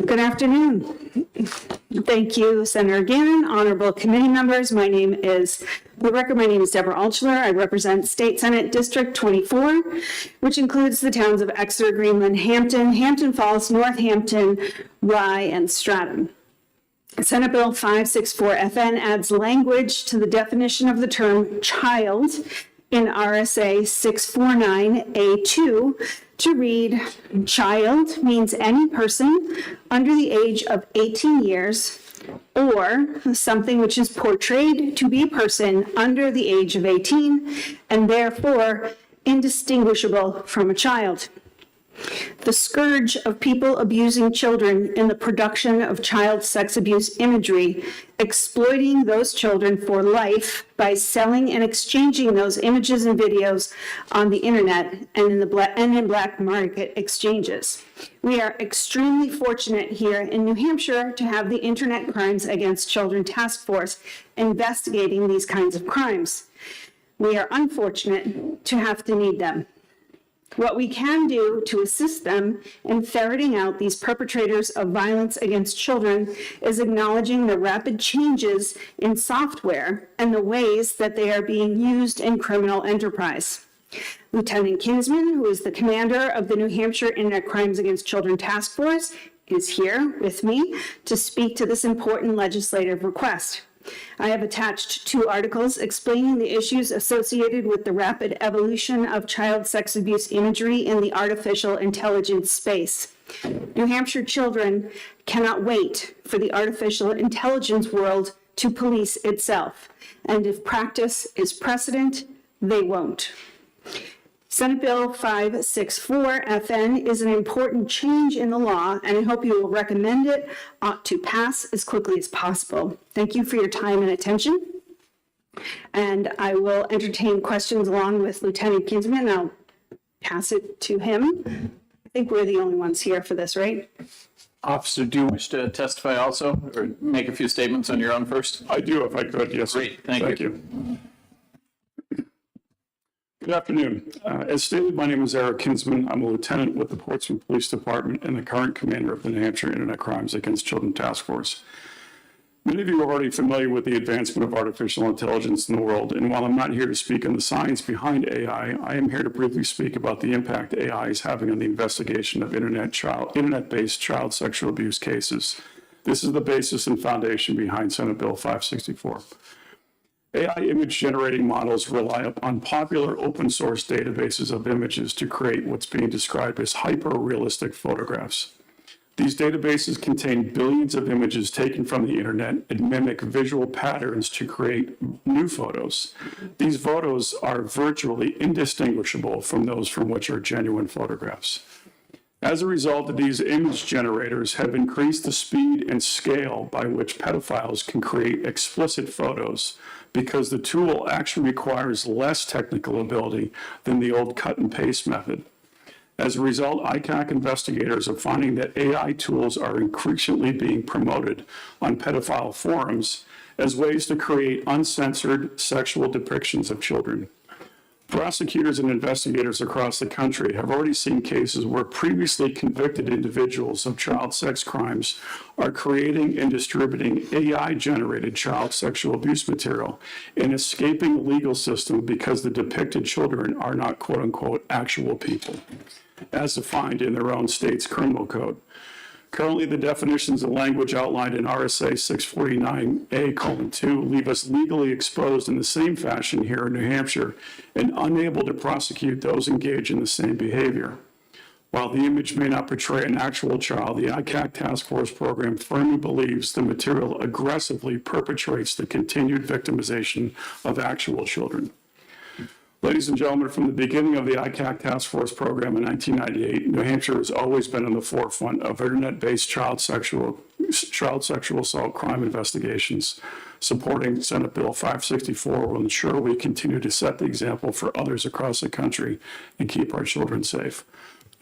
Good afternoon. Thank you, Senator Gannon, honorable committee members. My name is Deborah Altschuler. I represent State Senate District 24, which includes the towns of Exeter, Greenland, Hampton, Hampton Falls, Northampton, Rye, and Stratham. Senate Bill 564FN adds language to the definition of the term child in RSA 649A2 to read, child means any person under the age of 18 years or something which is portrayed to be a person under the age of 18 and therefore indistinguishable from a child. The scourge of people abusing children in the production of child sex abuse imagery, exploiting those children for life by selling and exchanging those images and videos on the internet and in black market exchanges. We are extremely fortunate here in New Hampshire to have the Internet Crimes Against Children Task Force investigating these kinds of crimes. We are unfortunate to have to need them. What we can do to assist them in ferreting out these perpetrators of violence against children is acknowledging the rapid changes in software and the ways that they are being used in criminal enterprise. Lieutenant Kinsman, who is the commander of the New Hampshire Internet Crimes Against Children Task Force, is here with me to speak to this important legislative request. I have attached 2 articles explaining the issues associated with the rapid evolution of child sex abuse imagery in the artificial intelligence space. New Hampshire children cannot wait for the artificial intelligence world to police itself, and if practice is precedent, they won't. Senate Bill 564FN is an important change in the law, and I hope you will recommend it to pass as quickly as possible. Thank you for your time and attention. And I will entertain questions along with Lieutenant Kinsman. I'll pass it to him. I think we're the only ones here for this, right? Officer, do you wish to testify also, or make a few statements on your own first? I do, if I could, yes. Great, thank you. Good afternoon. As stated, my name is Eric Kinsman. I'm a lieutenant with the Portsmouth Police Department and the current commander of the New Hampshire Internet Crimes Against Children Task Force. Many of you are already familiar with the advancement of artificial intelligence in the world, and while I'm not here to speak on the science behind AI, I am here to briefly speak about the impact AI is having on the investigation of internet-based child sexual abuse cases. This is the basis and foundation behind Senate Bill 564. AI image generating models rely on popular open source databases of images to create what's being described as hyper-realistic photographs. These databases contain billions of images taken from the internet and mimic visual patterns to create new photos. These photos are virtually indistinguishable from those from which are genuine photographs. As a result, these image generators have increased the speed and scale by which pedophiles can create explicit photos, because the tool actually requires less technical ability than the old cut and paste method. As a result, ICAC investigators are finding that AI tools are increasingly being promoted on pedophile forums as ways to create uncensored sexual depictions of children. Prosecutors and investigators across the country have already seen cases where previously convicted individuals of child sex crimes are creating and distributing AI-generated child sexual abuse material and escaping the legal system because the depicted children are not quote-unquote actual people, as defined in their own state's criminal code. Currently, the definitions and language outlined in RSA 649A:2 leave us legally exposed in the same fashion here in New Hampshire and unable to prosecute those engaged in the same behavior. While the image may not portray an actual child, the ICAC Task Force program firmly believes the material aggressively perpetrates the continued victimization of actual children. Ladies and gentlemen, from the beginning of the ICAC Task Force program in 1998, New Hampshire has always been in the forefront of internet-based child sexual assault crime investigations. Supporting Senate Bill 564 will ensure we continue to set the example for others across the country and keep our children safe.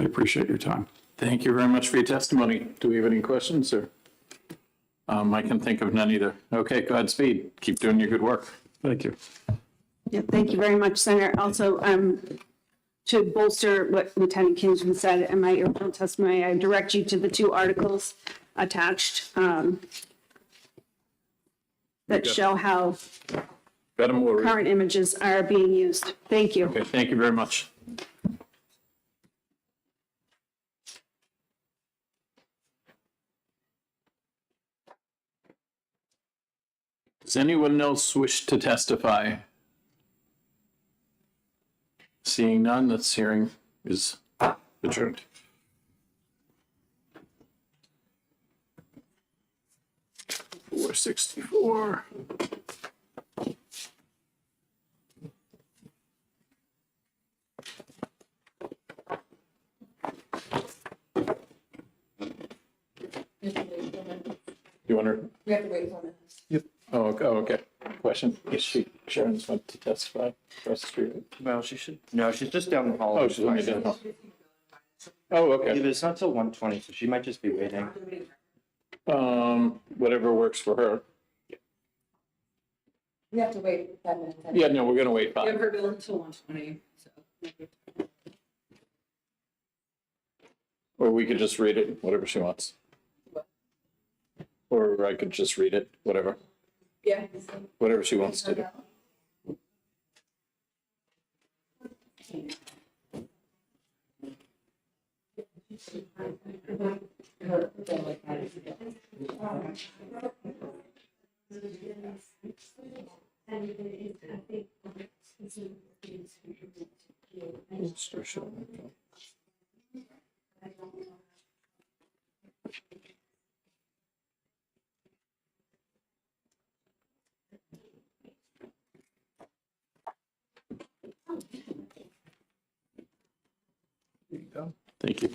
I appreciate your time. Thank you very much for your testimony. Do we have any questions, sir? I can think of none either. Okay, Godspeed. Keep doing your good work. Thank you. Yeah, thank you very much, Senator. Also, to bolster what Lieutenant Kinsman said in my original testimony, I direct you to the 2 articles attached that show how Got them all. current images are being used. Thank you. Okay, thank you very much. Does anyone else wish to testify? Seeing none, this hearing is adjourned. Four 64. You want to? We have to wait for minutes. Oh, okay. Question? Is Sharon's went to testify across the street? Well, she should, no, she's just down the hall. Oh, she's only down. Oh, Yeah, okay. but it's not till 1:20, so she might just be waiting. Whatever works for her. We have to wait 5 minutes. Yeah, no, we're gonna wait We have 5. her bill until 1:20, so. Or we could just read it, whatever she wants. Or I could just read it, whatever, Yeah. whatever she wants to do. Thank you.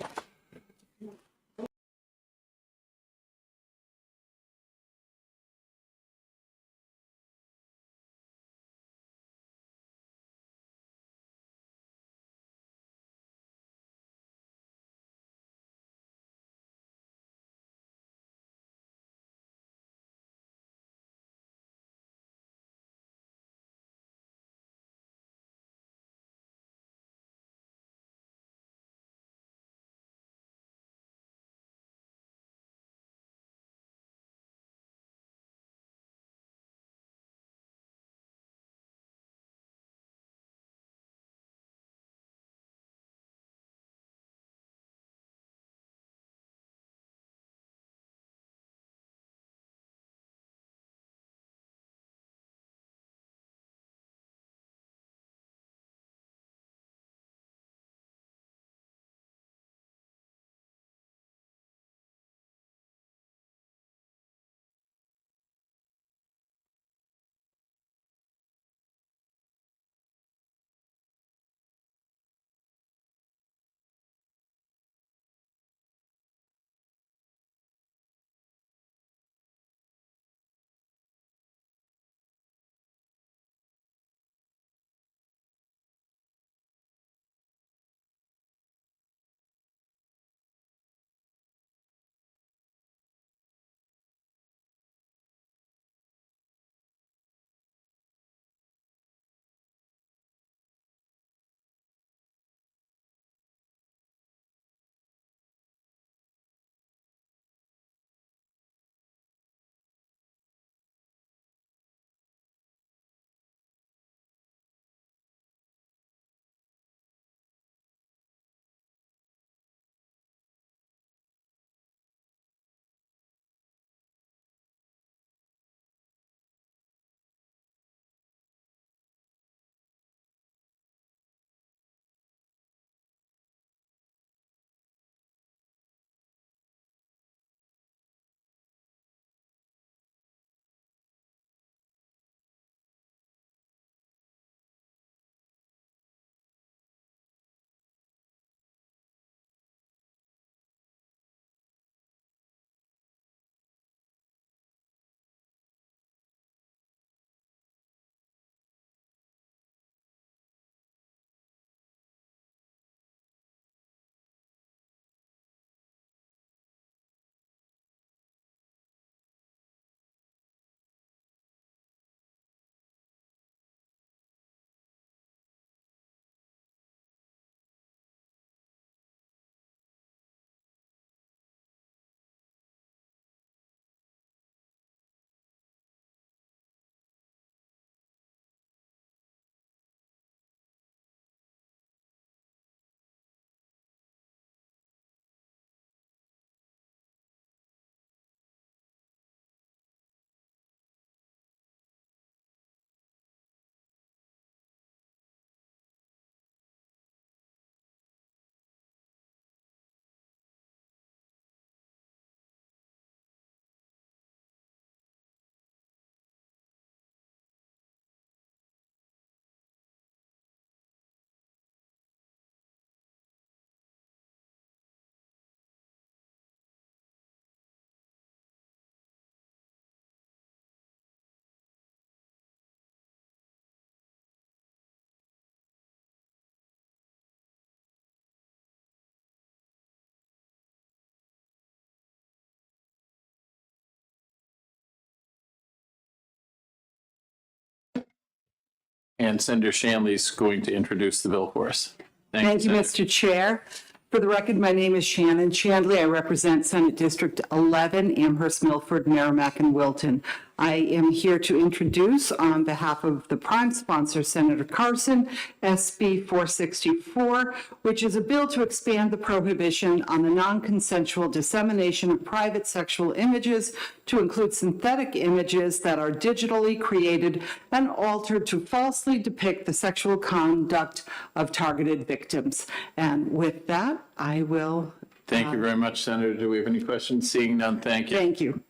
And Senator Shanley's going to introduce the bill for us. Thank you, Senator. Mr. Chair. For the record, my name is Shannon Chandley. I represent Senate District 11, Amherst, Milford, Merrimack, and Wilton. I am here to introduce, on behalf of the prime sponsor, Senator Carson, SB 464, which is a bill to expand the prohibition on the non-consensual dissemination of private sexual images to include synthetic images that are digitally created and altered to falsely depict the sexual conduct of targeted victims. And with that, I will. Thank you very much, Senator. Do we have any questions? Seeing none, thank you. Thank you.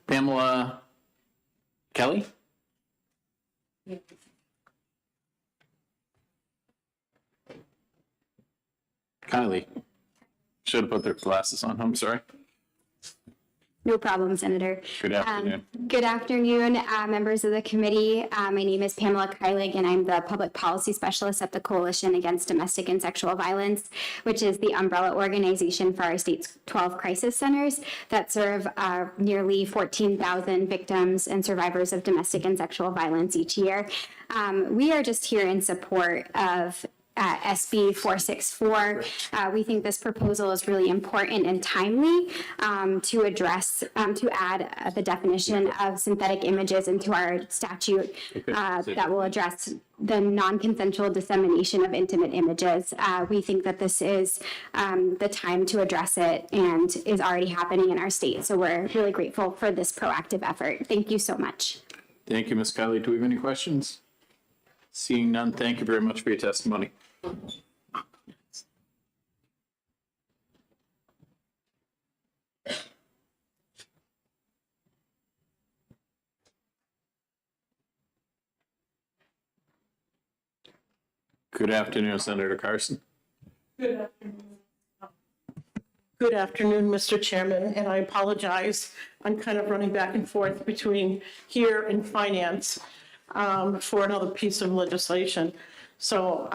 Pamela Kelly? Kylie. Should have put their glasses on. I'm sorry. No problem, Senator. Good afternoon. Good afternoon, members of the committee. My name is Pamela Kylig, and I'm the Public Policy Specialist at the Coalition Against Domestic and Sexual Violence, which is the umbrella organization for our state's 12 crisis centers that serve nearly 14,000 victims and survivors of domestic and sexual violence each year. We are just here in support of SB 464. We think this proposal is really important and timely to address, to add the definition of synthetic images into our statute that will address the non-consensual dissemination of intimate images. We think that this is the time to address it and is already happening in our state. So we're really grateful for this proactive effort. Thank you so much. Thank you, Ms. Kylie. Do we have any questions? Seeing none, thank you very much for your testimony. Good afternoon, Senator Carson. Good afternoon, Mr. Chairman, and I apologize. I'm kind of running back and forth between here and finance for another piece of legislation. So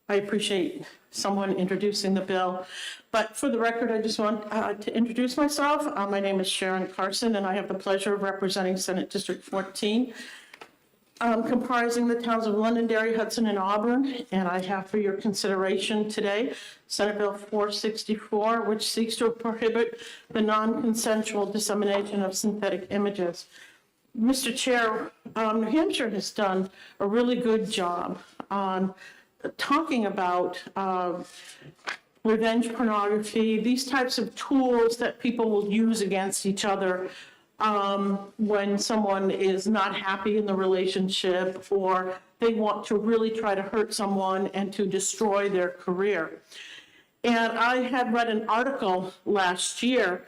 I appreciate someone introducing the bill. But for the record, I just want to introduce myself. My name is Sharon Carson, and I have the pleasure of representing Senate District 14. Comprising the towns of Londonderry, Hudson, and Auburn, and I have for your consideration today Senate Bill 464, which seeks to prohibit the non-consensual dissemination of synthetic images. Mr. Chair, New Hampshire has done a really good job on talking about revenge pornography, these types of tools that people will use against each other when someone is not happy in the relationship or they want to really try to hurt someone and to destroy their career. And I had read an article last year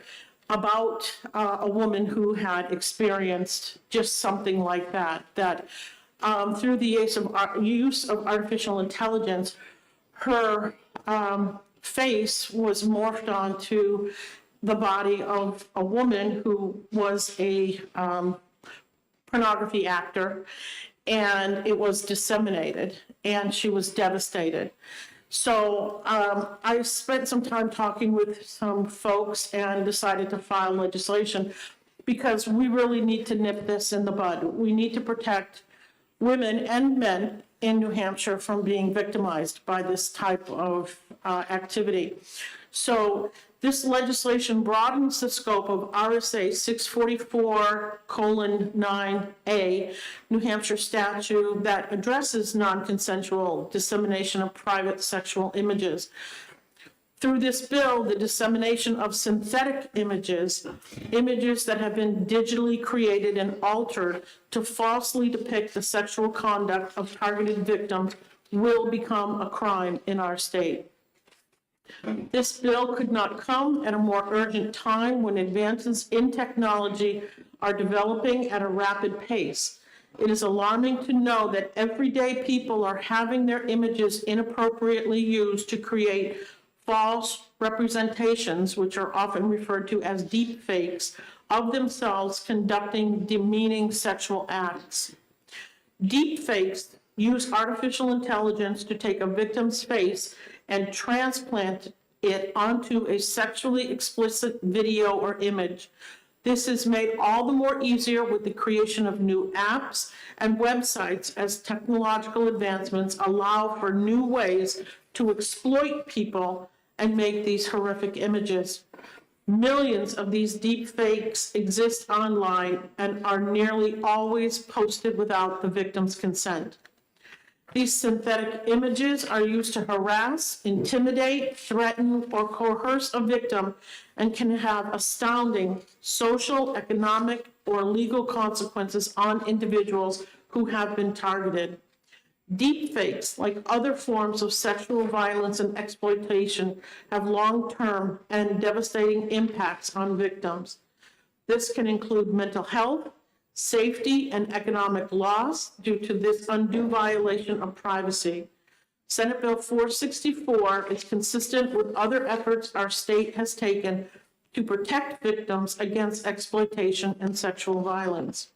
about a woman who had experienced just something like that, through the use of artificial intelligence, her face was morphed onto the body of a woman who was a pornography actor, and it was disseminated, and she was devastated. So I spent some time talking with some folks and decided to file legislation because we really need to nip this in the bud. We need to protect women and men in New Hampshire from being victimized by this type of activity. So this legislation broadens the scope of RSA 644:9A, New Hampshire statute that addresses non-consensual dissemination of private sexual images. Through this bill, the dissemination of synthetic images, images that have been digitally created and altered to falsely depict the sexual conduct of targeted victims, will become a crime in our state. This bill could not come at a more urgent time when advances in technology are developing at a rapid pace. It is alarming to know that everyday people are having their images inappropriately used to create false representations, which are often referred to as deep fakes, of themselves conducting demeaning sexual acts. Deep fakes use artificial intelligence to take a victim's face and transplant it onto a sexually explicit video or image. This is made all the more easier with the creation of new apps and websites as technological advancements allow for new ways to exploit people and make these horrific images. Millions of these deep fakes exist online and are nearly always posted without the victim's consent. These synthetic images are used to harass, intimidate, threaten, or coerce a victim and can have astounding social, economic, or legal consequences on individuals who have been targeted. Deepfakes, like other forms of sexual violence and exploitation, have long-term and devastating impacts on victims. This can include mental health, safety, and economic loss due to this undue violation of privacy. Senate Bill 464 is consistent with other efforts our state has taken to protect victims against exploitation and sexual violence.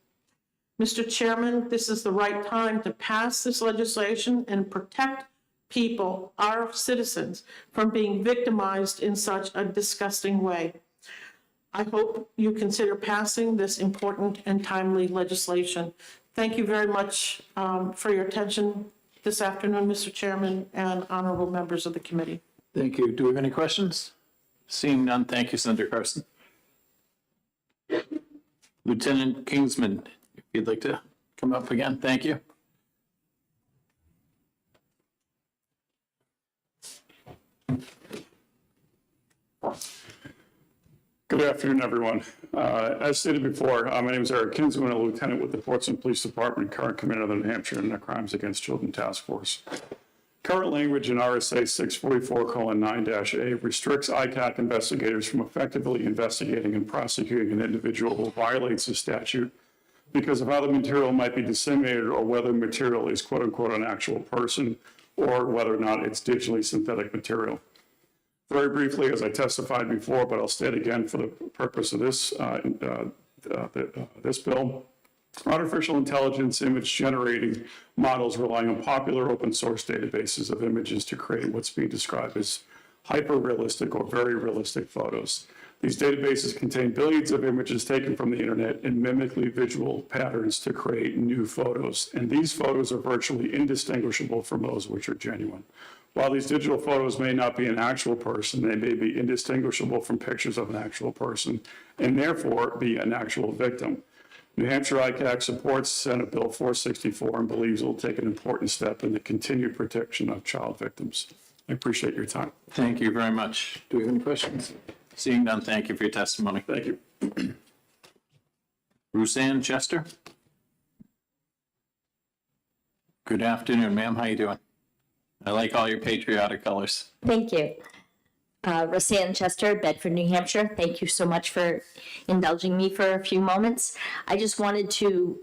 Mr. Chairman, this is the right time to pass this legislation and protect people, our citizens, from being victimized in such a disgusting way. I hope you consider passing this important and timely legislation. Thank you very much for your attention this afternoon, Mr. Chairman and honorable members of the committee. Thank you. Do we have any questions? Seeing none, thank you, Senator Carson. Lieutenant Kingsman, if you'd like to come up again, thank you. Good afternoon, everyone. As stated before, my name is Eric Kinsman, a lieutenant with the Portsmouth Police Department, current commander of the New Hampshire Internet Crimes Against Children Task Force. Current language in RSA 644:9-A restricts ICAC investigators from effectively investigating and prosecuting an individual who violates the statute because of how the material might be disseminated or whether material is quote unquote an actual person or whether or not it's digitally synthetic material. Very briefly, as I testified before, but I'll state again for the purpose of this, this bill, artificial intelligence image generating models relying on popular open source databases of images to create what's being described as hyper-realistic or very realistic photos. These databases contain billions of images taken from the internet in mimically visual patterns to create new photos. And these photos are virtually indistinguishable from those which are genuine. While these digital photos may not be an actual person, they may be indistinguishable from pictures of an actual person and therefore be an actual victim. New Hampshire ICAC supports Senate Bill 464 and believes it will take an important step in the continued protection of child victims. I appreciate your time. Thank you very much. Do we have any questions? Seeing none, thank you for your testimony. Thank you. Rusanne Chester? Good afternoon, ma'am. How you doing? I like all your patriotic colors. Thank you. Roseanne Chester, Bedford, New Hampshire. Thank you so much for indulging me for a few moments. I just wanted to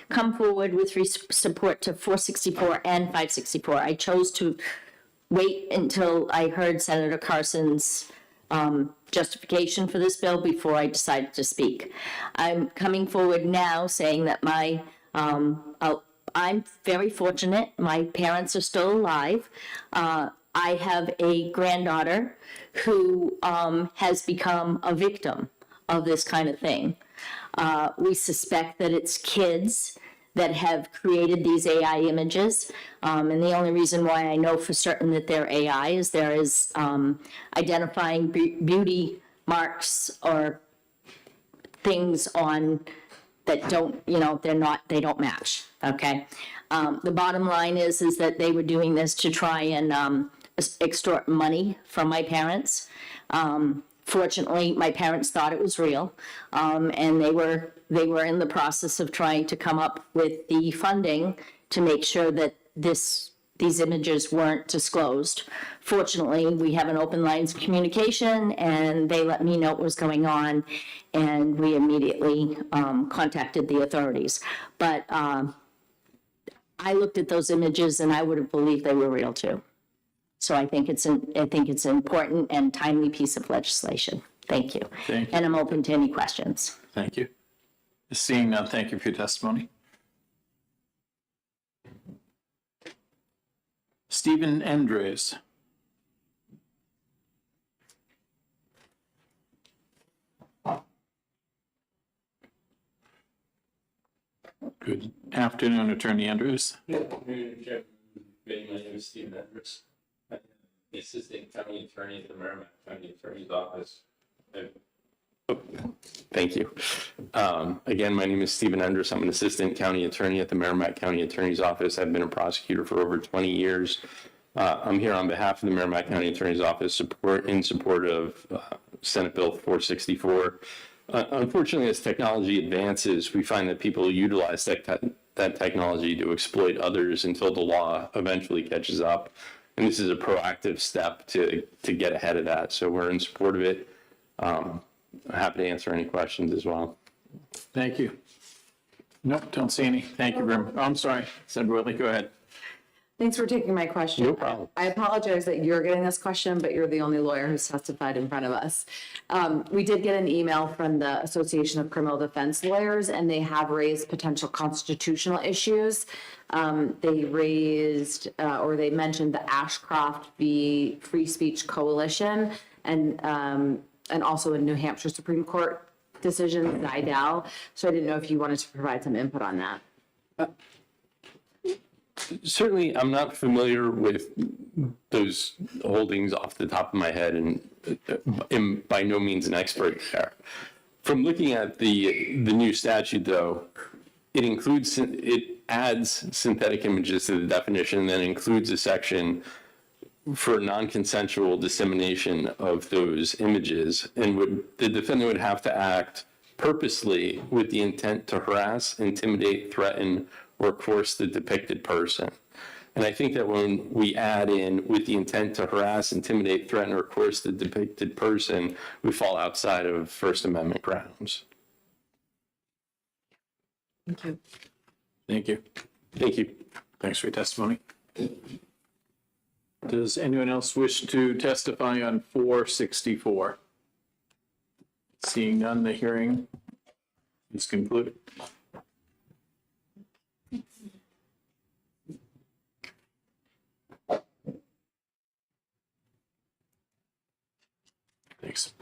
come forward with support to 464 and 564. I chose to wait until I heard Senator Carson's justification for this bill before I decided to speak. I'm coming forward now saying that I'm very fortunate. My parents are still alive. I have a granddaughter who has become a victim of this kind of thing. We suspect that it's kids that have created these AI images. And the only reason why I know for certain that they're AI is there is identifying beauty marks or things on that don't, they don't match, okay? The bottom line is that they were doing this to try and extort money from my parents. Fortunately, my parents thought it was real, and they were in the process of trying to come up with the funding to make sure that these images weren't disclosed. Fortunately, we have an open lines of communication, and they let me know what was going on, and we immediately contacted the authorities. But I looked at those images, and I would have believed they were real too. So I think it's an important and timely piece of legislation. Thank you. Thank you. And I'm open to any questions. Thank you. Seeing none, thank you for your testimony. Stephen Andres. Good afternoon, Attorney Andrews. Good afternoon, Chairman. My name is Stephen Edwards. I'm the Assistant County Attorney at the Merrimack County Attorney's Office. Thank you. Again, my name is Stephen Endress. I'm an Assistant County Attorney at the Merrimack County Attorney's Office. I've been a prosecutor for over 20 years. I'm here on behalf of the Merrimack County Attorney's Office in support of Senate Bill 464. Unfortunately, as technology advances, we find that people utilize that technology to exploit others until the law eventually catches up. And this is a proactive step to get ahead of that. So we're in support of it. I'm happy to answer any questions as well. Thank you. Nope, don't see any. Thank you very much. Oh, I'm sorry. Said Willie, go ahead. Thanks for taking my question. No problem. I apologize that you're getting this question, but you're the only lawyer who's testified in front of us. We did get an email from the Association of Criminal Defense Lawyers, and they have raised potential constitutional issues. They raised, or they mentioned the Ashcroft v. Free Speech Coalition, and also a New Hampshire Supreme Court decision, Zidell. So I didn't know if you wanted to provide some input on that. Certainly, I'm not familiar with those holdings off the top of my head, and am by no means an expert there. From looking at the new statute, though, it adds synthetic images to the definition, and then includes a section for non-consensual dissemination of those images, and the defendant would have to act purposely with the intent to harass, intimidate, threaten, or coerce the depicted person. And I think that when we add in with the intent to harass, intimidate, threaten, or coerce the depicted person, we fall outside of First Amendment grounds. Thank you. Thank you. Thank you. Thanks for your testimony. Does anyone else wish to testify on 464? Seeing none, the hearing is concluded. Thanks.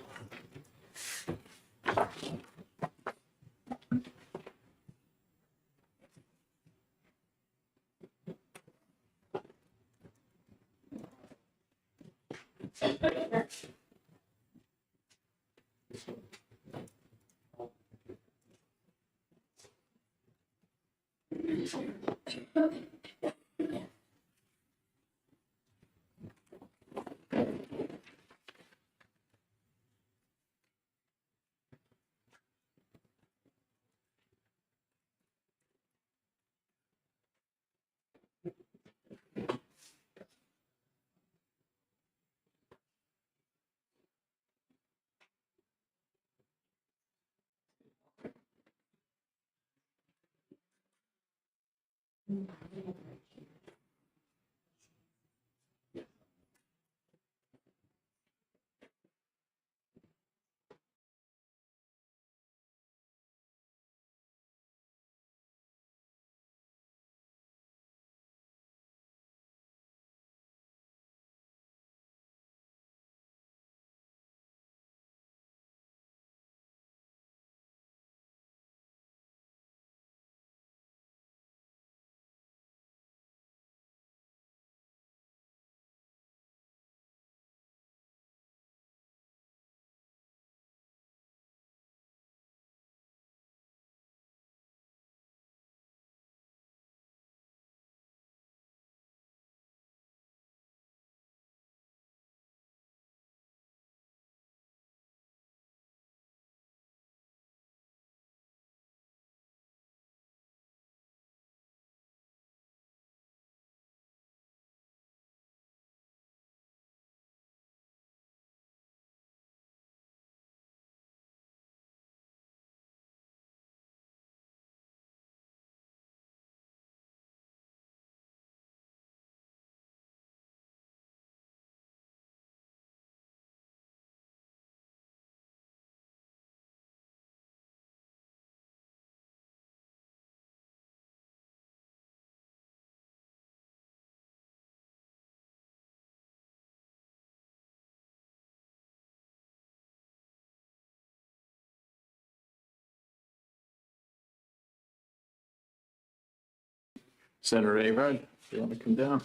Senator Avard, if you want to come down.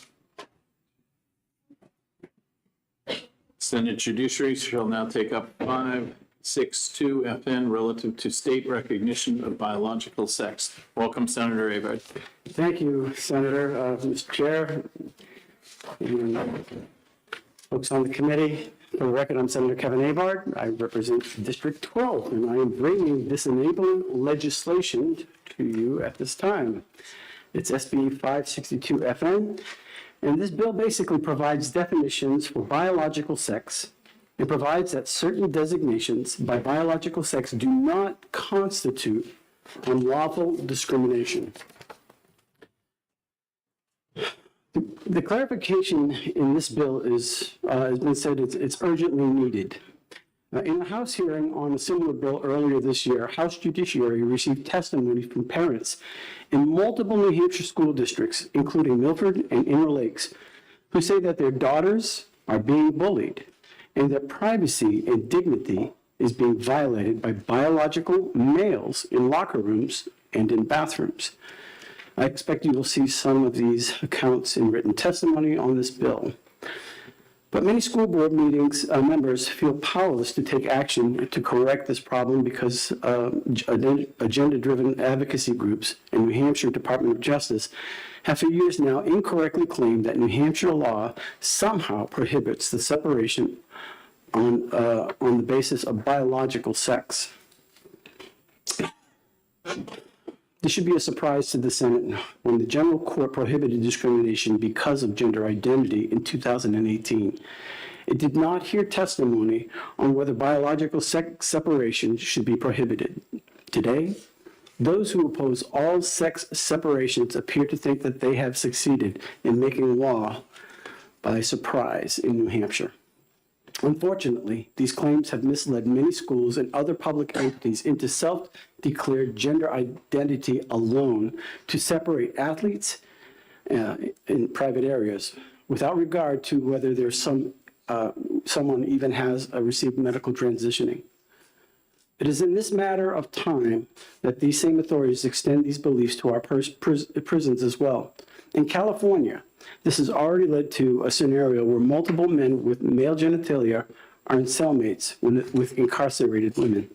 Senate Judiciary shall now take up 562 FN relative to state recognition of biological sex. Welcome, Senator Avard. Thank you, Senator, Mr. Chair, and folks on the committee. For the record, I'm Senator Kevin Avard. I represent District 12, and I am bringing this enabling legislation to you at this time. It's SB 562 FN, and this bill basically provides definitions for biological sex. It provides that certain designations by biological sex do not constitute unlawful discrimination. The clarification in this bill is, has been said, it's urgently needed. In a House hearing on a similar bill earlier this year, House Judiciary received testimony from parents in multiple New Hampshire school districts, including Milford and Inner Lakes, who say that their daughters are being bullied and that privacy and dignity is being violated by biological males in locker rooms and in bathrooms. I expect you will see some of these accounts in written testimony on this bill. But many school board members feel powerless to take action to correct this problem because agenda-driven advocacy groups and New Hampshire Department of Justice have for years now incorrectly claimed that New Hampshire law somehow prohibits the separation on the basis of biological sex. This should be a surprise to the Senate when the General Court prohibited discrimination because of gender identity in 2018. It did not hear testimony on whether biological sex separation should be prohibited. Today, those who oppose all sex separations appear to think that they have succeeded in making law by surprise in New Hampshire. Unfortunately, these claims have misled many schools and other public entities into self-declared gender identity alone to separate athletes in private areas without regard to whether there's someone even has received medical transitioning. It is in this matter of time that these same authorities extend these beliefs to our prisons as well. In California, this has already led to a scenario where multiple men with male genitalia are in cellmates with incarcerated women.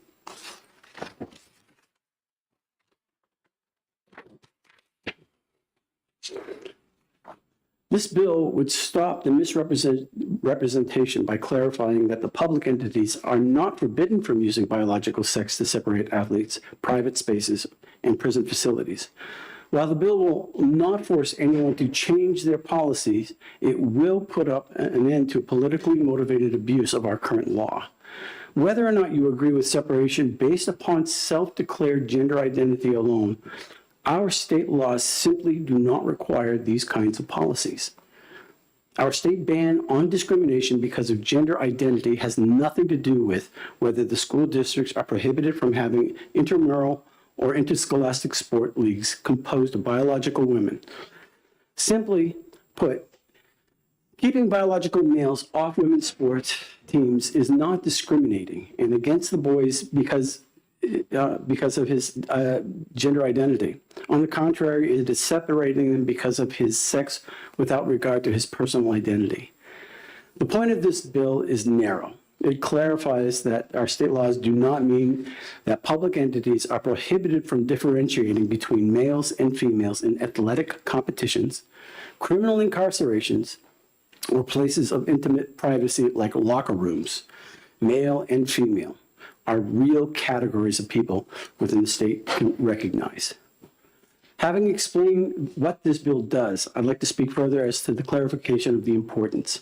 This bill would stop the misrepresentation by clarifying that the public entities are not forbidden from using biological sex to separate athletes, private spaces, and prison facilities. While the bill will not force anyone to change their policies, it will put up an end to politically motivated abuse of our current law. Whether or not you agree with separation based upon self-declared gender identity alone, our state laws simply do not require these kinds of policies. Our state ban on discrimination because of gender identity has nothing to do with whether the school districts are prohibited from having intramural or interscholastic sport leagues composed of biological women. Simply put, keeping biological males off women's sports teams is not discriminating and against the boys because of his gender identity. On the contrary, it is separating him because of his sex without regard to his personal identity. The point of this bill is narrow. It clarifies that our state laws do not mean that public entities are prohibited from differentiating between males and females in athletic competitions, criminal incarcerations, or places of intimate privacy like locker rooms. Male and female are real categories of people within the state to recognize. Having explained what this bill does, I'd like to speak further as to the clarification of the importance.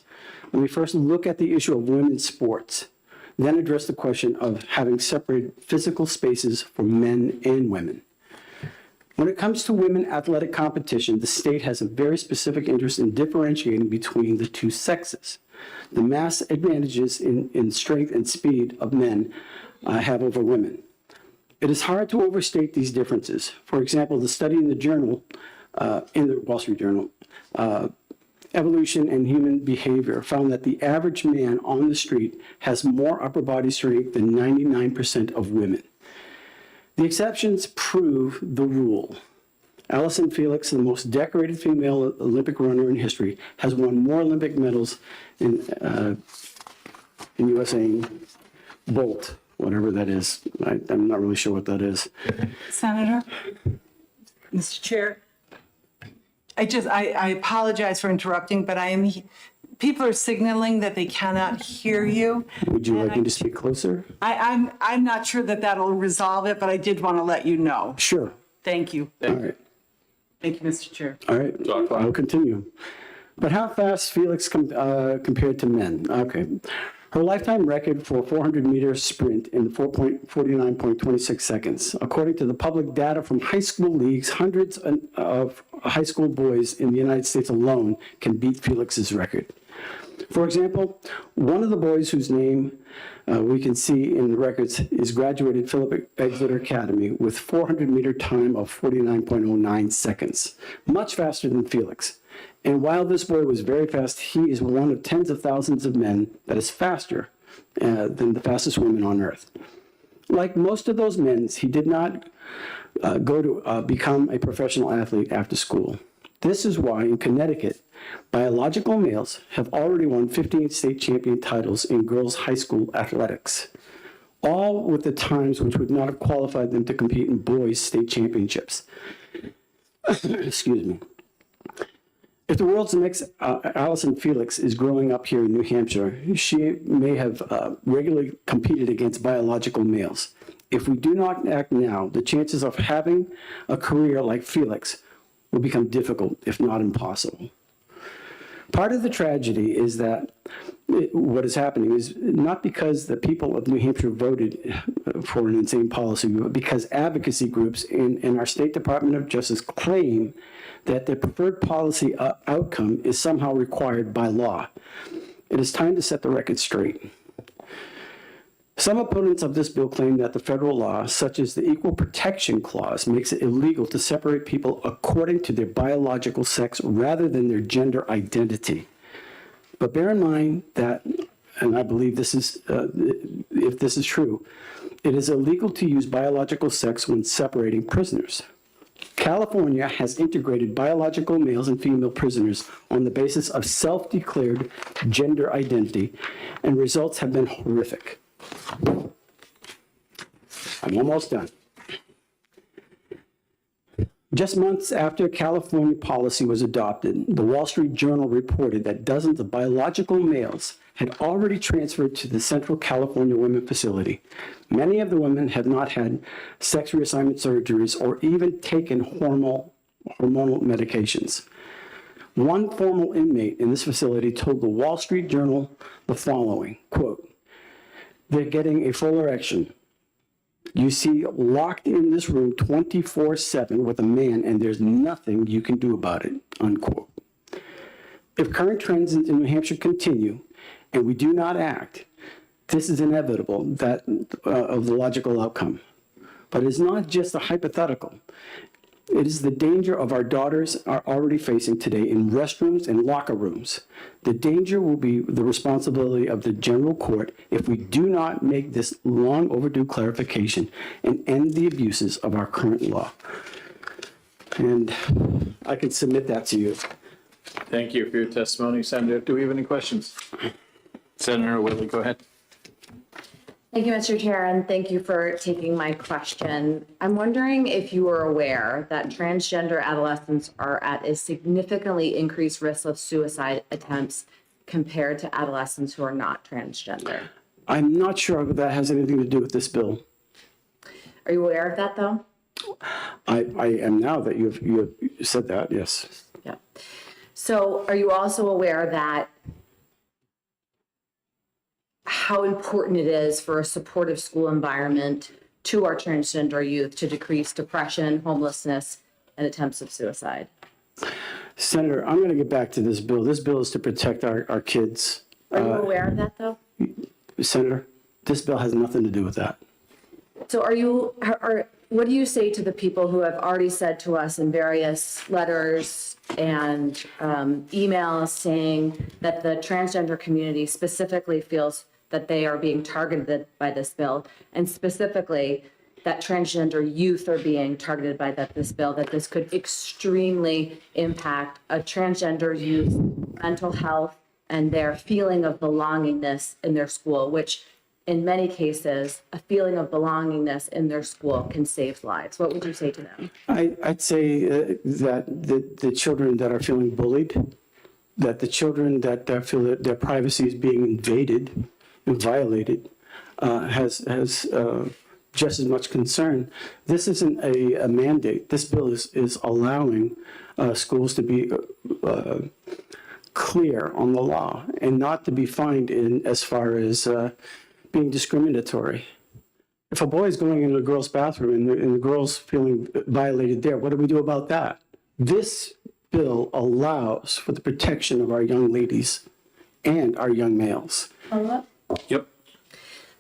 Let me first look at the issue of women's sports, then address the question of having separate physical spaces for men and women. When it comes to women athletic competition, the state has a very specific interest in differentiating between the two sexes. The mass advantages in strength and speed of men have over women. It is hard to overstate these differences. For example, the study in the journal, in the Wall Street Journal, Evolution and Human Behavior found that the average man on the street has more upper body strength than 99% of women. The exceptions prove the rule. Allison Felix, the most decorated female Olympic runner in history, has won more Olympic medals in USA Bolt, whatever that is. I'm not really sure what that is. Senator? Mr. Chair? I apologize for interrupting, but people are signaling that they cannot hear you. Would you like me to speak closer? I'm not sure that that'll resolve it, but I did want to let you know. Sure. Thank you. All right. Thank you, Mr. Chair. All right, I'll continue. But how fast Felix compared to men? Okay. Her lifetime record for a 400-meter sprint in 49.26 seconds. According to the public data from high school leagues, hundreds of high school boys in the United States alone can beat Felix's record. For example, one of the boys whose name we can see in the records is graduated Philip Exeter Academy with 400-meter time of 49.09 seconds, much faster than Felix. And while this boy was very fast, he is one of tens of thousands of men that is faster than the fastest woman on earth. Like most of those men, he did not go to become a professional athlete after school. This is why in Connecticut, biological males have already won 15 state champion titles in girls' high school athletics, all with the times which would not have qualified them to compete in boys' state championships. Excuse me. If the world's next Allison Felix is growing up here in New Hampshire, she may have regularly competed against biological males. If we do not act now, the chances of having a career like Felix will become difficult, if not impossible. Part of the tragedy is that what is happening is not because the people of New Hampshire voted for an insane policy, but because advocacy groups in our State Department of Justice claim that the preferred policy outcome is somehow required by law. It is time to set the record straight. Some opponents of this bill claim that the federal law, such as the Equal Protection Clause, makes it illegal to separate people according to their biological sex rather than their gender identity. But bear in mind that, and I believe this is, if this is true, it is illegal to use biological sex when separating prisoners. California has integrated biological males and female prisoners on the basis of self-declared gender identity, and results have been horrific. I'm almost done. Just months after California policy was adopted, the Wall Street Journal reported that dozens of biological males had already transferred to the Central California Women Facility. Many of the women have not had sex reassignment surgeries or even taken hormonal medications. One former inmate in this facility told the Wall Street Journal the following, quote, "They're getting a full erection. You see locked in this room 24/7 with a man, and there's nothing you can do about it," unquote. If current trends in New Hampshire continue and we do not act, this is inevitable that of the logical outcome. But it's not just a hypothetical. It is the danger of our daughters are already facing today in restrooms and locker rooms. The danger will be the responsibility of the general court if we do not make this long overdue clarification and end the abuses of our current law. And I can submit that to you. Thank you for your testimony, Senator. Do we have any questions? Senator Whitley, go ahead. Thank you, Mr. Chair, and thank you for taking my question. I'm wondering if you are aware that transgender adolescents are at a significantly increased risk of suicide attempts compared to adolescents who are not transgender. I'm not sure if that has anything to do with this bill. Are you aware of that, though? I am now that you have said that, yes. Yeah. So are you also aware that how important it is for a supportive school environment to our transgender youth to decrease depression, homelessness, and attempts of suicide? Senator, I'm going to get back to this bill. This bill is to protect our kids. Are you aware of that, though? Senator, this bill has nothing to do with that. So what do you say to the people who have already said to us in various letters and emails saying that the transgender community specifically feels that they are being targeted by this bill, and specifically that transgender youth are being targeted by this bill, that this could extremely impact a transgender youth's mental health and their feeling of belongingness in their school, which in many cases, a feeling of belongingness in their school can save lives. What would you say to them? I'd say that the children that are feeling bullied, that the children that feel that their privacy is being invaded and violated, has just as much concern. This isn't a mandate. This bill is allowing schools to be clear on the law and not to be fined in as far as being discriminatory. If a boy is going into a girl's bathroom and the girl's feeling violated there, what do we do about that? This bill allows for the protection of our young ladies and our young males. Yep.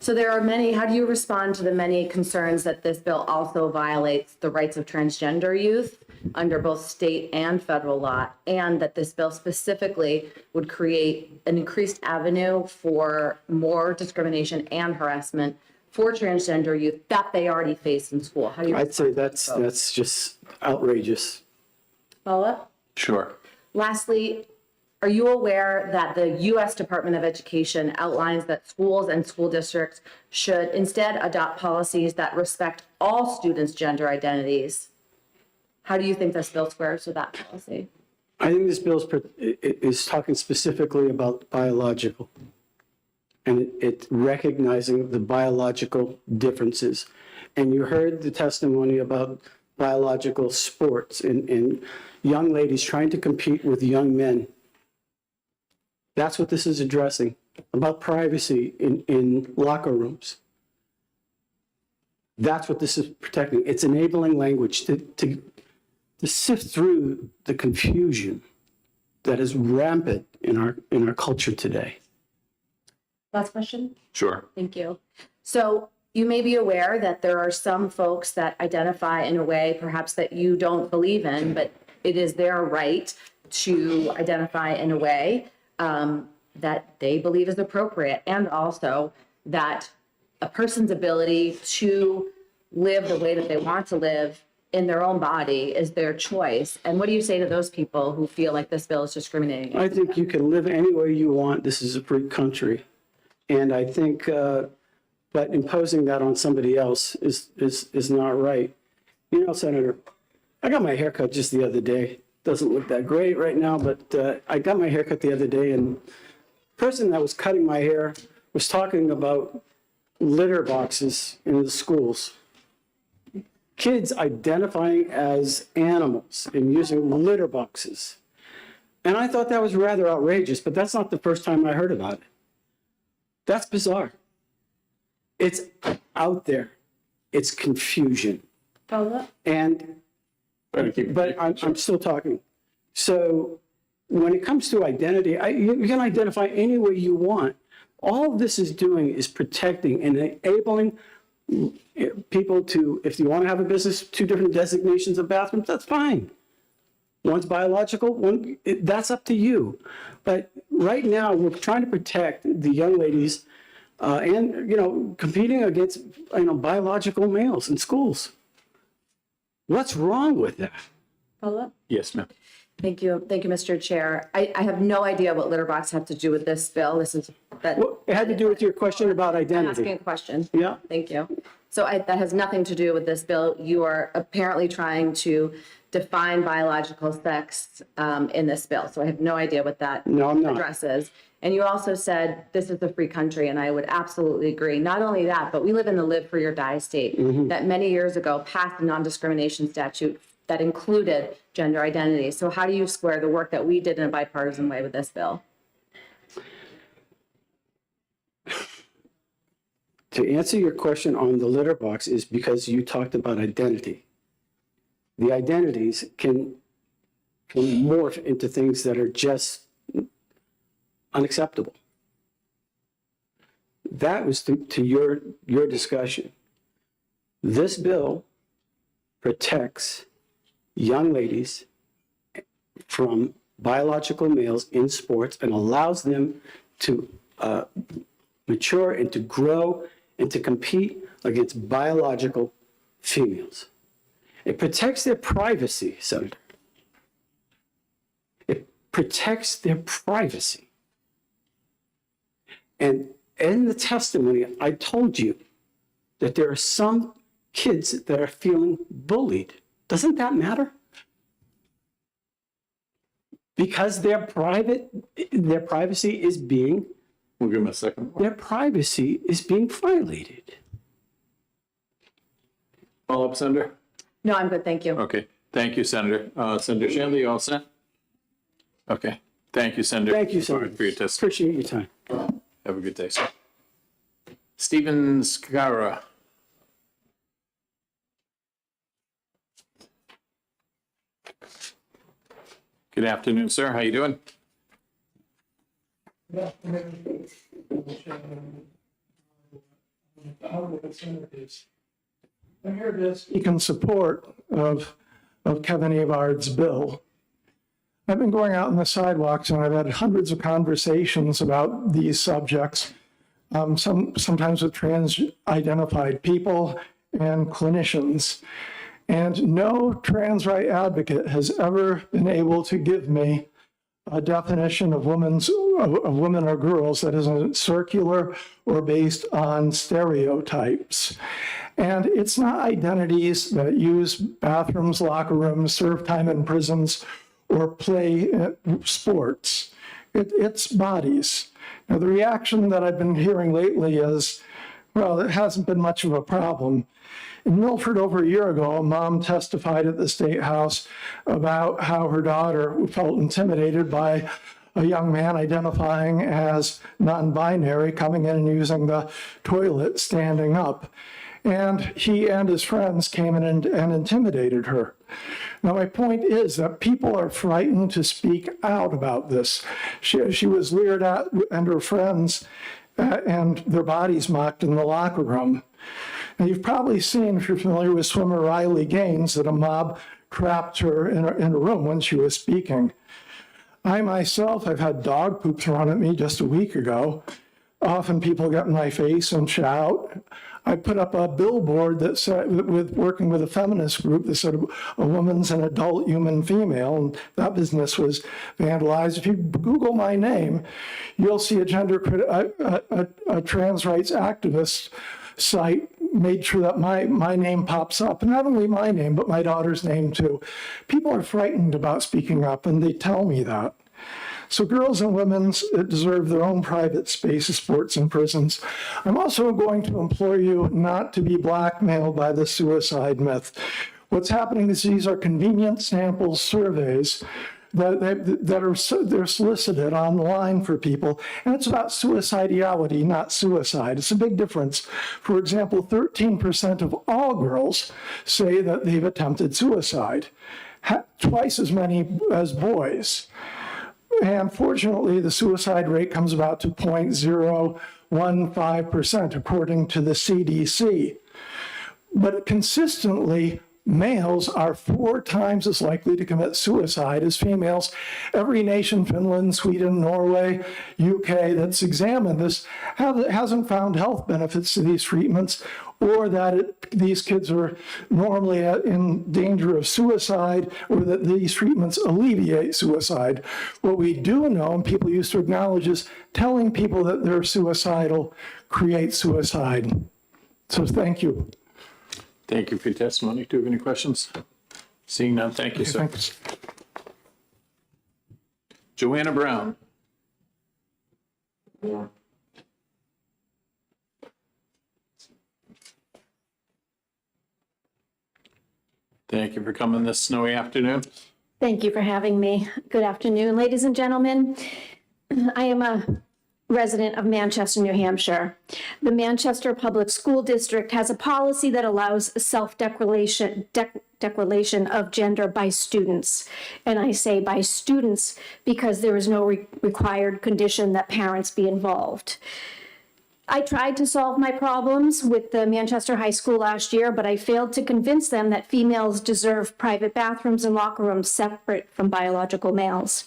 So there are many, how do you respond to the many concerns that this bill also violates the rights of transgender youth under both state and federal law, and that this bill specifically would create an increased avenue for more discrimination and harassment for transgender youth that they already face in school? How do you? I'd say that's just outrageous. Follow up? Sure. Lastly, are you aware that the U.S. Department of Education outlines that schools and school districts should instead adopt policies that respect all students' gender identities? How do you think this bill squares with that policy? I think this bill is talking specifically about biological, and it recognizing the biological differences. And you heard the testimony about biological sports and young ladies trying to compete with young men. That's what this is addressing, about privacy in locker rooms. That's what this is protecting. It's enabling language to sift through the confusion that is rampant in our culture today. Last question. Sure. Thank you. So you may be aware that there are some folks that identify in a way perhaps that you don't believe in, but it is their right to identify in a way that they believe is appropriate, and also that a person's ability to live the way that they want to live in their own body is their choice. And what do you say to those people who feel like this bill is discriminating? I think you can live any way you want. This is a free country. And I think, but imposing that on somebody else is not right. You know, Senator, I got my haircut just the other day. Doesn't look that great right now, but I got my haircut the other day, and the person that was cutting my hair was talking about litter boxes in the schools. Kids identifying as animals and using litter boxes. And I thought that was rather outrageous, but that's not the first time I heard about it. That's bizarre. It's out there. It's confusion. And, but I'm still talking. So when it comes to identity, you can identify any way you want. All this is doing is protecting and enabling people to, if you want to have a business, 2 different designations of bathrooms, that's fine. One's biological, that's up to you. But right now, we're trying to protect the young ladies and, you know, competing against, you know, biological males in schools. What's wrong with that? Follow-up? Yes, ma'am. Thank you. Thank you, Mr. Chair. I have no idea what litter box have to do with this bill. This is that. Well, it had to do with your question about I'm asking identity. a question. Yeah. Thank you. So that has nothing to do with this bill. You are apparently trying to define biological sex in this bill. So I have no idea what that No, I'm not. addresses. And you also said this is a free country, and I would absolutely agree. Not only that, but we live in the live free or die state that many years ago passed a non-discrimination statute that included gender identity. So how do you square the work that we did in a bipartisan way with this bill? To answer your question on the litter box is because you talked about identity. The identities can morph into things that are just unacceptable. That was to your discussion. This bill protects young ladies from biological males in sports and allows them to mature and to grow and to compete against biological females. It protects their privacy, Senator. It protects their privacy. And in the testimony, I told you that there are some kids that are feeling bullied. Doesn't that matter? Because their privacy is being, We'll give him a second. their privacy is being violated. Follow up, Senator? No, I'm good, thank you. Okay, thank you, Senator. Senator Shanley, you all set? Okay, thank you, Senator. Thank you, Senator. For your testimony. Appreciate your time. Have a good day, sir. Stephen Scara. Good afternoon, sir. How you doing? I'm here to speak in support of Kevin Avard's bill. I've been going out on the sidewalks and I've had hundreds of conversations about these subjects, sometimes with trans-identified people and clinicians. And no trans right advocate has ever been able to give me a definition of women or girls that isn't circular or based on stereotypes. And it's not identities that use bathrooms, locker rooms, serve time in prisons, or play sports. It's bodies. Now, the reaction that I've been hearing lately is, well, it hasn't been much of a problem. In Milford over a year ago, a mom testified at the State House about how her daughter felt intimidated by a young man identifying as non-binary coming in and using the toilet standing up. And he and his friends came in and intimidated her. Now, my point is that people are frightened to speak out about this. She was leered at and her friends and their bodies mocked in the locker room. Now, you've probably seen, if you're familiar with swimmer Riley Gaines, that a mob trapped her in a room when she was speaking. I myself, I've had dog poop thrown at me just a week ago. Often people get in my face and shout. I put up a billboard that said, working with a feminist group that said a woman's an adult human female, and that business was vandalized. If you Google my name, you'll see a trans rights activist site made sure that my name pops up, and not only my name, but my daughter's name too. People are frightened about speaking up, and they tell me that. So girls and women deserve their own private spaces, sports, and prisons. I'm also going to implore you not to be blackmailed by the suicide myth. What's happening is these are convenient sample surveys they're solicited online for people, and it's about suicidality, not suicide. It's a big difference. For example, 13% of all girls say that they've attempted suicide, twice as many as boys. And fortunately, the suicide rate comes about to 0.015%, according to the CDC. But consistently, males are 4 times as likely to commit suicide as females. Every nation, Finland, Sweden, Norway, UK, that's examined this hasn't found health benefits to these treatments, or that these kids are normally in danger of suicide, or that these treatments alleviate suicide. What we do know, and people used to acknowledge, is telling people that they're suicidal creates suicide. So thank you. Thank you for your testimony. Do you have any questions? Seeing none, thank you, sir. Thanks. Joanna Brown. Thank you for coming this snowy afternoon. Thank you for having me. Good afternoon, ladies and gentlemen. I am a resident of Manchester, New Hampshire. The Manchester Public School District has a policy that allows self-declaration of gender by students. And I say by students because there is no required condition that parents be involved. I tried to solve my problems with the Manchester High School last year, but I failed to convince them that females deserve private bathrooms and locker rooms separate from biological males.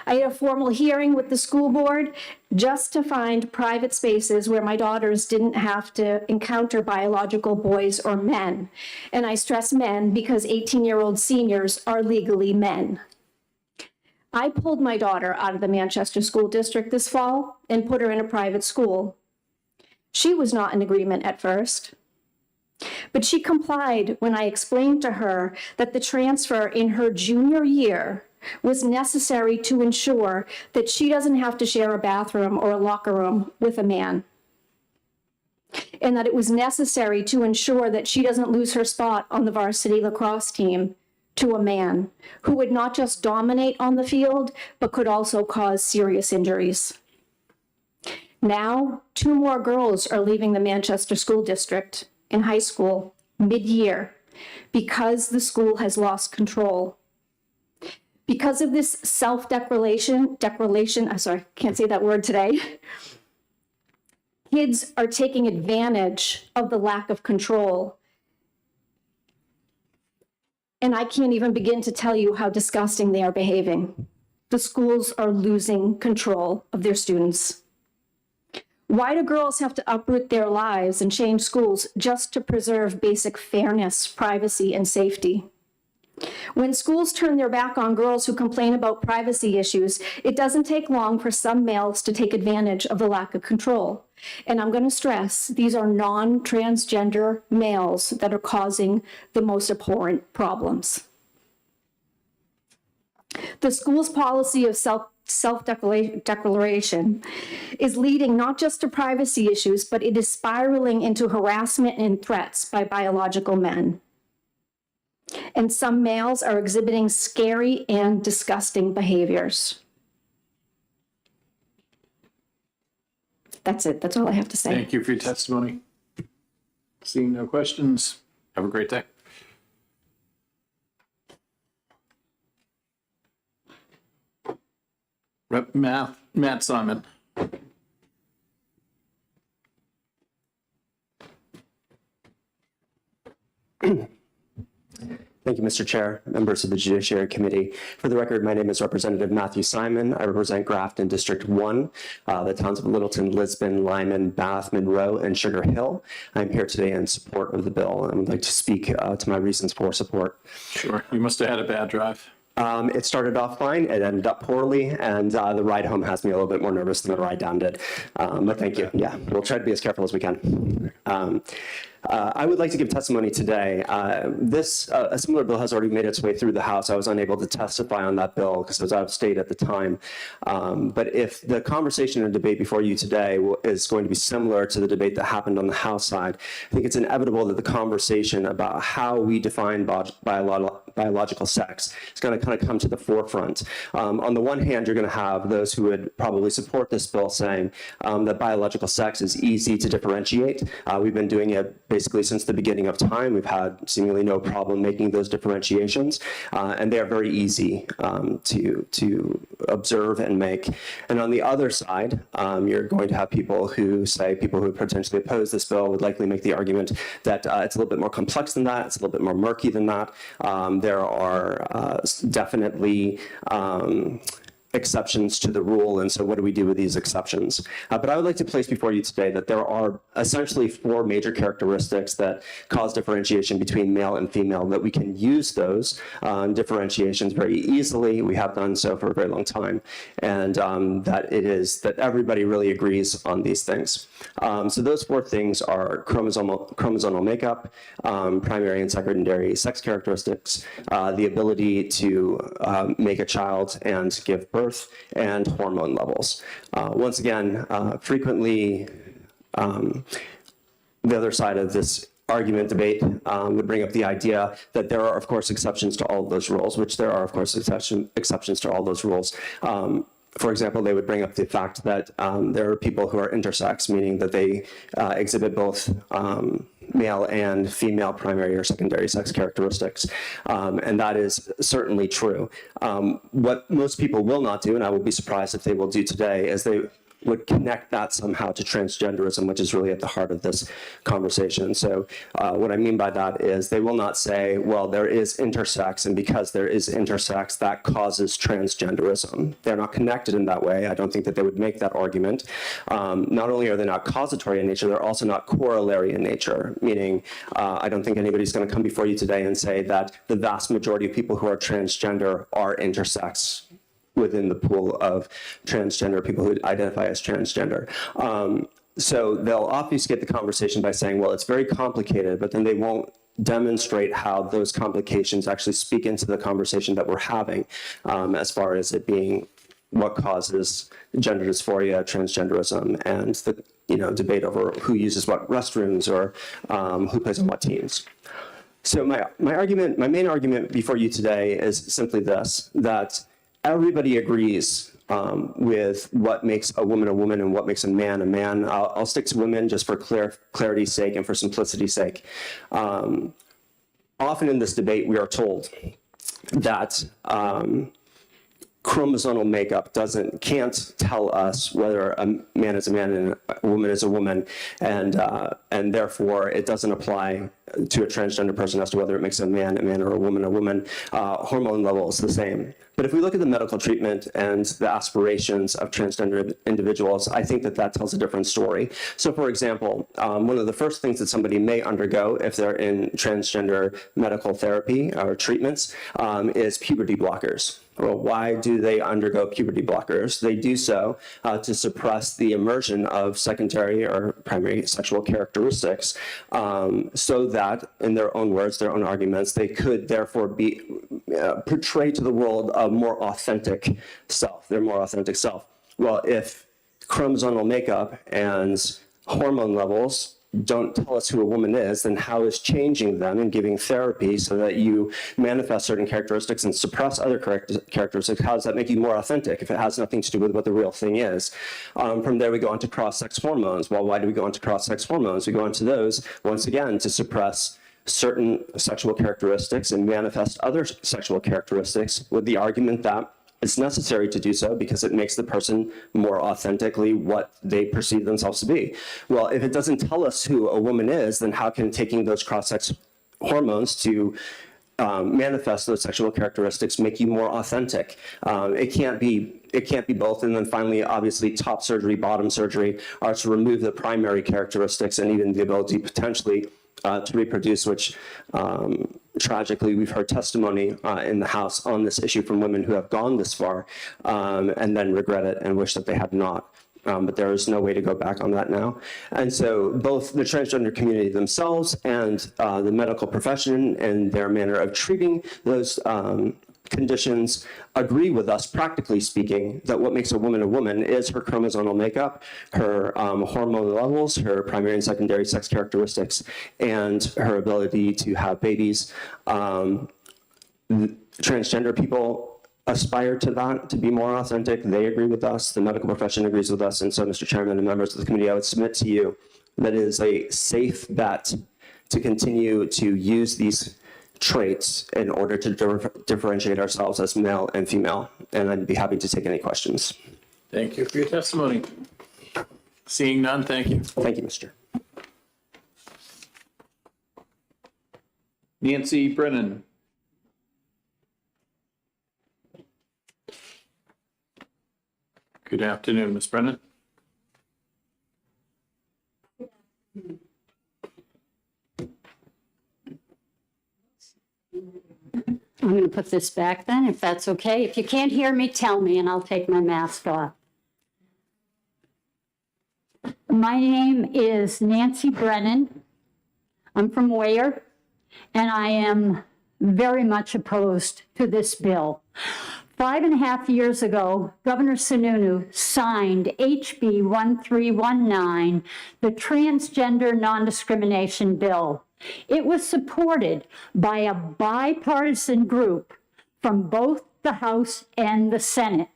I had a formal hearing with the school board just to find private spaces where my daughters didn't have to encounter biological boys or men. And I stress men because 18-year-old seniors are legally men. I pulled my daughter out of the Manchester School District this fall and put her in a private school. She was not in agreement at first, but she complied when I explained to her that the transfer in her junior year was necessary to ensure that she doesn't have to share a bathroom or a locker room with a man, and that it was necessary to ensure that she doesn't lose her spot on the varsity lacrosse team to a man who would not just dominate on the field, but could also cause serious injuries. Now, 2 more girls are leaving the Manchester School District in high school mid-year because the school has lost control. Because of this self-declaration, can't say that word today, kids are taking advantage of the lack of control. And I can't even begin to tell you how disgusting they are behaving. The schools are losing control of their students. Why do girls have to uproot their lives and change schools just to preserve basic fairness, privacy, and safety? When schools turn their back on girls who complain about privacy issues, it doesn't take long for some males to take advantage of the lack of control. And I'm going to stress, these are non-transgender males that are causing the most abhorrent problems. The school's policy of self-declaration is leading not just to privacy issues, but it is spiraling into harassment and threats by biological men. And some males are exhibiting scary and disgusting behaviors. That's it. That's all I have to say. Thank you for your testimony. Seeing no questions, have a great day. Rep. Matt Simon. Thank you, Mr. Chair, members of the Judiciary Committee. For the record, my name is Representative Matthew Simon. I represent Grafton District 1, the towns of Littleton, Lisbon, Lyman, Bath, Monroe, and Sugar Hill. I'm here today in support of the bill and would like to speak to my reasons for support. Sure. You must have had a bad drive. It started off fine, it ended up poorly, and the ride home has me a little bit more nervous than the ride down did. But thank you. Yeah, we'll try to be as careful as we can. I would like to give testimony today. A similar bill has already made its way through the House. I was unable to testify on that bill because I was out of state at the time. But if the conversation and debate before you today is going to be similar to the debate that happened on the House side, I think it's inevitable that the conversation about how we define biological sex is going to kind of come to the forefront. On the one hand, you're going to have those who would probably support this bill saying that biological sex is easy to differentiate. We've been doing it basically since the beginning of time. We've had seemingly no problem making those differentiations, and they are very easy to observe and make. And on the other side, you're going to have people who potentially oppose this bill would likely make the argument that it's a little bit more complex than that, it's a little bit more murky than that. There are definitely exceptions to the rule, and so what do we do with these exceptions? But I would like to place before you today that there are essentially 4 major characteristics that cause differentiation between male and female, that we can use those differentiations very easily. We have done so for a very long time, and that everybody really agrees on these things. So those 4 things are chromosomal makeup, primary and secondary sex characteristics, the ability to make a child and give birth, and hormone levels. Once again, frequently the other side of this argument debate would bring up the idea that there are, of course, exceptions to all of those rules, which there are, of course, exceptions to all those rules. For example, they would bring up the fact that there are people who are intersex, meaning that they exhibit both male and female primary or secondary sex characteristics, and that is certainly true. What most people will not do, and I will be surprised if they will do today, is they would connect that somehow to transgenderism, which is really at the heart of this conversation. So what I mean by that is they will not say, well, there is intersex, and because there is intersex, that causes transgenderism. They're not connected in that way. I don't think that they would make that argument. Not only are they not causatory in nature, they're also not corollary in nature, meaning I don't think anybody's going to come before you today and say that the vast majority of people who are transgender are intersex within the pool of transgender people who identify as transgender. So they'll obfuscate the conversation by saying, well, it's very complicated, but then they won't demonstrate how those complications actually speak into the conversation that we're having, as far as it being what causes gender dysphoria, transgenderism, and the debate over who uses what restrooms or who plays on what teams. So my main argument before you today is simply this, that everybody agrees with what makes a woman and what makes a man a man. I'll stick to women just for clarity's sake and for simplicity's sake. Often in this debate, we are told that chromosomal makeup can't tell us whether a man is a man and a woman is a woman, and therefore it doesn't apply to a transgender person as to whether it makes a man, or a woman. Hormone level is the same. But if we look at the medical treatment and the aspirations of transgender individuals, I think that tells a different story. So for example, one of the first things that somebody may undergo if they're in transgender medical therapy or treatments is puberty blockers. Well, why do they undergo puberty blockers? They do so to suppress the emersion of secondary or primary sexual characteristics, so that, in their own words, their own arguments, they could therefore be portrayed to the world a more authentic self, their more authentic self. Well, if chromosomal makeup and hormone levels don't tell us who a woman is, then how is changing them and giving therapy so that you manifest certain characteristics and suppress other characteristics, how does that make you more authentic if it has nothing to do with what the real thing is? From there, we go on to cross-sex hormones. Well, why do we go on to cross-sex hormones? We go on to those, once again, to suppress certain sexual characteristics and manifest other sexual characteristics with the argument that it's necessary to do so because it makes the person more authentically what they perceive themselves to be. Well, if it doesn't tell us who a woman is, then how can taking those cross-sex hormones to manifest those sexual characteristics make you more authentic? It can't be both. And then finally, obviously, top surgery, bottom surgery are to remove the primary characteristics and even the ability potentially to reproduce, which tragically we've heard testimony in the House on this issue from women who have gone this far and then regret it and wish that they had not. But there is no way to go back on that now. And so both the transgender community themselves and the medical profession and their manner of treating those conditions agree with us, practically speaking, that what makes a woman is her chromosomal makeup, her hormone levels, her primary and secondary sex characteristics, and her ability to have babies. Transgender people aspire to that, to be more authentic. They agree with us. The medical profession agrees with us. And so, Mr. Chairman and members of the committee, I would submit to you that it is a safe bet to continue to use these traits in order to differentiate ourselves as male and female. And I'd be happy to take any questions. Thank you for your testimony. Seeing none, thank you. Thank you, Mr. Nancy Brennan. Good afternoon, Ms. Brennan. I'm going to put this back then, if that's okay. If you can't hear me, tell me, and I'll take my mask off. My name is Nancy Brennan. I'm from Weyer, and I am very much opposed to this bill. 5.5 years ago, Governor Sununu signed HB 1319, the Transgender Non-Discrimination Bill. It was supported by a bipartisan group from both the House and the Senate.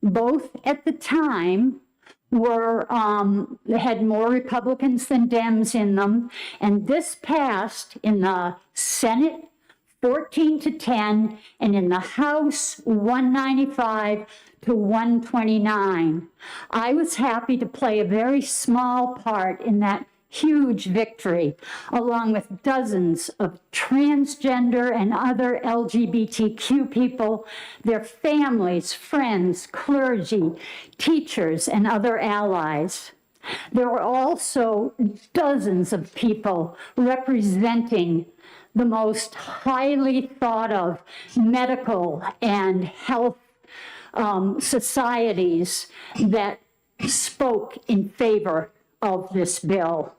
Both at the time had more Republicans than Dems in them, and this passed in the Senate 14 to 10, and in the House, 195 to 129. I was happy to play a very small part in that huge victory, along with dozens of transgender and other LGBTQ people, their families, friends, clergy, teachers, and other allies. There were also dozens of people representing the most highly thought of medical and health societies that spoke in favor of this bill.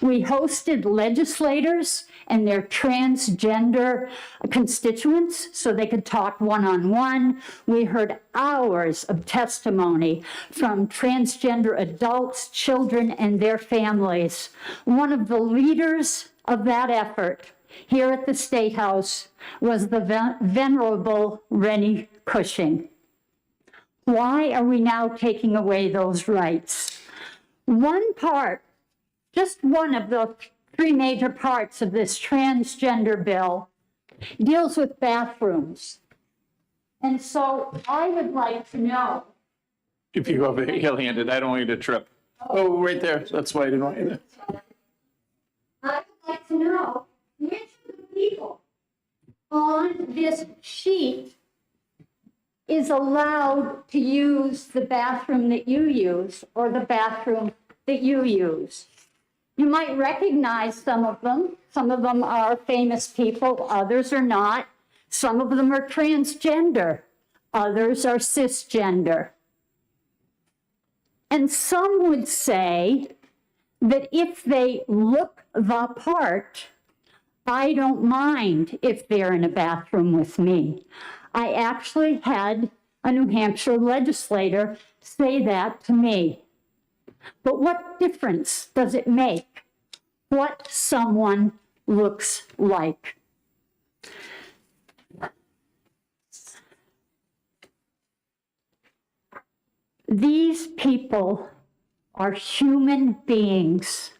We hosted legislators and their transgender constituents so they could talk one-on-one. We heard hours of testimony from transgender adults, children, and their families. One of the leaders of that effort here at the State House was the venerable Rennie Cushing. Why are we now taking away those rights? One part, just one of the three major parts of this transgender bill deals with bathrooms. And so I would like to know. If you go over heel-handed, I don't want you to trip. Oh, right there. That's why I didn't want you to. I would like to know which of the people on this sheet is allowed to use the bathroom that you use or the bathroom that you use. You might recognize some of them. Some of them are famous people, others are not. Some of them are transgender, others are cisgender. And some would say that if they look the part, I don't mind if they're in a bathroom with me. I actually had a New Hampshire legislator say that to me. But what difference does it make what someone looks like? These people are human beings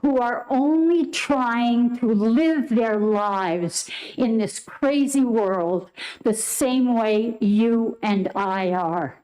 who are only trying to live their lives in this crazy world the same way you and I are.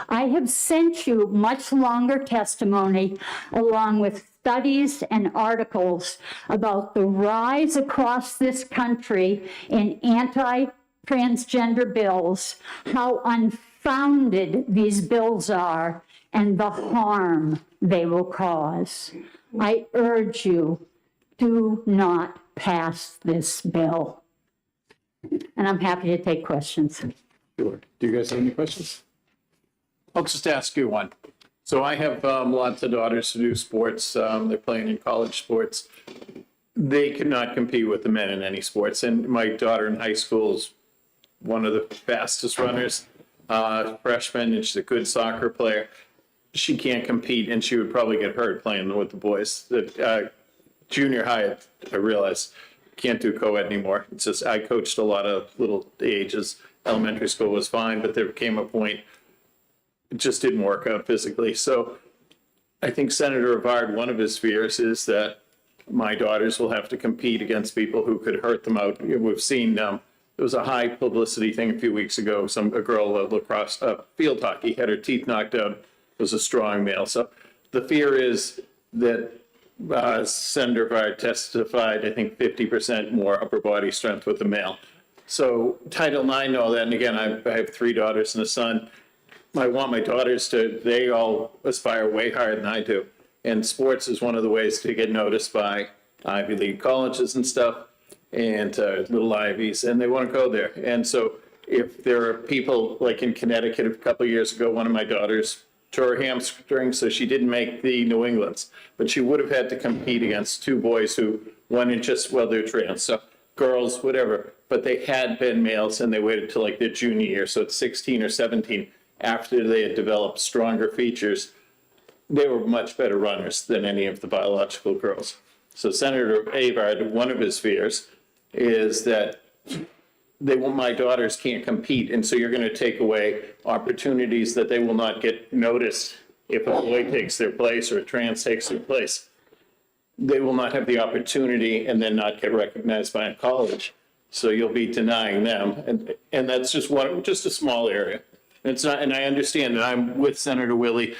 I have sent you much longer testimony along with studies and articles about the rise across this country in anti-transgender bills, how unfounded these bills are, and the harm they will cause. I urge you, do not pass this bill. And I'm happy to take questions. Sure. Do you guys have any questions? I'll just ask you one. So I have lots of daughters who do sports. They're playing in college sports. They cannot compete with the men in any sports. And my daughter in high school is one of the fastest runners, freshman, and she's a good soccer player. She can't compete, and she would probably get hurt playing with the boys. Junior high, I realize, can't do co-ed anymore. It's just I coached a lot of little ages. Elementary school was fine, but there came a point it just didn't work out physically. So I think Senator Avard, one of his fears is that my daughters will have to compete against people who could hurt them out. We've seen there was a high publicity thing a few weeks ago. A girl lacrosse, field hockey, had her teeth knocked out. Was a strong male. So the fear is that Senator Avard testified, I think 50% more upper body strength with the male. So Title IX and all that, and again, I have 3 daughters and a son. I want my daughters to, they all aspire way higher than I do. And sports is one of the ways to get noticed by Ivy League colleges and stuff, and little Ivies, and they want to go there. And so if there are people, like in Connecticut a couple of years ago, one of my daughters tore her hamstring, so she didn't make the New Englands, but she would have had to compete against 2 boys who, one in just, well, they're trans, so girls, whatever, but they had been males and they waited till like their junior year, so it's 16 or 17, after they had developed stronger features. They were much better runners than any of the biological girls. So Senator Avard, one of his fears is that my daughters can't compete, and so you're going to take away opportunities that they will not get noticed if a boy takes their place or a trans takes their place. They will not have the opportunity and then not get recognized by a college. So you'll be denying them. And that's just just a small area. It's not, and I understand that I'm with Senator Willey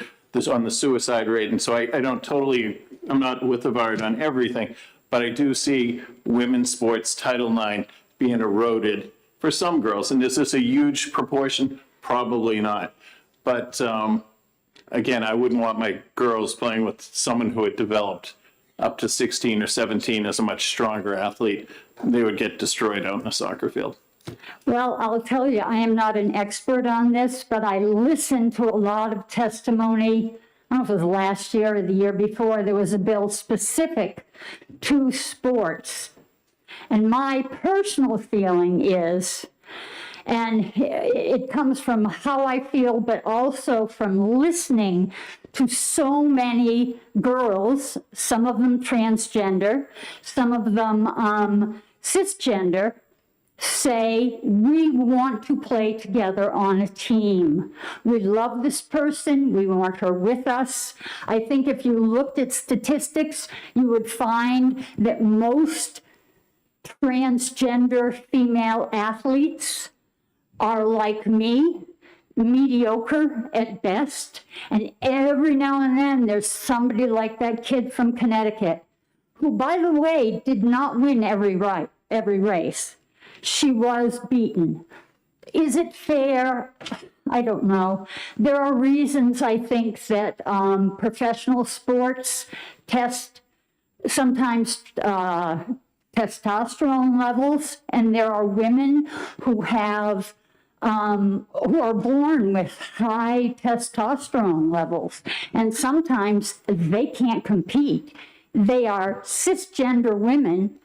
on the suicide rate. And so I don't totally, I'm not with Avard on everything, but I do see women's sports Title IX being eroded for some girls. And is this a huge proportion? Probably not. But again, I wouldn't want my girls playing with someone who had developed up to 16 or 17 as a much stronger athlete. They would get destroyed out in a soccer field. Well, I'll tell you, I am not an expert on this, but I listened to a lot of testimony. I don't know if it was last year or the year before. There was a bill specific to sports. And my personal feeling is, and it comes from how I feel, but also from listening to so many girls, some of them transgender, some of them cisgender, say, we want to play together on a team. We love this person. We want her with us. I think if you looked at statistics, you would find that most transgender female athletes are like me, mediocre at best. And every now and then there's somebody like that kid from Connecticut, who, by the way, did not win every race. She was beaten. Is it fair? I don't know. There are reasons I think that professional sports test sometimes testosterone levels, and there are women who have who are born with high testosterone levels, and sometimes they can't compete. They are cisgender women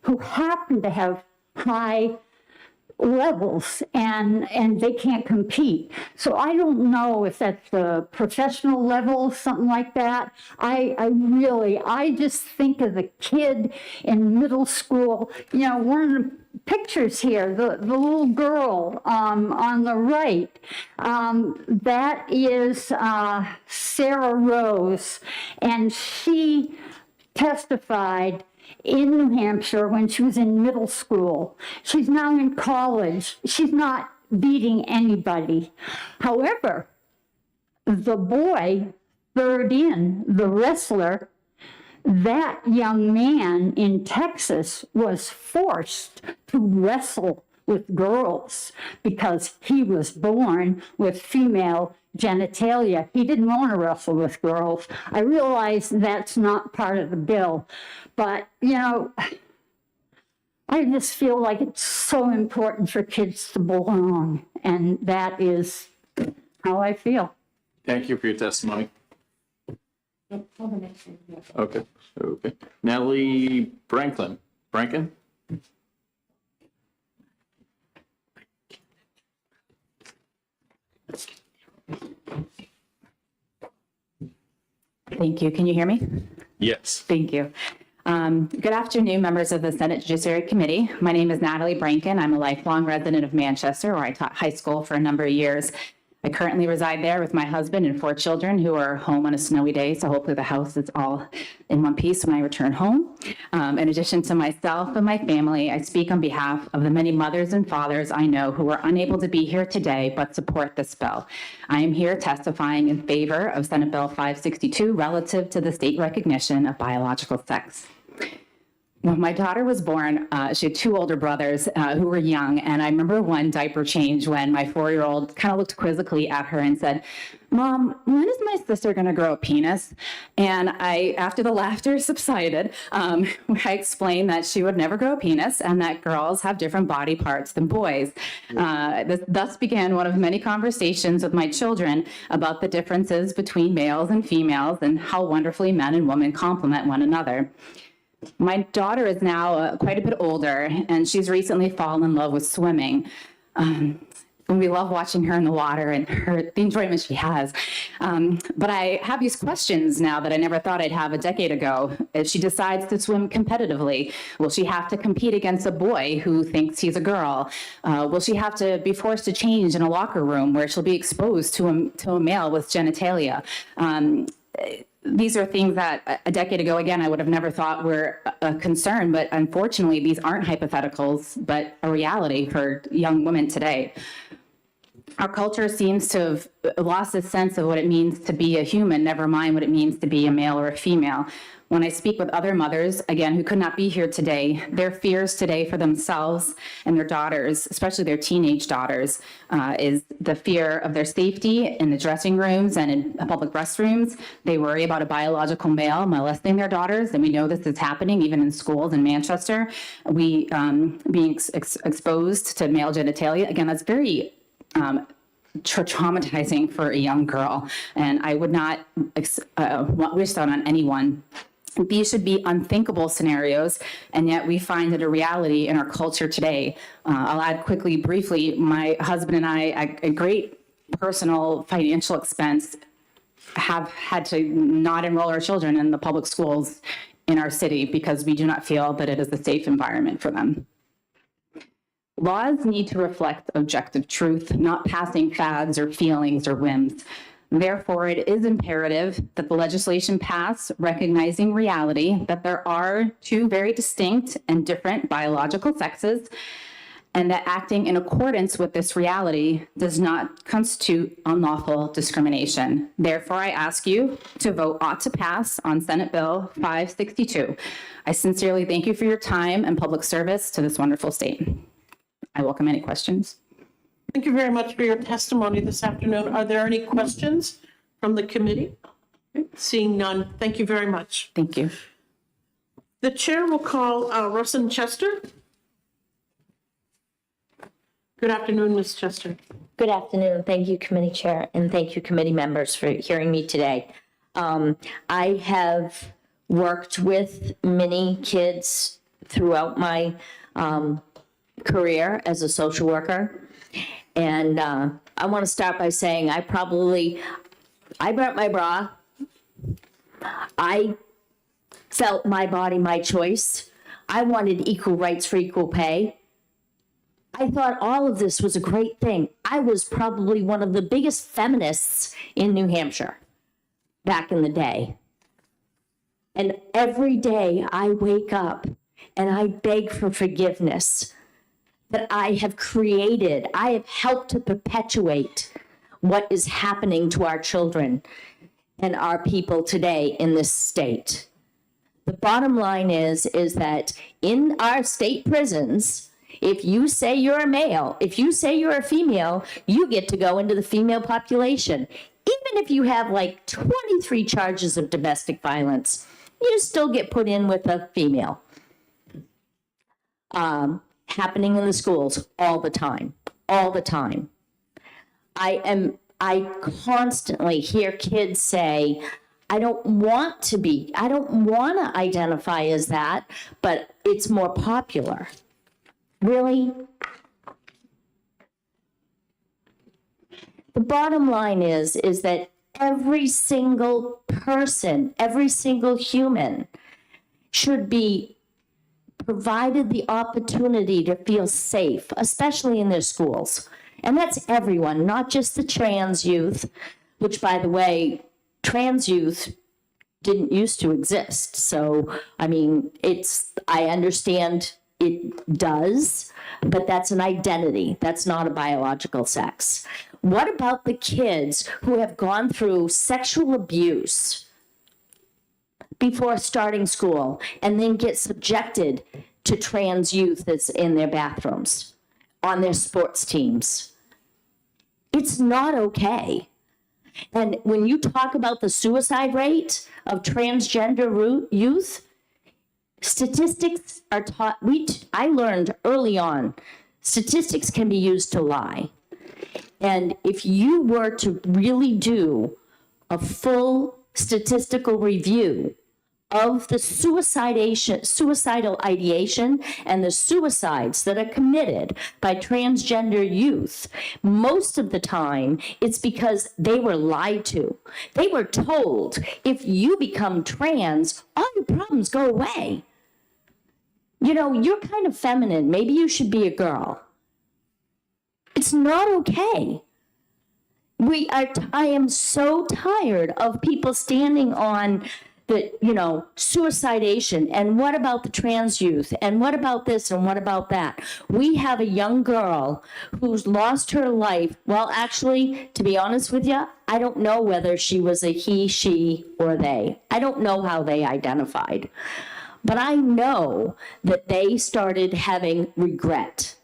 who happen to have high levels and they can't compete. So I don't know if that's the professional level, something like that. I just think of the kid in middle school. You know, one of the pictures here, the little girl on the right, that is Sarah Rose, and she testified in New Hampshire when she was in middle school. She's now in college. She's not beating anybody. However, the boy, third in, the wrestler, that young man in Texas was forced to wrestle with girls because he was born with female genitalia. He didn't want to wrestle with girls. I realize that's not part of the bill, but, you know, I just feel like it's so important for kids to belong, and that is how I feel. Thank you for your testimony. Okay. Natalie Brankin. Thank you. Can you hear me? Yes. Thank you. Good afternoon, members of the Senate Judiciary Committee. My name is Natalie Brankin. I'm a lifelong resident of Manchester, where I taught high school for a number of years. I currently reside there with my husband and 4 children who are home on a snowy day, so hopefully the house is all in one piece when I return home. In addition to myself and my family, I speak on behalf of the many mothers and fathers I know who are unable to be here today but support this bill. I am here testifying in favor of Senate Bill 562 relative to the state recognition of biological sex. When my daughter was born, she had 2 older brothers who were young, and I remember one diaper change when my 4-year-old kind of looked quizzically at her and said, "Mom, when is my sister going to grow a penis?" And after the laughter subsided, I explained that she would never grow a penis and that girls have different body parts than boys. Thus began one of many conversations with my children about the differences between males and females and how wonderfully men and women complement one another. My daughter is now quite a bit older, and she's recently fallen in love with swimming. And we love watching her in the water and the enjoyment she has. But I have these questions now that I never thought I'd have a decade ago. If she decides to swim competitively, will she have to compete against a boy who thinks he's a girl? Will she have to be forced to change in a locker room where she'll be exposed to a male with genitalia? these are things that a decade ago, again, I would have never thought were a concern, but unfortunately, these aren't hypotheticals, but a reality for young women today. Our culture seems to have lost a sense of what it means to be a human, never mind what it means to be a male or a female. When I speak with other mothers, again, who could not be here today, their fears today for themselves and their daughters, especially their teenage daughters, is the fear of their safety in the dressing rooms and in public restrooms. They worry about a biological male molesting their daughters, and we know this is happening even in schools in Manchester. We being exposed to male genitalia, again, that's very traumatizing for a young girl, and I would not wish that on anyone. These should be unthinkable scenarios, and yet we find it a reality in our culture today. I'll add quickly, briefly, my husband and I, at a great personal financial expense, have had to not enroll our children in the public schools in our city because we do not feel that it is a safe environment for them. Laws need to reflect objective truth, not passing fads or feelings or whims. Therefore, it is imperative that the legislation pass recognizing reality that there are two very distinct and different biological sexes, and that acting in accordance with this reality does not constitute unlawful discrimination. Therefore, I ask you to vote ought to pass on Senate Bill 562. I sincerely thank you for your time and public service to this wonderful state. I welcome any questions. Thank you very much for your testimony this afternoon. Are there any questions from the committee? Seeing none, thank you very much. Thank you. The chair will call Rusin Chester. Good afternoon, Ms. Chester. Good afternoon. Thank you, committee chair, and thank you, committee members, for hearing me today. I have worked with many kids throughout my career as a social worker. And I want to start by saying I burnt my bra. I felt my body, my choice. I wanted equal rights for equal pay. I thought all of this was a great thing. I was probably one of the biggest feminists in New Hampshire back in the day. And every day I wake up and I beg for forgiveness that I have created, I have helped to perpetuate what is happening to our children and our people today in this state. The bottom line is that in our state prisons, if you say you're a male, if you say you're a female, you get to go into the female population. Even if you have like 23 charges of domestic violence, you still get put in with a female. Happening in the schools all the time, all the time. I constantly hear kids say, I don't want to identify as that, but it's more popular. Really? The bottom line is that every single person, every single human should be provided the opportunity to feel safe, especially in their schools. And that's everyone, not just the trans youth, which, by the way, trans youth didn't used to exist. So, I mean, I understand it does, but that's an identity. That's not a biological sex. What about the kids who have gone through sexual abuse before starting school and then get subjected to trans youth that's in their bathrooms, on their sports teams? It's not okay. And when you talk about the suicide rate of transgender youth, statistics are taught. I learned early on, statistics can be used to lie. And if you were to really do a full statistical review of the suicidal ideation and the suicides that are committed by transgender youth, most of the time it's because they were lied to. They were told, if you become trans, all your problems go away. You know, you're kind of feminine. Maybe you should be a girl. It's not okay. I am so tired of people standing on the, suicidation, and what about the trans youth, and what about this, and what about that? We have a young girl who's lost her life. Well, actually, to be honest with you, I don't know whether she was a he, she, or they. I don't know how they identified. But I know that they started having regret.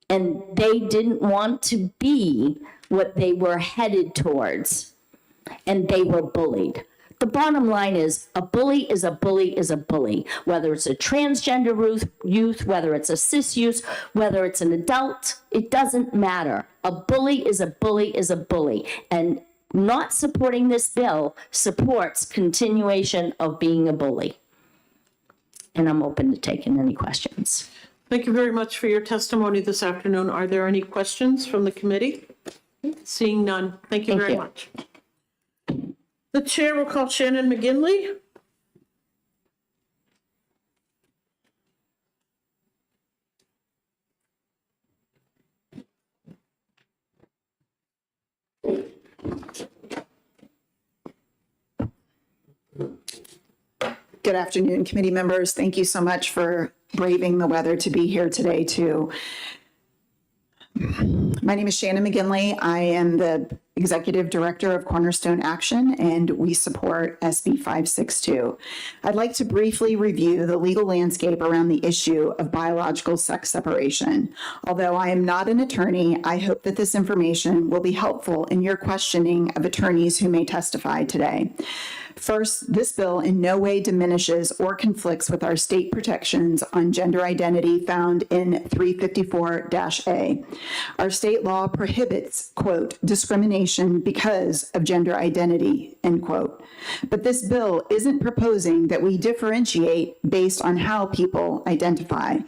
And they didn't want to be what they were headed towards. And they were bullied. The bottom line is a bully is a bully is a bully. Whether it's a transgender youth, whether it's a cis youth, whether it's an adult, it doesn't matter. A bully is a bully is a bully. And not supporting this bill supports continuation of being a bully. And I'm open to taking any questions. Thank you very much for your testimony this afternoon. Are there any questions from the committee? Seeing none, thank you very much. The chair will call Shannon McGinley. Good afternoon, committee members. Thank you so much for braving the weather to be here today, too. My name is Shannon McGinley. I am the Executive Director of Cornerstone Action, and we support SB 562. I'd like to briefly review the legal landscape around the issue of biological sex separation. Although I am not an attorney, I hope that this information will be helpful in your questioning of attorneys who may testify today. First, this bill in no way diminishes or conflicts with our state protections on gender identity found in 354-A. Our state law prohibits, quote, discrimination because of gender identity, end quote. But this bill isn't proposing that we differentiate based on how people identify.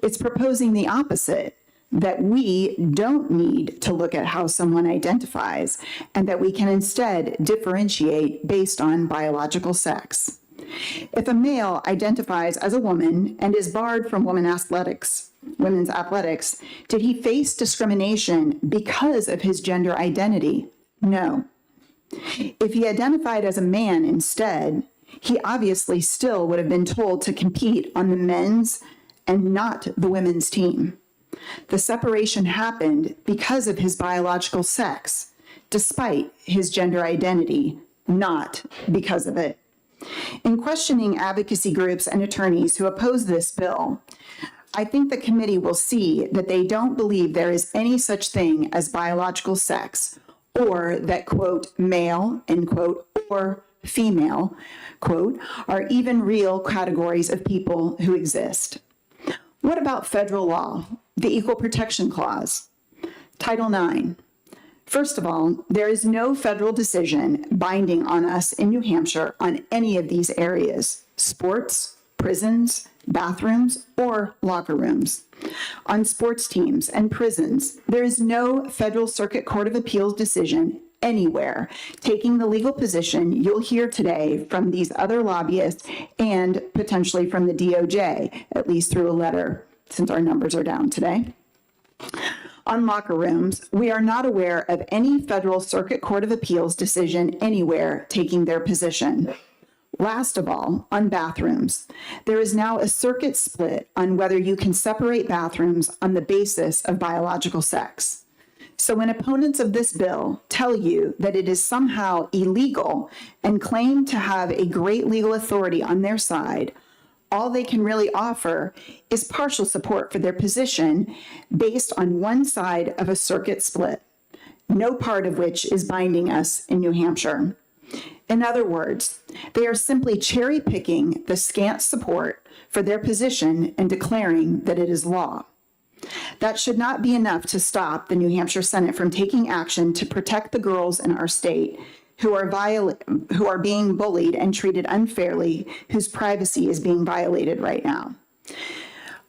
It's proposing the opposite, that we don't need to look at how someone identifies, and that we can instead differentiate based on biological sex. If a male identifies as a woman and is barred from women's athletics, did he face discrimination because of his gender identity? No. If he identified as a man instead, he obviously still would have been told to compete on the men's and not the women's team. The separation happened because of his biological sex, despite his gender identity, not because of it. In questioning advocacy groups and attorneys who oppose this bill, I think the committee will see that they don't believe there is any such thing as biological sex, or that, quote, male, end quote, or female, quote, are even real categories of people who exist. What about federal law, the Equal Protection Clause, Title IX? First of all, there is no federal decision binding on us in New Hampshire on any of these areas: sports, prisons, bathrooms, or locker rooms. On sports teams and prisons, there is no Federal Circuit Court of Appeals decision anywhere taking the legal position you'll hear today from these other lobbyists and potentially from the DOJ, at least through a letter, since our numbers are down today. On locker rooms, we are not aware of any Federal Circuit Court of Appeals decision anywhere taking their position. Last of all, on bathrooms, there is now a circuit split on whether you can separate bathrooms on the basis of biological sex. So when opponents of this bill tell you that it is somehow illegal and claim to have a great legal authority on their side, all they can really offer is partial support for their position based on one side of a circuit split, no part of which is binding us in New Hampshire. In other words, they are simply cherry-picking the scant support for their position and declaring that it is law. That should not be enough to stop the New Hampshire Senate from taking action to protect the girls in our state who are being bullied and treated unfairly, whose privacy is being violated right now.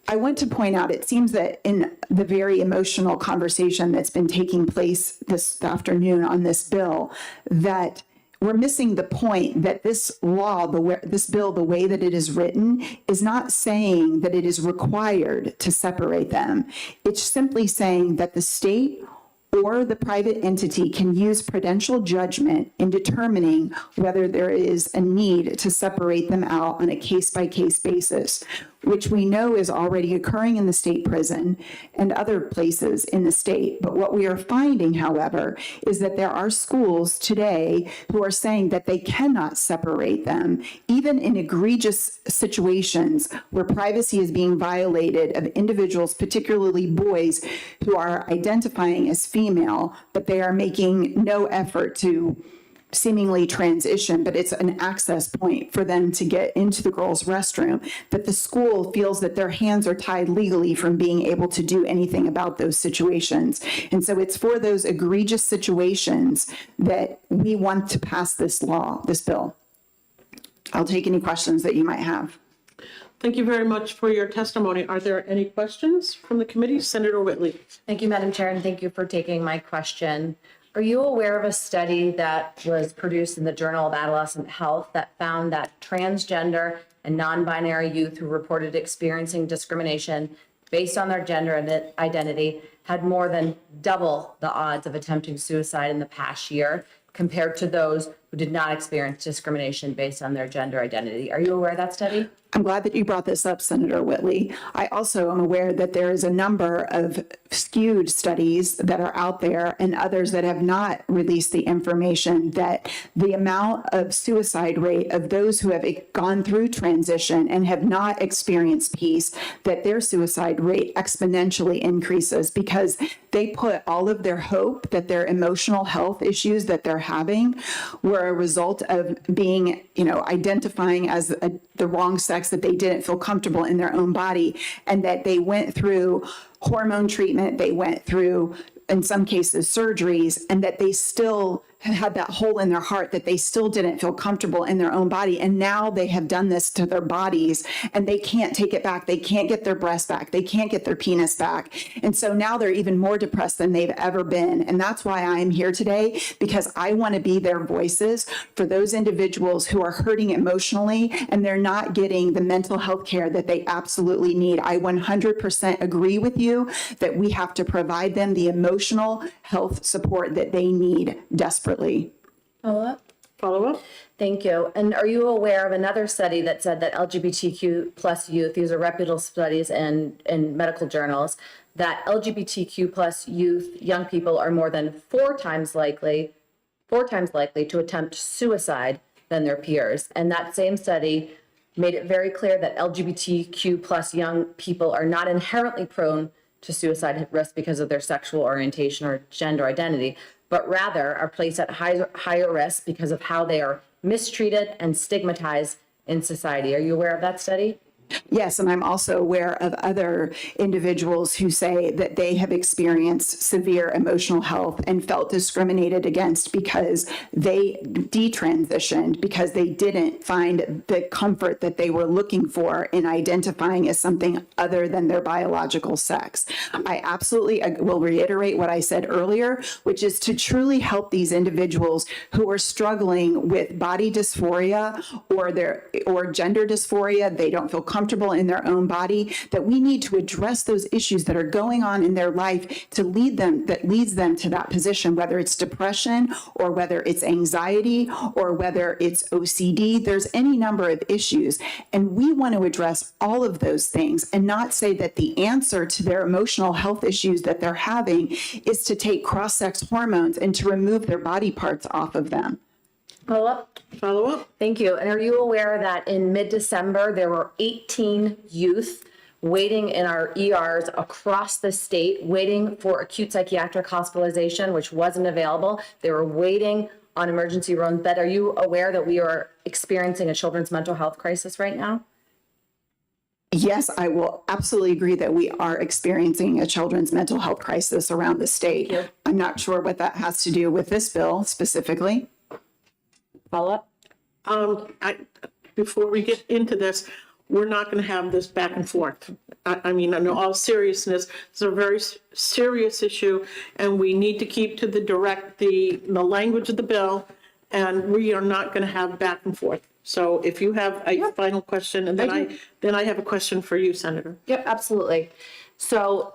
I want to point out, it seems that in the very emotional conversation that's been taking place this afternoon on this bill, that we're missing the point that this law, this bill, the way that it is written, is not saying that it is required to separate them. It's simply saying that the state or the private entity can use prudential judgment in determining whether there is a need to separate them out on a case-by-case basis, which we know is already occurring in the state prison and other places in the state. But what we are finding, however, is that there are schools today who are saying that they cannot separate them, even in egregious situations where privacy is being violated of individuals, particularly boys, who are identifying as female, but they are making no effort to seemingly transition, but it's an access point for them to get into the girls' restroom, that the school feels that their hands are tied legally from being able to do anything about those situations. And so it's for those egregious situations that we want to pass this law, this bill. I'll take any questions that you might have. Thank you very much for your testimony. Are there any questions from the committee? Senator Whitley. Thank you, Madam Chair, and thank you for taking my question. Are you aware of a study that was produced in the Journal of Adolescent Health that found that transgender and non-binary youth who reported experiencing discrimination based on their gender identity had more than double the odds of attempting suicide in the past year compared to those who did not experience discrimination based on their gender identity? Are you aware of that study? I'm glad that you brought this up, Senator Whitley. I also am aware that there is a number of skewed studies that are out there and others that have not released the information that the amount of suicide rate of those who have gone through transition and have not experienced peace, that their suicide rate exponentially increases because they put all of their hope that their emotional health issues that they're having were a result of being, identifying as the wrong sex, that they didn't feel comfortable in their own body, and that they went through hormone treatment, they went through, in some cases, surgeries, and that they still had that hole in their heart, that they still didn't feel comfortable in their own body. And now they have done this to their bodies and they can't take it back. They can't get their breast back. They can't get their penis back. And so now they're even more depressed than they've ever been. And that's why I'm here today, because I want to be their voices for those individuals who are hurting emotionally and they're not getting the mental health care that they absolutely need. I 100% agree with you that we have to provide them the emotional health support that they need desperately. Follow up? Thank you. And are you aware of another study that said that LGBTQ plus youth, these are reputable studies in medical journals, that LGBTQ plus youth, young people, are more than four times likely to attempt suicide than their peers. And that same study made it very clear that LGBTQ plus young people are not inherently prone to suicide risk because of their sexual orientation or gender identity, but rather are placed at higher risk because of how they are mistreated and stigmatized in society. Are you aware of that study? Yes, and I'm also aware of other individuals who say that they have experienced severe emotional health and felt discriminated against because they detransitioned, because they didn't find the comfort that they were looking for in identifying as something other than their biological sex. I absolutely will reiterate what I said earlier, which is to truly help these individuals who are struggling with body dysphoria or gender dysphoria. They don't feel comfortable in their own body, that we need to address those issues that are going on in their life that leads them to that position, whether it's depression or whether it's anxiety or whether it's OCD. There's any number of issues. And we want to address all of those things and not say that the answer to their emotional health issues that they're having is to take cross-sex hormones and to remove their body parts off of them. Follow up. Thank you. And are you aware that in mid-December, there were 18 youth waiting in our ERs across the state, waiting for acute psychiatric hospitalization, which wasn't available. They were waiting on emergency room bed. Are you aware that we are experiencing a children's mental health crisis right now? Yes, I will absolutely agree that we are experiencing a children's mental health crisis around the state. I'm not sure what that has to do with this bill specifically. Follow up? Before we get into this, we're not going to have this back and forth. I mean, in all seriousness, it's a very serious issue, and we need to keep to the language of the bill, and we are not going to have back and forth. So if you have a final question, and then I have a question for you, Senator. Yep, absolutely. So,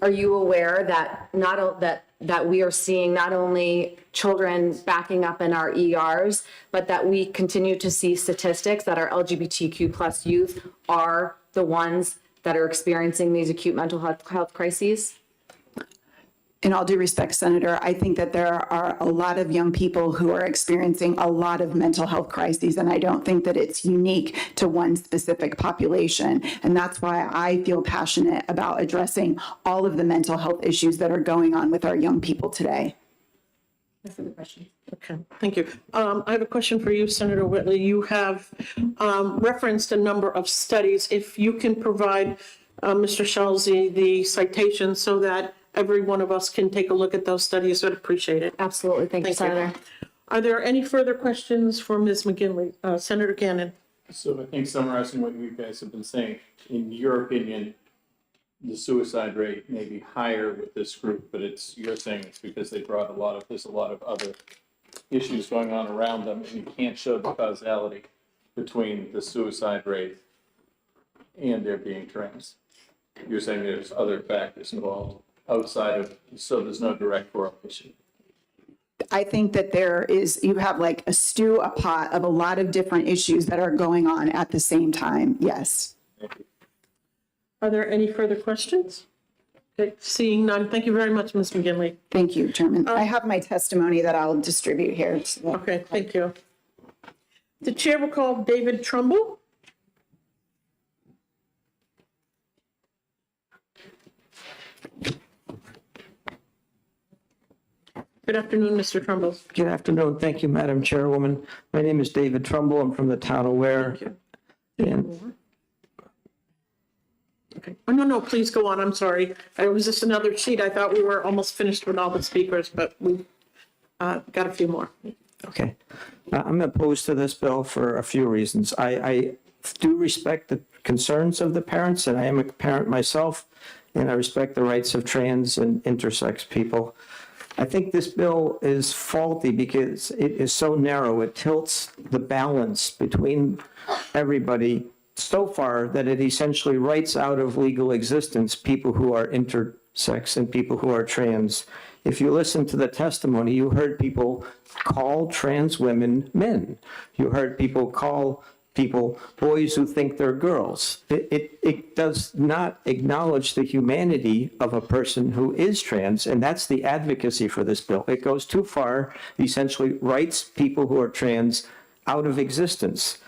are are you aware that that we are seeing not only children backing up in our ERs, but that we continue to see statistics that our LGBTQ plus youth are the ones that are experiencing these acute mental health crises? In all due respect, Senator, I think that there are a lot of young people who are experiencing a lot of mental health crises, and I don't think that it's unique to one specific population. And that's why I feel passionate about addressing all of the mental health issues that are going on with our young people today. That's a good question. Okay, thank you. I have a question for you, Senator Whitley. You have referenced a number of studies. If you can provide Mr. Schalze the citations so that every one of us can take a look at those studies, I'd appreciate it. Absolutely. Thank you, Senator. Are there any further questions for Ms. McGinley? Senator Gannon. So I think summarizing what you guys have been saying, in your opinion, the suicide rate may be higher with this group, but you're saying it's because they brought there's a lot of other issues going on around them, and you can't show the causality between the suicide rate and their being trans. You're saying there's other factors involved outside of, so there's no direct correlation. I think that you have like a pot of a lot of different issues that are going on at the same time. Yes. Thank you. Are there any further questions? Okay, seeing none, thank you very much, Ms. McGinley. Thank you, Chairman. I have my testimony that I'll distribute here. Okay, thank you. The chair will call David Trumbull. Good afternoon, Mr. Trumbull. Good afternoon. Thank you, Madam Chairwoman. My name is David Trumbull. I'm from the town of Ware. And okay. Oh, no, please go on. I'm sorry. It was just another sheet. I thought we were almost finished with all the speakers, but we got a few more. okay. I'm opposed to this bill for a few reasons. I do respect the concerns of the parents, and I am a parent myself, and I respect the rights of trans and intersex people. I think this bill is faulty because it is so narrow. It tilts the balance between everybody so far that it essentially writes out of legal existence people who are intersex and people who are trans. If you listen to the testimony, you heard people call trans women men. You heard people call people boys who think they're girls. It does not acknowledge the humanity of a person who is trans, and that's the advocacy for this bill. It goes too far, essentially writes people who are trans out of existence.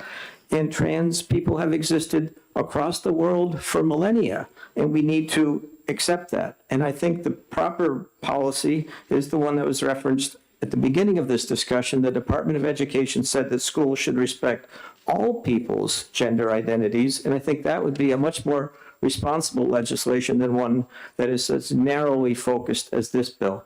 And trans people have existed across the world for millennia, and we need to accept that. And I think the proper policy is the one that was referenced at the beginning of this discussion. The Department of Education said that schools should respect all people's gender identities, and I think that would be a much more responsible legislation than one that is as narrowly focused as this bill.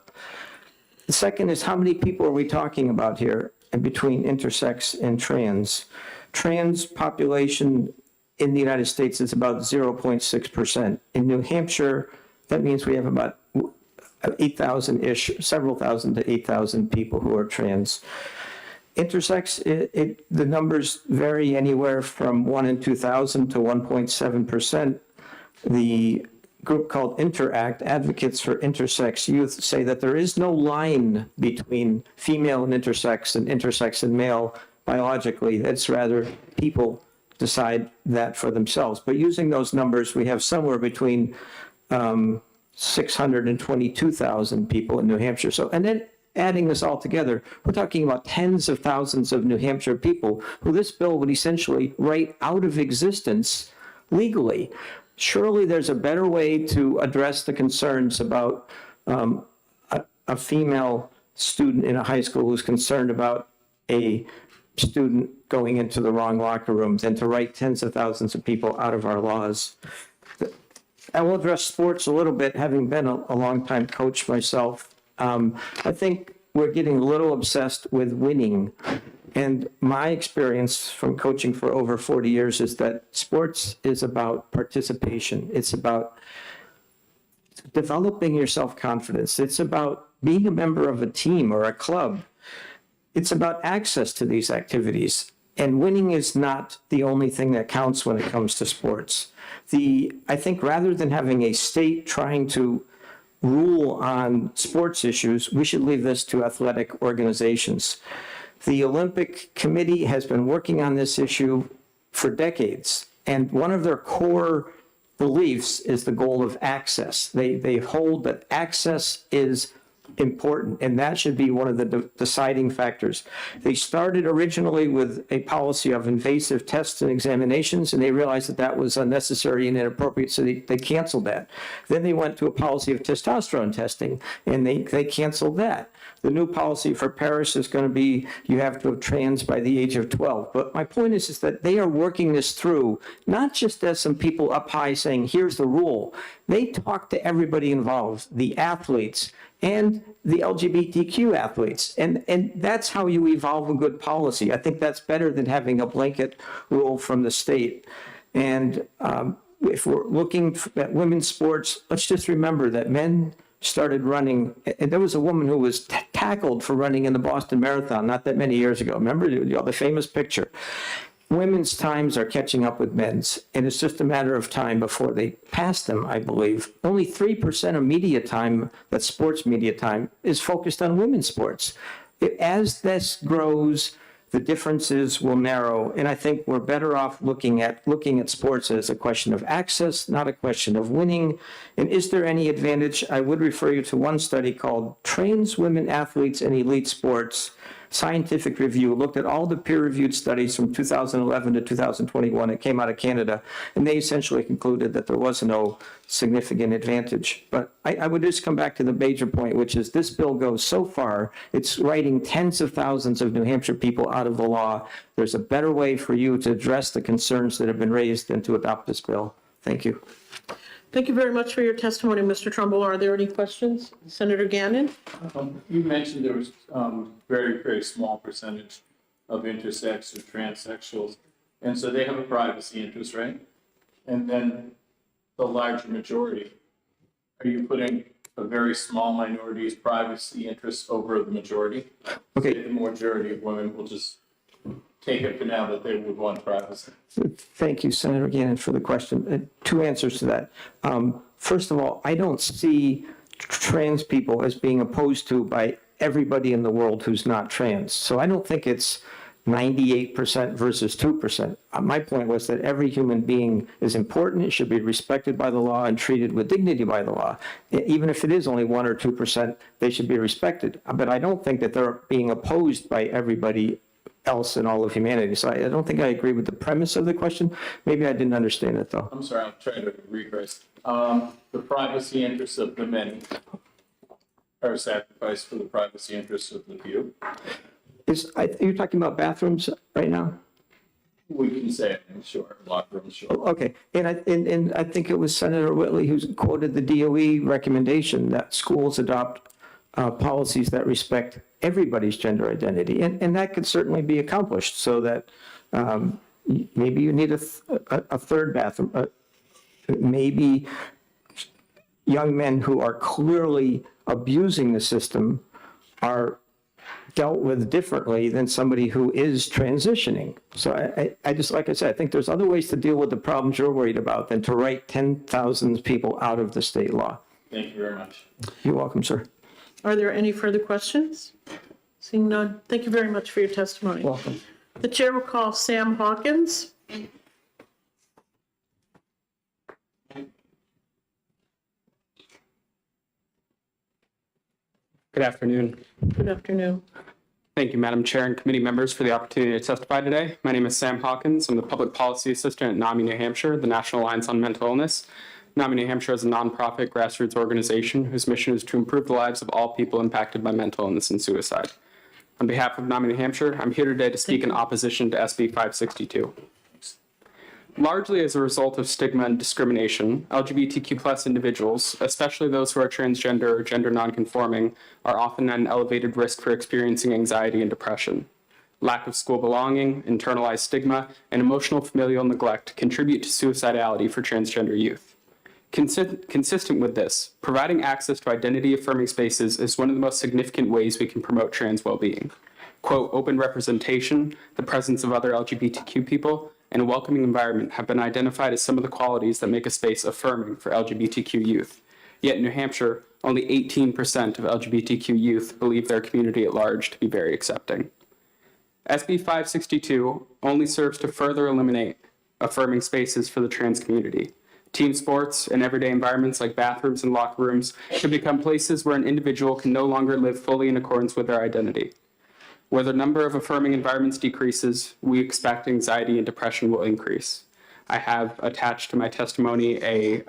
The second is, how many people are we talking about here and between intersex and trans? Trans population in the United States is about 0.6%. In New Hampshire, that means we have about 8,000-ish, several thousand to 8,000 people who are trans. Intersex, the numbers vary anywhere from 1 in 2,000 to 1.7%. The group called Interact, Advocates for Intersex Youth, say that there is no line between female and intersex and male biologically. It's rather people decide that for themselves. But using those numbers, we have somewhere between 600 and 22,000 people in New Hampshire. So, and then adding this all together, we're talking about tens of thousands of New Hampshire people who this bill would essentially write out of existence legally. Surely there's a better way to address the concerns about a female student in a high school who's concerned about a student going into the wrong locker room than to write tens of thousands of people out of our laws. I will address sports a little bit, having been a longtime coach myself. I think we're getting a little obsessed with winning. And my experience from coaching for over 40 years is that sports is about participation. It's about developing your self-confidence. It's about being a member of a team or a club. It's about access to these activities. And winning is not the only thing that counts when it comes to sports. I think rather than having a state trying to rule on sports issues, we should leave this to athletic organizations. The Olympic Committee has been working on this issue for decades, and one of their core beliefs is the goal of access. They hold that access is important, and that should be one of the deciding factors. They started originally with a policy of invasive tests and examinations, and they realized that that was unnecessary and inappropriate, so they canceled that. Then they went to a policy of testosterone testing, and they canceled that. The new policy for Paris is going to be you have to have trans by the age of 12. But my point is that they are working this through, not just as some people up high saying, here's the rule. They talk to everybody involved, the athletes and the LGBTQ athletes. And that's how you evolve a good policy. I think that's better than having a blanket rule from the state. And if we're looking at women's sports, let's just remember that men started running, and there was a woman who was tackled for running in the Boston Marathon not that many years ago. Remember the famous picture? Women's times are catching up with men's, and it's just a matter of time before they pass them, I believe. Only 3% of media time, that's sports media time, is focused on women's sports. As this grows, the differences will narrow, and I think we're better off looking at sports as a question of access, not a question of winning. And is there any advantage? I would refer you to one study called Trans Women Athletes in Elite Sports, Scientific Review, looked at all the peer-reviewed studies from 2011 to 2021. It came out of Canada, and they essentially concluded that there was no significant advantage. But I would just come back to the major point, which is this bill goes so far, it's writing tens of thousands of New Hampshire people out of the law. There's a better way for you to address the concerns that have been raised than to adopt this bill. Thank you. Thank you very much for your testimony, Mr. Trumbull. Are there any questions? Senator Gannon? You mentioned there was very, very small percentage of intersex or transsexuals. And so they have a privacy interest, right? And then the larger majority, are you putting a very small minority's privacy interests over the majority? Okay. The majority of women will just take it for now that they would want privacy. Thank you, Senator Gannon, for the question. Two answers to that. First of all, I don't see trans people as being opposed to by everybody in the world who's not trans. So I don't think it's 98% versus 2%. My point was that every human being is important. It should be respected by the law and treated with dignity by the law. Even if it is only 1 or 2%, they should be respected. But I don't think that they're being opposed by everybody else in all of humanity. So I don't think I agree with the premise of the question. Maybe I didn't understand it, though. I'm sorry, I'll try to rephrase. The privacy interests of the many are sacrificed for the privacy interests of the few. Are you talking about bathrooms right now? We can say it, sure, locker rooms, sure. Okay, and I think it was Senator Whitley who quoted the DOE recommendation that schools adopt policies that respect everybody's gender identity, and that could certainly be accomplished so that maybe you need a third bathroom. Maybe young men who are clearly abusing the system are dealt with differently than somebody who is transitioning. So I just, like I said, I think there's other ways to deal with the problems you're worried about than to write 10,000 people out of the state law. Thank you very much. You're welcome, sir. Are there any further questions? Seeing none, thank you very much for your testimony. Welcome. The chair will call Sam Hawkins. Good afternoon. Good afternoon. Thank you, Madam Chair and committee members, for the opportunity to testify today. My name is Sam Hawkins. I'm the Public Policy Assistant at NAMI New Hampshire, the National Alliance on Mental Illness. NAMI New Hampshire is a nonprofit grassroots organization whose mission is to improve the lives of all people impacted by mental illness and suicide. On behalf of NAMI New Hampshire, I'm here today to speak in opposition to SB 562. Largely as a result of stigma and discrimination, LGBTQ+ individuals, especially those who are transgender or gender nonconforming, are often at an elevated risk for experiencing anxiety and depression. Lack of school belonging, internalized stigma, and emotional familial neglect contribute to suicidality for transgender youth. Consistent with this, providing access to identity-affirming spaces is one of the most significant ways we can promote trans well-being. Quote, open representation, the presence of other LGBTQ people, and a welcoming environment have been identified as some of the qualities that make a space affirming for LGBTQ youth. Yet in New Hampshire, only 18% of LGBTQ youth believe their community at large to be very accepting. SB 562 only serves to further eliminate affirming spaces for the trans community. Team sports and everyday environments like bathrooms and locker rooms can become places where an individual can no longer live fully in accordance with their identity. Where the number of affirming environments decreases, we expect anxiety and depression will increase. I have attached to my testimony a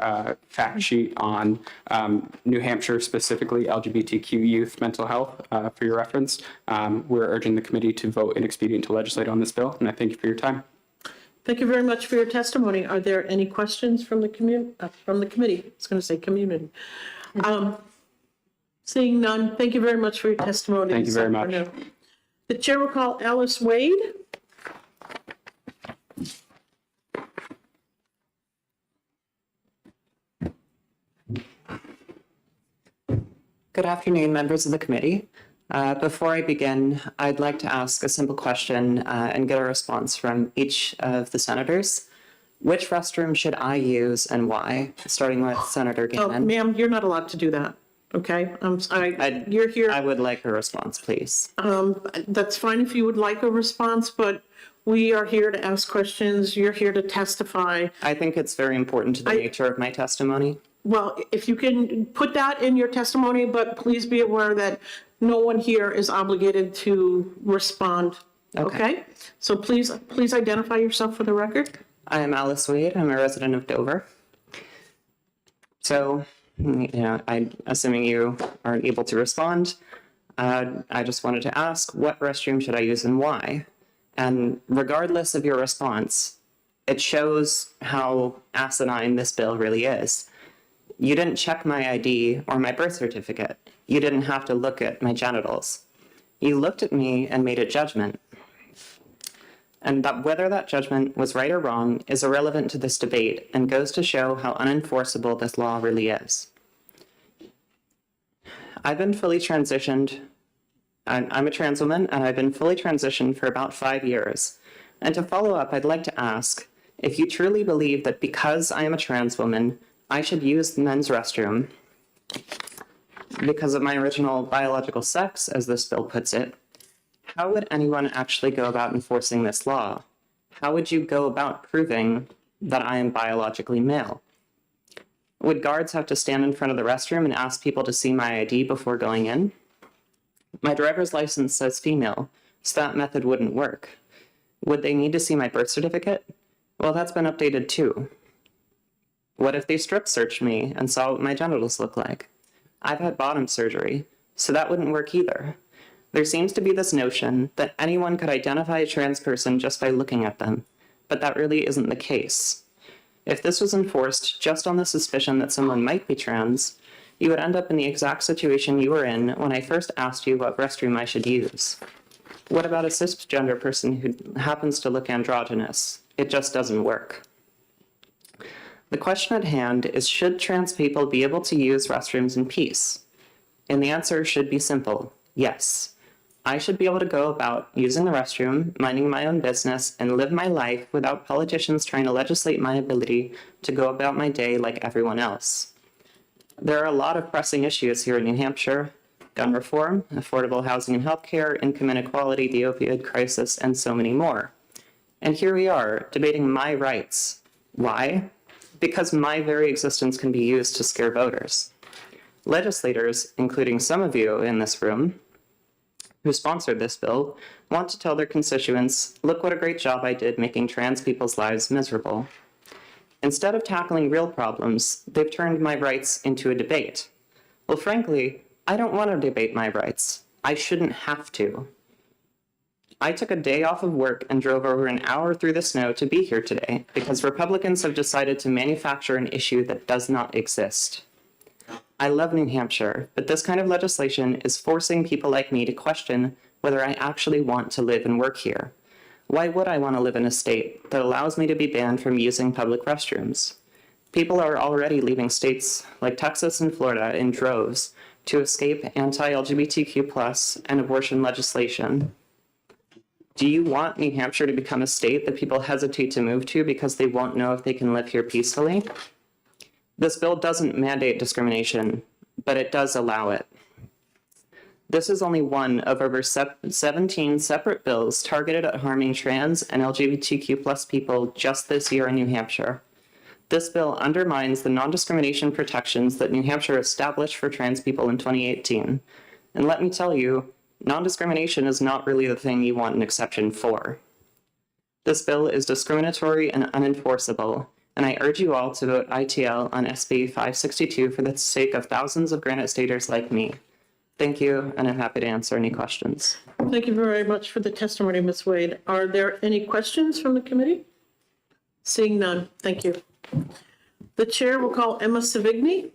fact sheet on New Hampshire, specifically LGBTQ youth mental health for your reference. We're urging the committee to vote inexpedient to legislate on this bill, and I thank you for your time. Thank you very much for your testimony. Are there any questions from the community? I was going to say community. Seeing none, thank you very much for your testimony. Thank you very much. The chair will call Alice Wade. Good afternoon, members of the committee. Before I begin, I'd like to ask a simple question and get a response from each of the senators. Which restroom should I use and why? Starting with Senator Gannon. Ma'am, you're not allowed to do that. Okay, you're here. I would like a response, please. That's fine if you would like a response, but we are here to ask questions. You're here to testify. I think it's very important to the nature of my testimony. Well, if you can put that in your testimony, but please be aware that no one here is obligated to respond. Okay? So please identify yourself for the record. I am Alice Wade. I'm a resident of Dover. So, I'm assuming you aren't able to respond. I just wanted to ask, what restroom should I use and why? And regardless of your response, it shows how asinine this bill really is. You didn't check my ID or my birth certificate. You didn't have to look at my genitals. You looked at me and made a judgment. And that whether that judgment was right or wrong is irrelevant to this debate and goes to show how unenforceable this law really is. I've been fully transitioned. I'm a trans woman, and I've been fully transitioned for about 5 years. And to follow up, I'd like to ask, if you truly believe that because I am a trans woman, I should use the men's restroom because of my original biological sex, as this bill puts it, how would anyone actually go about enforcing this law? How would you go about proving that I am biologically male? Would guards have to stand in front of the restroom and ask people to see my ID before going in? My driver's license says female, so that method wouldn't work. Would they need to see my birth certificate? Well, that's been updated too. What if they strip searched me and saw what my genitals look like? I've had bottom surgery, so that wouldn't work either. There seems to be this notion that anyone could identify a trans person just by looking at them, but that really isn't the case. If this was enforced just on the suspicion that someone might be trans, you would end up in the exact situation you were in when I first asked you what restroom I should use. What about a cisgender person who happens to look androgynous? It just doesn't work. The question at hand is, should trans people be able to use restrooms in peace? And the answer should be simple, yes. I should be able to go about using the restroom, minding my own business, and live my life without politicians trying to legislate my ability to go about my day like everyone else. There are a lot of pressing issues here in New Hampshire: gun reform, affordable housing and healthcare, income inequality, the opioid crisis, and so many more. And here we are, debating my rights. Why? Because my very existence can be used to scare voters. Legislators, including some of you in this room, who sponsored this bill, want to tell their constituents, look what a great job I did making trans people's lives miserable. Instead of tackling real problems, they've turned my rights into a debate. Well, frankly, I don't want to debate my rights. I shouldn't have to. I took a day off of work and drove over an hour through the snow to be here today because Republicans have decided to manufacture an issue that does not exist. I love New Hampshire, but this kind of legislation is forcing people like me to question whether I actually want to live and work here. Why would I want to live in a state that allows me to be banned from using public restrooms? People are already leaving states like Texas and Florida in droves to escape anti-LGBTQ+ and abortion legislation. Do you want New Hampshire to become a state that people hesitate to move to because they won't know if they can live here peacefully? This bill doesn't mandate discrimination, but it does allow it. This is only one of over 17 separate bills targeted at harming trans and LGBTQ+ people just this year in New Hampshire. This bill undermines the non-discrimination protections that New Hampshire established for trans people in 2018. And let me tell you, non-discrimination is not really the thing you want an exception for. This bill is discriminatory and unenforceable, and I urge you all to vote ITL on SB 562 for the sake of thousands of Granite Staters like me. Thank you, and I'm happy to answer any questions. Thank you very much for the testimony, Ms. Wade. Are there any questions from the committee? Seeing none, thank you. The chair will call Emma Savigny.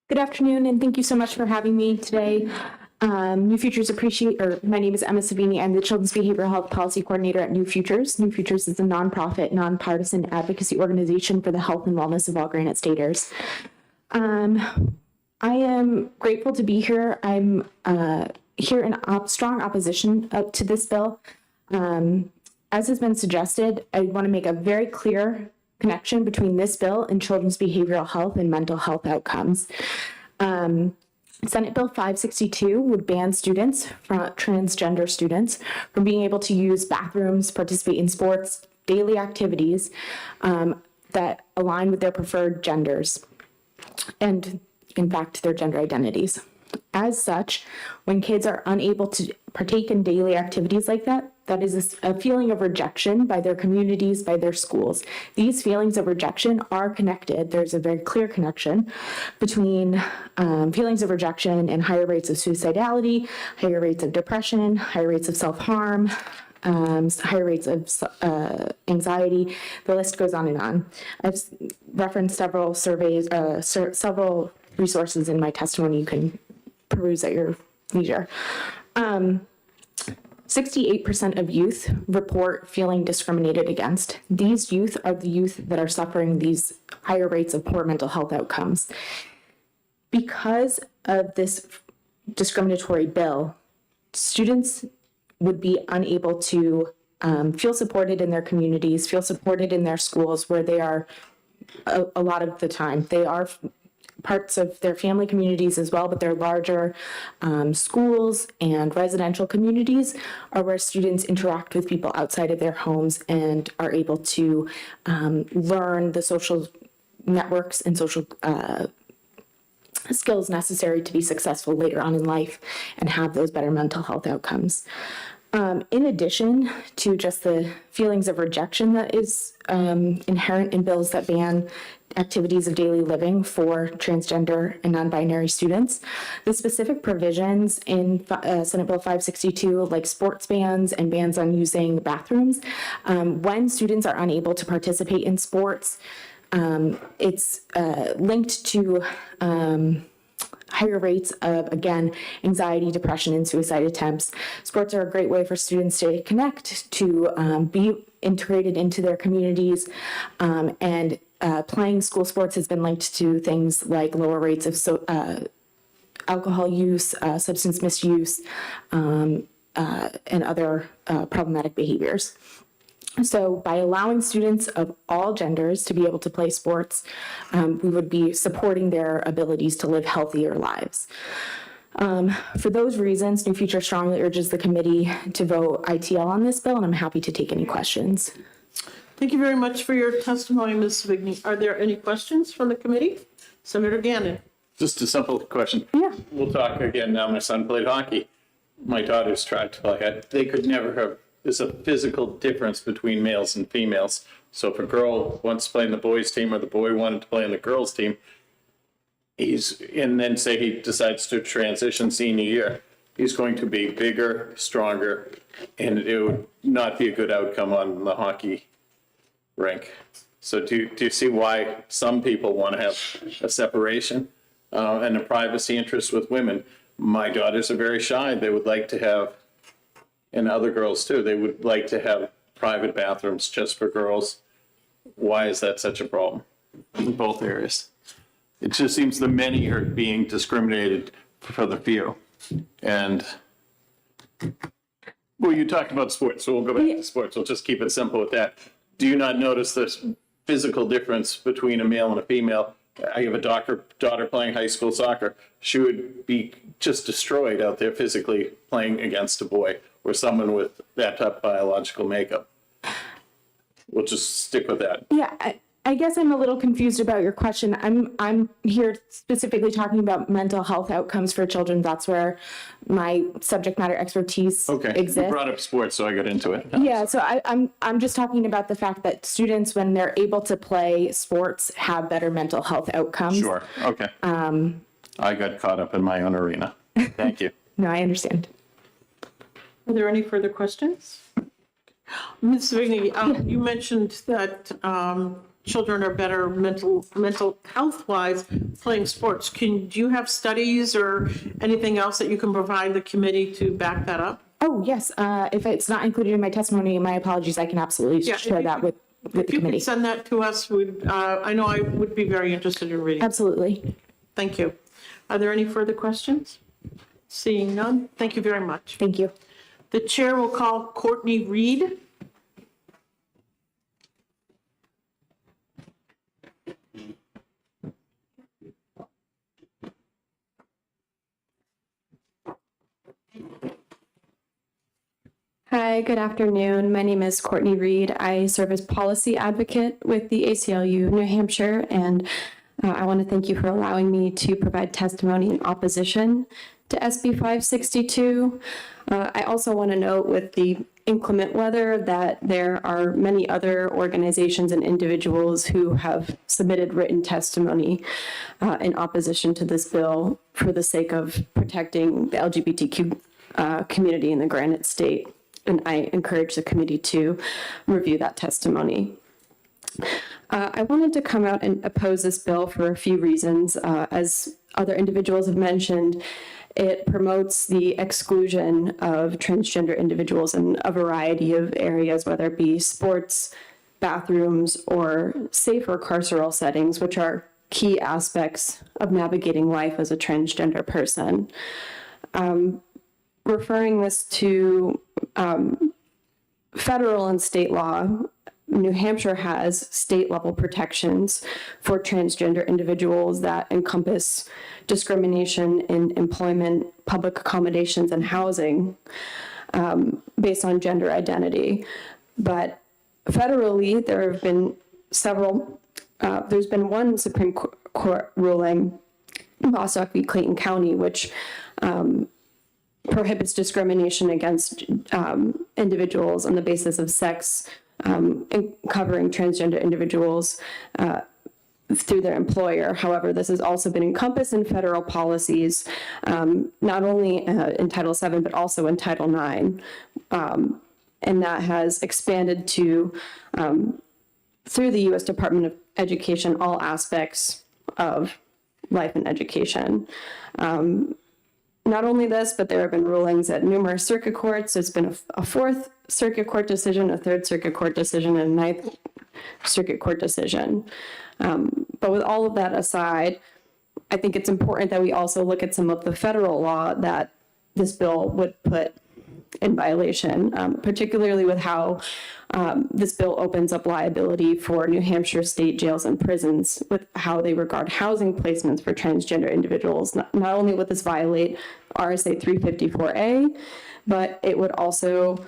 Good afternoon, and thank you so much for having me today. New Futures my name is Emma Savini. I'm the Children's Behavioral Health Policy Coordinator at New Futures. New Futures is a nonprofit, nonpartisan advocacy organization for the health and wellness of all Granite Staters. I am grateful to be here. I'm here in strong opposition to this bill. As has been suggested, I want to make a very clear connection between this bill and children's behavioral health and mental health outcomes. Senate Bill 562 would ban students, transgender students, from being able to use bathrooms, participate in sports, daily activities that align with their preferred genders and, in fact, their gender identities. As such, when kids are unable to partake in daily activities like that, that is a feeling of rejection by their communities, by their schools. These feelings of rejection are connected. There's a very clear connection between feelings of rejection and higher rates of suicidality, higher rates of depression, higher rates of self-harm, higher rates of anxiety. The list goes on and on. I've referenced several surveys, several resources in my testimony you can peruse at your leisure. 68% of youth report feeling discriminated against. These youth are the youth that are suffering these higher rates of poor mental health outcomes. Because of this discriminatory bill, students would be unable to feel supported in their communities, feel supported in their schools where they are a lot of the time. They are parts of their family communities as well, but their larger schools and residential communities are where students interact with people outside of their homes and are able to learn the social networks and social skills necessary to be successful later on in life and have those better mental health outcomes. In addition to just the feelings of rejection that is inherent in bills that ban activities of daily living for transgender and non-binary students, the specific provisions in Senate Bill 562, like sports bans and bans on using bathrooms, when students are unable to participate in sports, it's linked to higher rates of, again, anxiety, depression, and suicide attempts. Sports are a great way for students to connect, to be integrated into their communities, and playing school sports has been linked to things like lower rates of alcohol use, substance misuse, and other problematic behaviors. So by allowing students of all genders to be able to play sports, we would be supporting their abilities to live healthier lives. For those reasons, New Future strongly urges the committee to vote ITL on this bill, and I'm happy to take any questions. Thank you very much for your testimony, Ms. Savigny. Are there any questions from the committee? Senator Gannon. Just a simple question. Yeah. We'll talk again now. My son played hockey. My daughters tried to play it. They could never have. There's a physical difference between males and females. So if a girl wants to play in the boys' team or the boy wanted to play in the girls' team, and then say he decides to transition senior year, he's going to be bigger, stronger, and it would not be a good outcome on the hockey rink. So do you see why some people want to have a separation and a privacy interest with women? My daughters are very shy. They would like to have, and other girls too, they would like to have private bathrooms just for girls. Why is that such a problem in both areas? It just seems the many are being discriminated for the few. And, well, you talked about sports, so we'll go back to sports. We'll just keep it simple with that. Do you not notice this physical difference between a male and a female? I have a daughter playing high school soccer. She would be just destroyed out there physically playing against a boy or someone with that type of biological makeup. We'll just stick with that. Yeah, I guess I'm a little confused about your question. I'm here specifically talking about mental health outcomes for children. That's where my subject matter expertise exists. You brought up sports, so I got into it. Yeah, so I'm just talking about the fact that students, when they're able to play sports, have better mental health outcomes. Sure, okay. I got caught up in my own arena. Thank you. No, I understand. Are there any further questions? Ms. Vigney, you mentioned that children are better mental health-wise playing sports. Do you have studies or anything else that you can provide the committee to back that up? Oh, yes. If it's not included in my testimony, my apologies, I can absolutely share that with the committee. If you could send that to us, I know I would be very interested in reading. Absolutely. Thank you. Are there any further questions? Seeing none, thank you very much. Thank you. The chair will call Courtney Reed. Hi, good afternoon. My name is Courtney Reed. I serve as policy advocate with the ACLU New Hampshire, and I want to thank you for allowing me to provide testimony in opposition to SB 562. I also want to note with the inclement weather that there are many other organizations and individuals who have submitted written testimony in opposition to this bill for the sake of protecting the LGBTQ community in the Granite State. And I encourage the committee to review that testimony. I wanted to come out and oppose this bill for a few reasons. As other individuals have mentioned, it promotes the exclusion of transgender individuals in a variety of areas, whether it be sports, bathrooms, or safer carceral settings, which are key aspects of navigating life as a transgender person. Referring this to federal and state law, New Hampshire has state-level protections for transgender individuals that encompass discrimination in employment, public accommodations, and housing based on gender identity. But federally, there have been several, there's been one Supreme Court ruling, Bostock v. Clayton County, which prohibits discrimination against individuals on the basis of sex, covering transgender individuals through their employer. However, this has also been encompassed in federal policies, not only in Title VII, but also in Title IX. And that has expanded to, through the U.S. Department of Education, all aspects of life and education. Not only this, but there have been rulings at numerous circuit courts. There's been a Fourth Circuit Court decision, a Third Circuit Court decision, and a Ninth Circuit Court decision. But with all of that aside, I think it's important that we also look at some of the federal law that this bill would put in violation, particularly with how this bill opens up liability for New Hampshire state jails and prisons with how they regard housing placements for transgender individuals. Not only would this violate RSA 354A, but it would also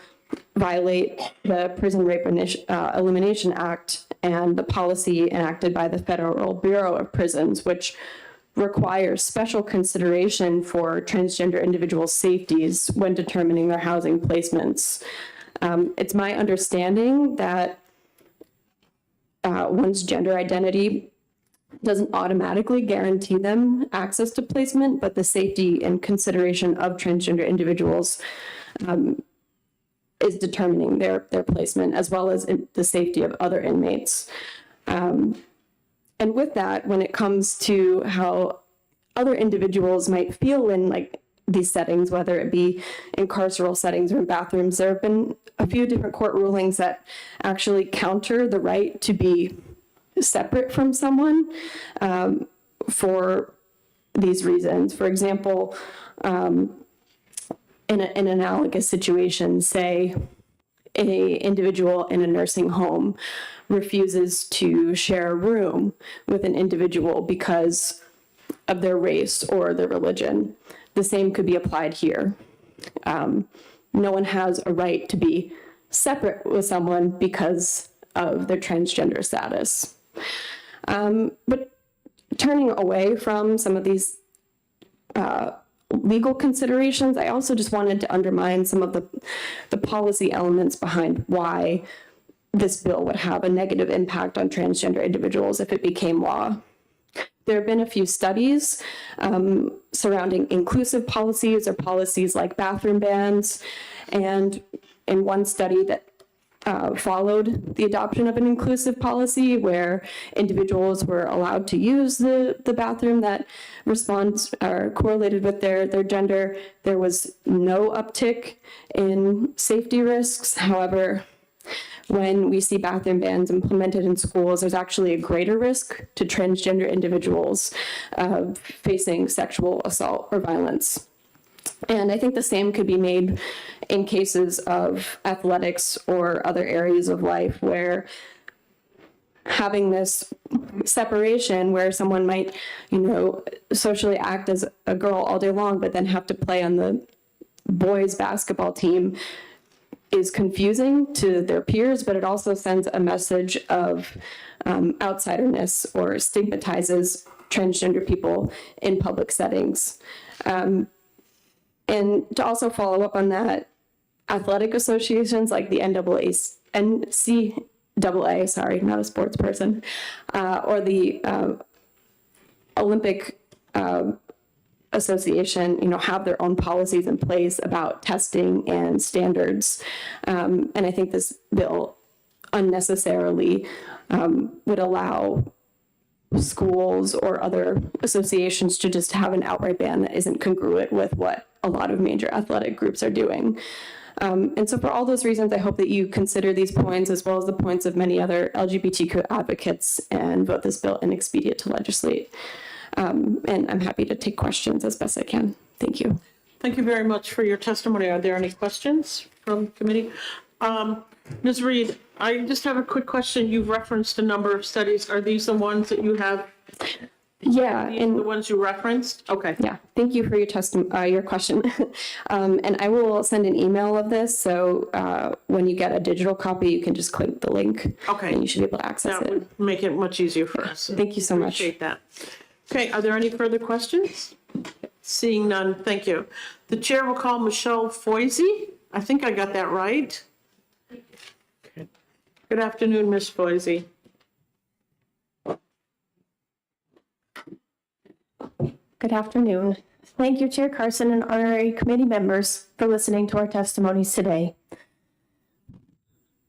violate the Prison Rape Elimination Act and the policy enacted by the Federal Bureau of Prisons, which requires special consideration for transgender individuals' safeties when determining their housing placements. It's my understanding that one's gender identity doesn't automatically guarantee them access to placement, but the safety and consideration of transgender individuals is determining their placement, as well as the safety of other inmates. And with that, when it comes to how other individuals might feel in these settings, whether it be in carceral settings or in bathrooms, there have been a few different court rulings that actually counter the right to be separate from someone, for these reasons. For example, in an analogous situation, say an individual in a nursing home refuses to share a room with an individual because of their race or their religion. The same could be applied here. No one has a right to be separate with someone because of their transgender status. But turning away from some of these legal considerations, I also just wanted to undermine some of the policy elements behind why this bill would have a negative impact on transgender individuals if it became law. There have been a few studies surrounding inclusive policies or policies like bathroom bans, and in one study that followed the adoption of an inclusive policy where individuals were allowed to use the bathroom that responds or correlated with their gender, there was no uptick in safety risks. However, when we see bathroom bans implemented in schools, there's actually a greater risk to transgender individuals facing sexual assault or violence. And I think the same could be made in cases of athletics or other areas of life where having this separation where someone might, socially act as a girl all day long, but then have to play on the boys basketball team is confusing to their peers, but it also sends a message of outsiderness or stigmatizes transgender people in public settings. And to also follow up on that, athletic associations like the NCAA, sorry, not a sports person, or the Olympic Association, have their own policies in place about testing and standards. And I think this bill unnecessarily would allow schools or other associations to just have an outright ban that isn't congruent with what a lot of major athletic groups are doing. And so for all those reasons, I hope that you consider these points as well as the points of many other LGBTQ advocates and vote this bill inexpedient to legislate. And I'm happy to take questions as best I can. Thank you. Thank you very much for your testimony. Are there any questions from committee? Ms. Reed, I just have a quick question. You've referenced a number of studies. Are these the ones that you have? Yeah. And the ones you referenced? Okay. Yeah. Thank you for your question. And I will send an email of this. So when you get a digital copy, you can just click the link. Okay. And you should be able to access That would make it much easier for us. Thank you so much. Appreciate that. Okay. Are there any further questions? Seeing none, thank you. The chair will call Michelle Foisey. I think I got that right. Okay. Good afternoon, Ms. Foisey. Good afternoon. Thank you, Chair Carson and honorary committee members for listening to our testimonies today.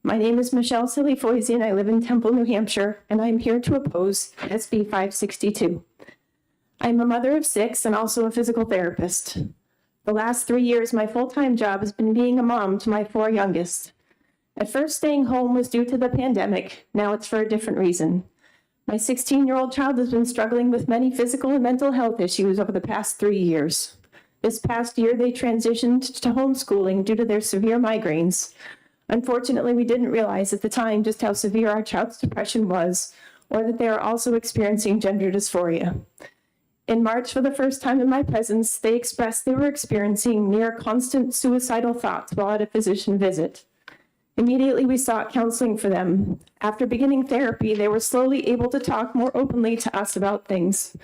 My name is Michelle Silly Foisey and I live in Temple, New Hampshire, and I'm here to oppose SB 562. I'm a mother of 6 and also a physical therapist. The last 3 years, my full-time job has been being a mom to my 4 youngest. At first, staying home was due to the pandemic. Now it's for a different reason. My 16-year-old child has been struggling with many physical and mental health issues over the past 3 years. This past year, they transitioned to homeschooling due to their severe migraines. Unfortunately, we didn't realize at the time just how severe our child's depression was, or that they are also experiencing gender dysphoria. In March, for the first time in my presence, they expressed they were experiencing near constant suicidal thoughts while at a physician visit. Immediately, we sought counseling for them. After beginning therapy, they were slowly able to talk more openly to us about things.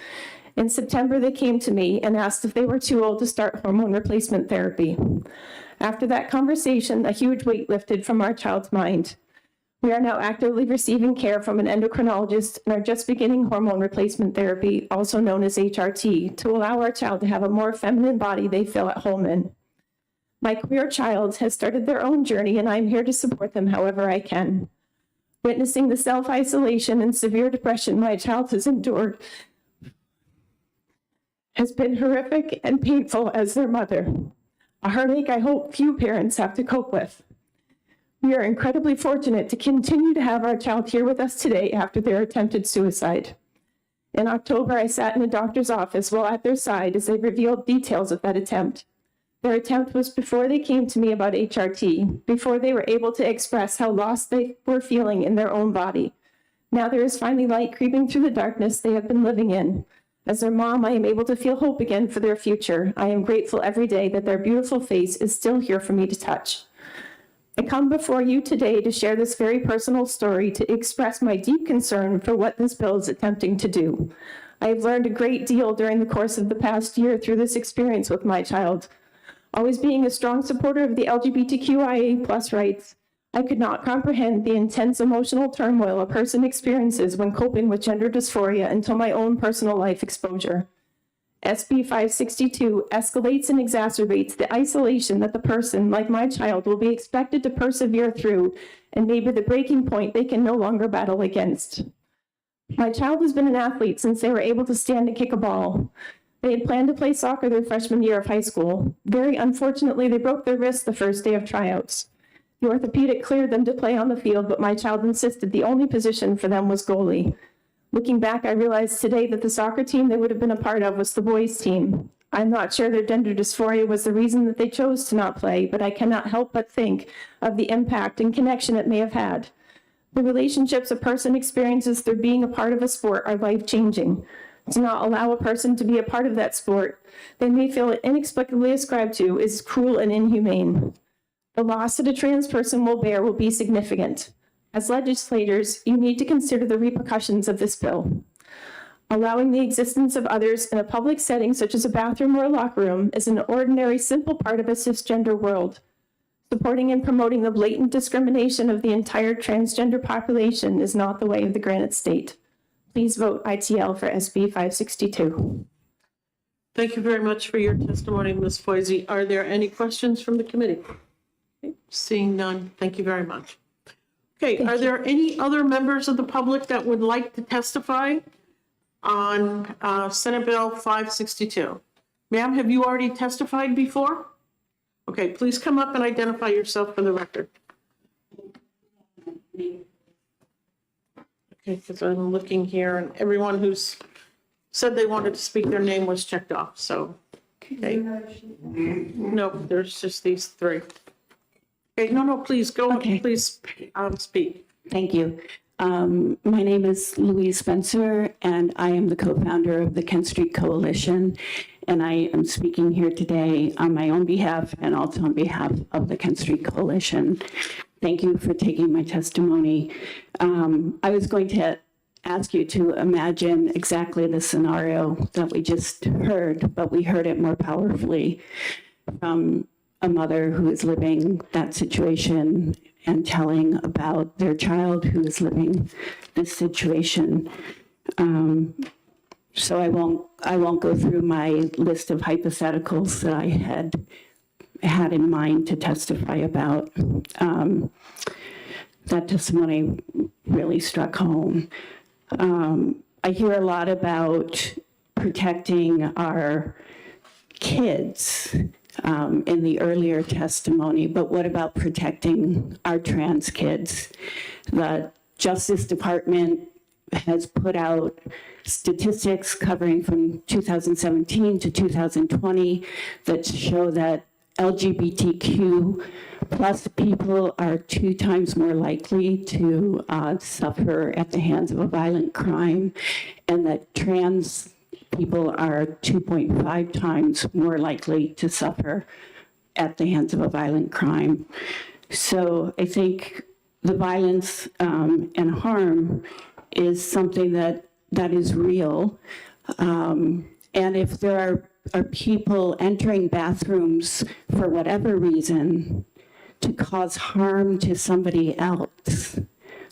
In September, they came to me and asked if they were too old to start hormone replacement therapy. After that conversation, a huge weight lifted from our child's mind. We are now actively receiving care from an endocrinologist and are just beginning hormone replacement therapy, also known as HRT, to allow our child to have a more feminine body they feel at home in. My queer child has started their own journey, and I'm here to support them however I can. Witnessing the self-isolation and severe depression my child has endured has been horrific and painful as their mother, a heartache I hope few parents have to cope with. We are incredibly fortunate to continue to have our child here with us today after their attempted suicide. In October, I sat in a doctor's office while at their side as they revealed details of that attempt. Their attempt was before they came to me about HRT, before they were able to express how lost they were feeling in their own body. Now there is finally light creeping through the darkness they have been living in. As their mom, I am able to feel hope again for their future. I am grateful every day that their beautiful face is still here for me to touch. I come before you today to share this very personal story to express my deep concern for what this bill is attempting to do. I have learned a great deal during the course of the past year through this experience with my child. Always being a strong supporter of the LGBTQIA+ rights, I could not comprehend the intense emotional turmoil a person experiences when coping with gender dysphoria until my own personal life exposure. SB 562 escalates and exacerbates the isolation that the person, like my child, will be expected to persevere through and may be the breaking point they can no longer battle against. My child has been an athlete since they were able to stand and kick a ball. They had planned to play soccer their freshman year of high school. Very unfortunately, they broke their wrist the first day of tryouts. The orthopedic cleared them to play on the field, but my child insisted the only position for them was goalie. Looking back, I realized today that the soccer team they would have been a part of was the boys' team. I'm not sure their gender dysphoria was the reason that they chose to not play, but I cannot help but think of the impact and connection it may have had. The relationships a person experiences through being a part of a sport are life-changing. To not allow a person to be a part of that sport they may feel it inexplicably ascribed to is cruel and inhumane. The loss that a trans person will bear will be significant. As legislators, you need to consider the repercussions of this bill. Allowing the existence of others in a public setting, such as a bathroom or a locker room, is an ordinary, simple part of a cisgender world. Supporting and promoting the blatant discrimination of the entire transgender population is not the way of the Granite State. Please vote ITL for SB 562. Thank you very much for your testimony, Ms. Foisey. Are there any questions from the committee? Okay, seeing none, thank you very much. Okay, are there any other members of the public that would like to testify on Senate Bill 562? Ma'am, have you already testified before? Okay, please come up and identify yourself for the record. Okay, because I'm looking here and everyone who's said they wanted to speak, their name was checked off, so. Okay. No, there's just these three. Okay, no, please go, please speak. Thank you. My name is Louise Spencer, and I am the co-founder of the Kent Street Coalition, and I am speaking here today on my own behalf and also on behalf of the Kent Street Coalition. Thank you for taking my testimony. I was going to ask you to imagine exactly the scenario that we just heard, but we heard it more powerfully from a mother who is living that situation and telling about their child who is living this situation. So I won't go through my list of hypotheticals that I had in mind to testify about. That testimony really struck home. I hear a lot about protecting our kids in the earlier testimony, but what about protecting our trans kids? The Justice Department has put out statistics covering from 2017 to 2020 that show that LGBTQ plus people are 2 times more likely to suffer at the hands of a violent crime, and that trans people are 2.5 times more likely to suffer at the hands of a violent crime. So I think the violence and harm is something that is real. And if there are people entering bathrooms for whatever reason to cause harm to somebody else,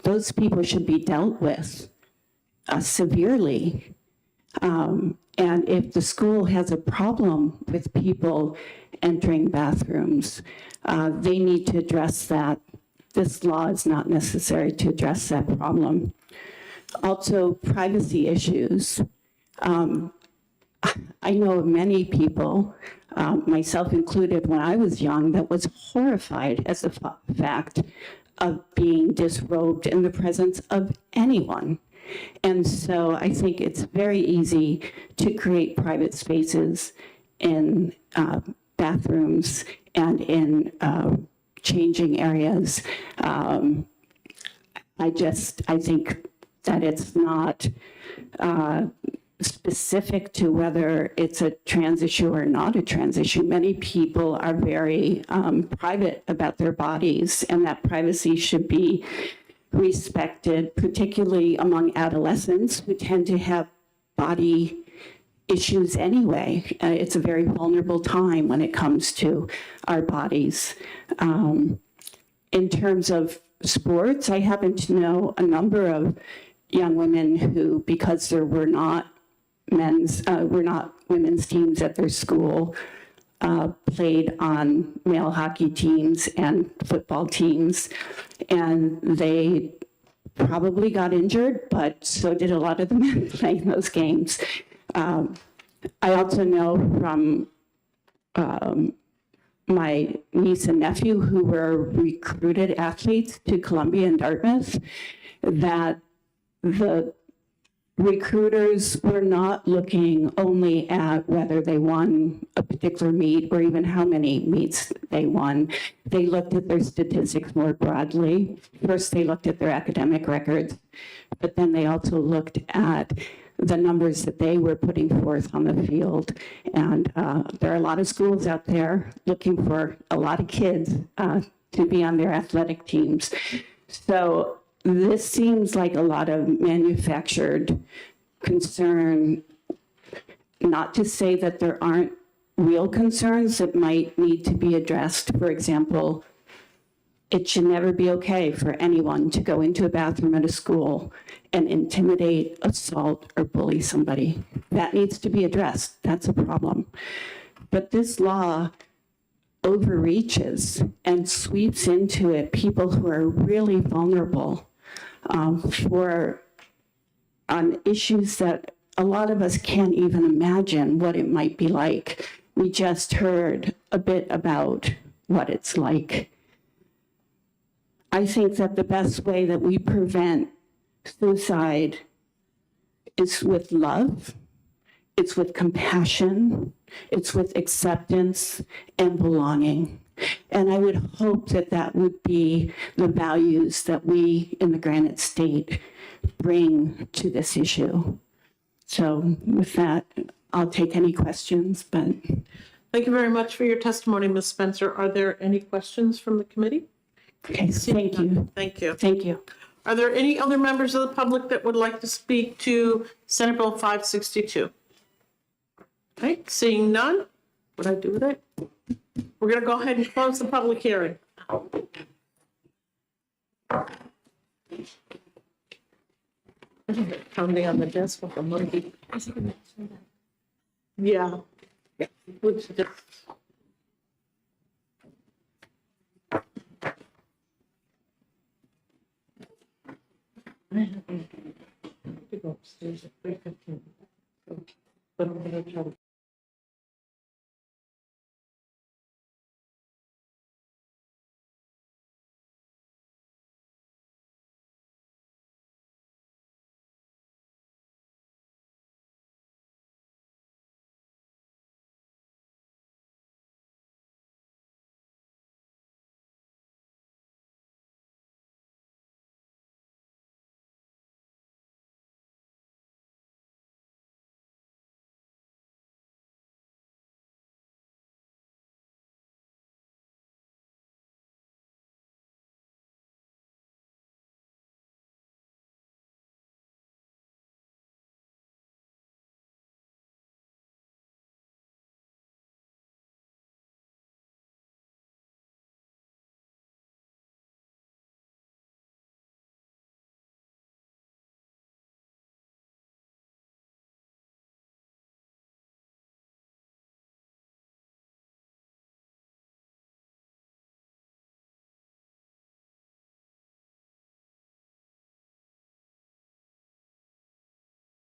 those people should be dealt with severely. And if the school has a problem with people entering bathrooms, they need to address that. This law is not necessary to address that problem. Also, privacy issues. I know of many people, myself included when I was young, that was horrified at the fact of being disrobed in the presence of anyone. And so I think it's very easy to create private spaces in bathrooms and in changing areas. I think that it's not specific to whether it's a trans issue or not a trans issue. Many people are very private about their bodies, and that privacy should be respected, particularly among adolescents who tend to have body issues anyway. It's a very vulnerable time when it comes to our bodies. In terms of sports, I happen to know a number of young women who, because there were not women's teams at their school, played on male hockey teams and football teams, and they probably got injured, but so did a lot of the men playing those games. I also know from my niece and nephew who were recruited athletes to Columbia and Dartmouth that the recruiters were not looking only at whether they won a particular meet or even how many meets they won. They looked at their statistics more broadly. First, they looked at their academic records, but then they also looked at the numbers that they were putting forth on the field. And there are a lot of schools out there looking for a lot of kids to be on their athletic teams. So this seems like a lot of manufactured concern, not to say that there aren't real concerns that might need to be addressed. For example, it should never be okay for anyone to go into a bathroom at a school and intimidate, assault, or bully somebody. That needs to be addressed. That's a problem. But this law overreaches and sweeps into it people who are really vulnerable on issues that a lot of us can't even imagine what it might be like. We just heard a bit about what it's like. I think that the best way that we prevent suicide is with love, it's with compassion, it's with acceptance and belonging. And I would hope that that would be the values that we in the Granite State bring to this issue. So with that, I'll take any questions, but. Thank you very much for your testimony, Ms. Spencer. Are there any questions from the committee? Okay, thank you. Thank you. Thank you. Are there any other members of the public that would like to speak to Senate Bill 562? Okay, seeing none, what do I do with it? We're going to go ahead and close the public hearing. Pounding on the desk with a monkey. Yeah. Which just. I have to go upstairs at 3:15. But I'm going to try to.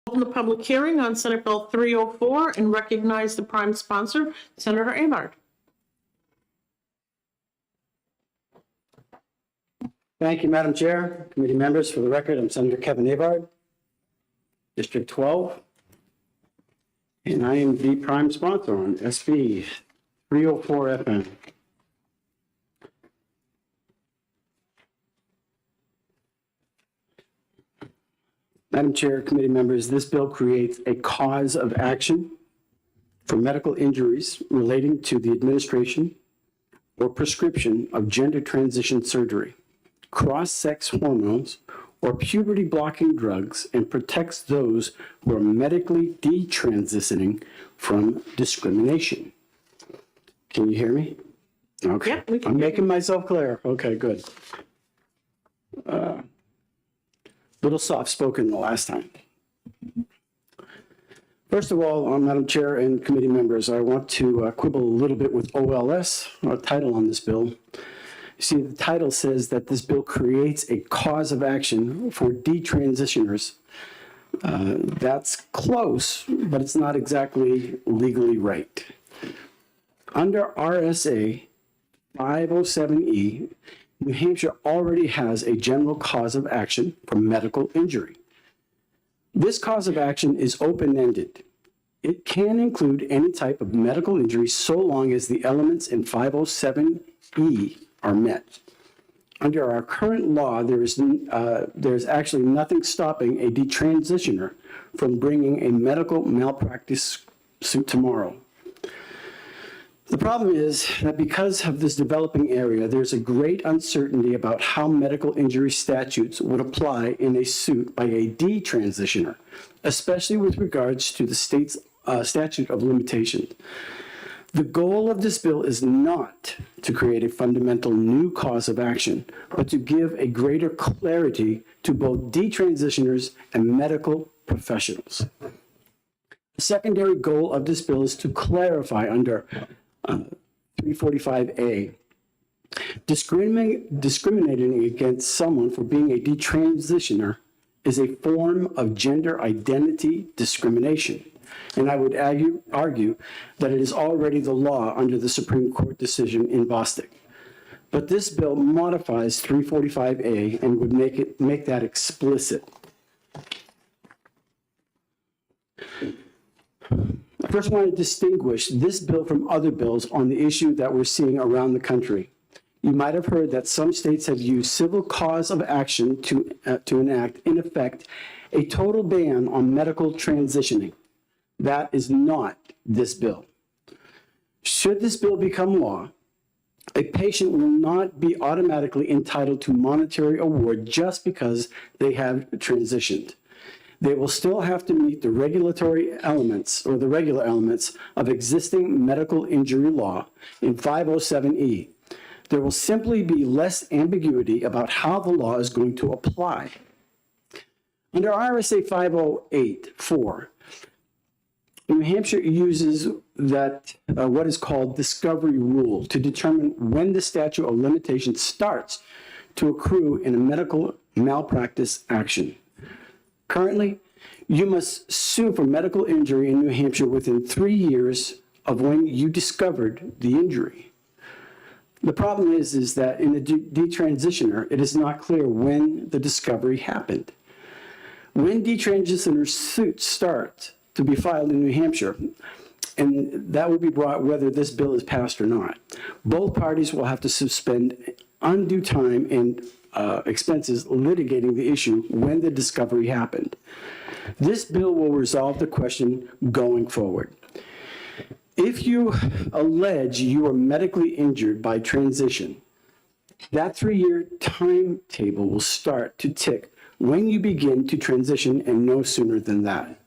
Open the public hearing on Senate Bill 304 and recognize the prime sponsor, Senator Avard. Thank you, Madam Chair, committee members. For the record, I'm Senator Kevin Avard. District 12. And I am the prime sponsor on SB 304FN. Madam Chair, committee members, this bill creates a cause of action for medical injuries relating to the administration or prescription of gender transition surgery, cross-sex hormones, or puberty-blocking drugs, and protects those who are medically detransitioning from discrimination. Can you hear me? Okay. Yep, we can I'm hear making myself clear. Okay, good. Little soft-spoken the last time. First of all, Madam Chair and committee members, I want to quibble a little bit with OLS, our title on this bill. You see, the title says that this bill creates a cause of action for detransitioners. That's close, but it's not exactly legally right. Under RSA 507E, New Hampshire already has a general cause of action for medical injury. This cause of action is open-ended. It can include any type of medical injury so long as the elements in 507E are met. Under our current law, there's actually nothing stopping a detransitioner from bringing a medical malpractice suit tomorrow. The problem is that because of this developing area, there's a great uncertainty about how medical injury statutes would apply in a suit by a detransitioner, especially with regards to the state's statute of limitations. The goal of this bill is not to create a fundamental new cause of action, but to give a greater clarity to both detransitioners and medical professionals. The secondary goal of this bill is to clarify under 345A, discriminating against someone for being a detransitioner is a form of gender identity discrimination. And I would argue that it is already the law under the Supreme Court decision in Bostic. But this bill modifies 345A and would make that explicit. I first want to distinguish this bill from other bills on the issue that we're seeing around the country. You might have heard that some states have used civil cause of action to enact, in effect, a total ban on medical transitioning. That is not this bill. Should this bill become law, a patient will not be automatically entitled to monetary award just because they have transitioned. They will still have to meet the regulatory elements or the regular elements of existing medical injury law in 507E. There will simply be less ambiguity about how the law is going to apply. Under RSA 508(4), New Hampshire uses that what is called discovery rule to determine when the statute of limitations starts to accrue in a medical malpractice action. Currently, you must sue for medical injury in New Hampshire within 3 years of when you discovered the injury. The problem is that in a detransitioner, it is not clear when the discovery happened. When detransitioner suits start to be filed in New Hampshire, and that will be brought whether this bill is passed or not, both parties will have to spend undue time and expenses litigating the issue when the discovery happened. This bill will resolve the question going forward. If you allege you are medically injured by transition, that 3-year timetable will start to tick when you begin to transition and no sooner than that.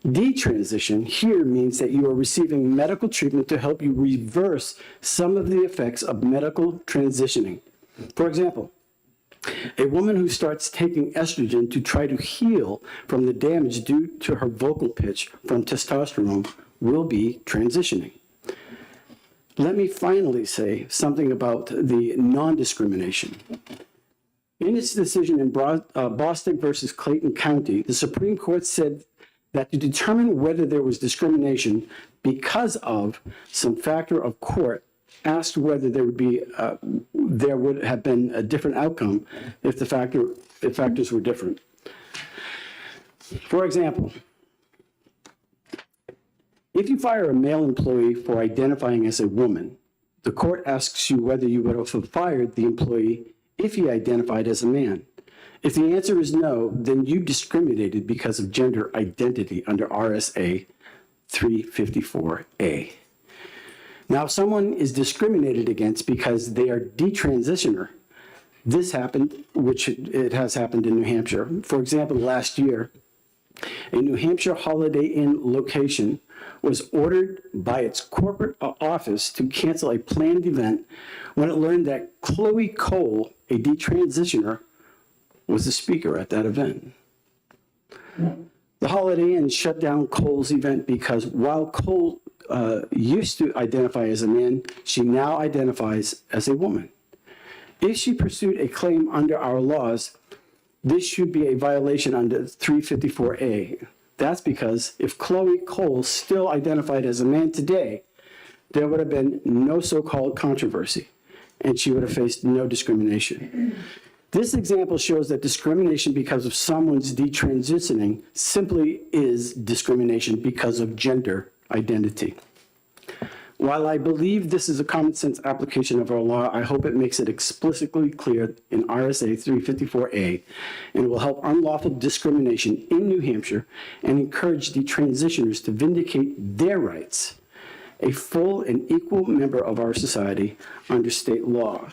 Detransition here means that you are receiving medical treatment to help you reverse some of the effects of medical transitioning. For example, a woman who starts taking estrogen to try to heal from the damage due to her vocal pitch from testosterone will be transitioning. Let me finally say something about the non-discrimination. In its decision in Boston versus Clayton County, the Supreme Court said that to determine whether there was discrimination because of some factor of court asked whether there would have been a different outcome if factors were different. For example, if you fire a male employee for identifying as a woman, the court asks you whether you would have fired the employee if he identified as a man. If the answer is no, then you discriminated because of gender identity under RSA 354A. Now, if someone is discriminated against because they are detransitioner, this happened, which it has happened in New Hampshire. For example, last year, a New Hampshire Holiday Inn location was ordered by its corporate office to cancel a planned event when it learned that Chloe Cole, a detransitioner, was the speaker at that event. The Holiday Inn shut down Cole's event because while Cole used to identify as a man, she now identifies as a woman. If she pursued a claim under our laws, this should be a violation under 354A. That's because if Chloe Cole still identified as a man today, there would have been no so-called controversy, and she would have faced no discrimination. This example shows that discrimination because of someone's detransitioning simply is discrimination because of gender identity. While I believe this is a common sense application of our law, I hope it makes it explicitly clear in RSA 354A and will help unlawful discrimination in New Hampshire and encourage detransitioners to vindicate their rights, a full and equal member of our society under state law.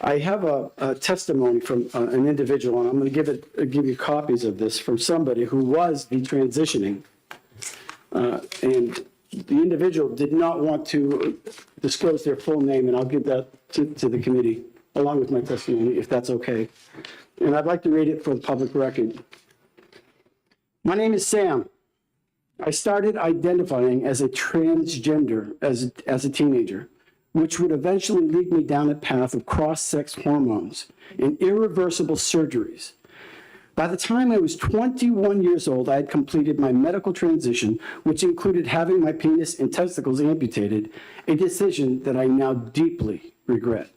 I have a testimony from an individual, and I'm going to give you copies of this from somebody who was detransitioning, and the individual did not want to disclose their full name, and I'll give that to the committee along with my testimony, if that's okay. And I'd like to read it for the public record. My name is Sam. I started identifying as a transgender as a teenager, which would eventually lead me down a path of cross-sex hormones and irreversible surgeries. By the time I was 21 years old, I had completed my medical transition, which included having my penis and testicles amputated, a decision that I now deeply regret.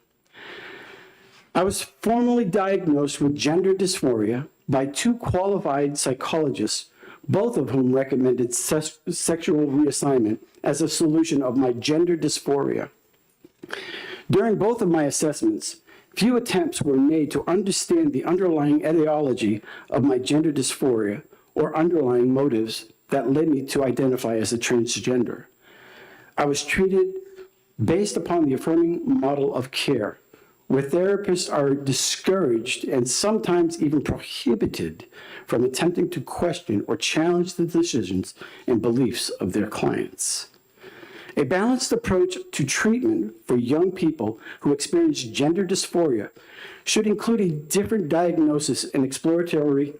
I was formally diagnosed with gender dysphoria by 2 qualified psychologists, both of whom recommended sexual reassignment as a solution of my gender dysphoria. During both of my assessments, few attempts were made to understand the underlying etiology of my gender dysphoria or underlying motives that led me to identify as a transgender. I was treated based upon the affirming model of care, where therapists are discouraged and sometimes even prohibited from attempting to question or challenge the decisions and beliefs of their clients. A balanced approach to treatment for young people who experience gender dysphoria should include a different diagnosis and explorative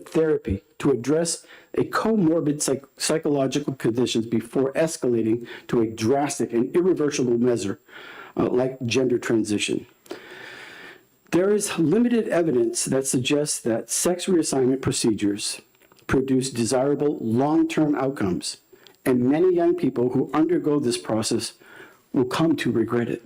therapy to address a comorbid psychological conditions before escalating to a drastic and irreversible measure like gender transition. There is limited evidence that suggests that sex reassignment procedures produce desirable long-term outcomes, and many young people who undergo this process will come to regret it.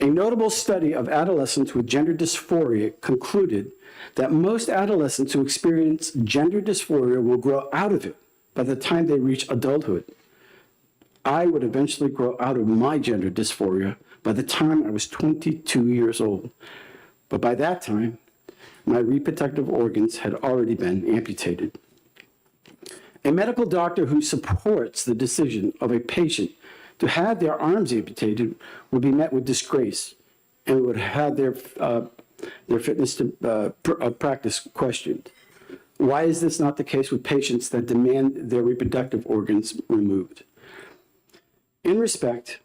A notable study of adolescents with gender dysphoria concluded that most adolescents who experience gender dysphoria will grow out of it by the time they reach adulthood. I would eventually grow out of my gender dysphoria by the time I was 22 years old. But by that time, my reproductive organs had already been amputated. A medical doctor who supports the decision of a patient to have their arms amputated would be met with disgrace and would have their fitness to practice questioned. Why is this not the case with patients that demand their reproductive organs removed? In respect,